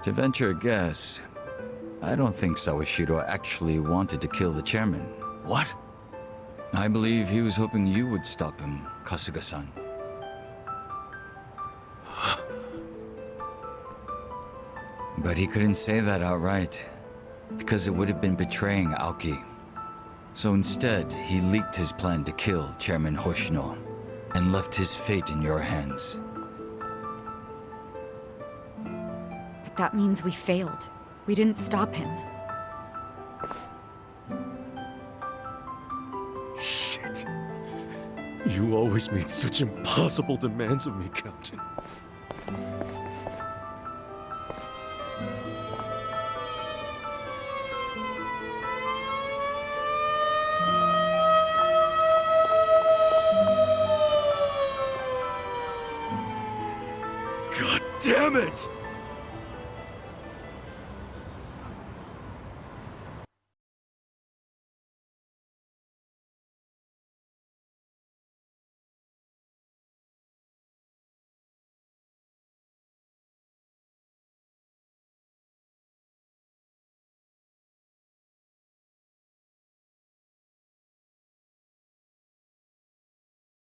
Speaker 14: To venture a guess, I don't think Sawashiro actually wanted to kill the chairman.
Speaker 5: What?
Speaker 14: I believe he was hoping you would stop him, Kasuga-san. But he couldn't say that outright, because it would have been betraying Aoki. So instead, he leaked his plan to kill Chairman Hoshino, and left his fate in your hands.
Speaker 10: But that means we failed. We didn't stop him.
Speaker 5: Shit.
Speaker 20: You always made such impossible demands of me, Captain. God damn it!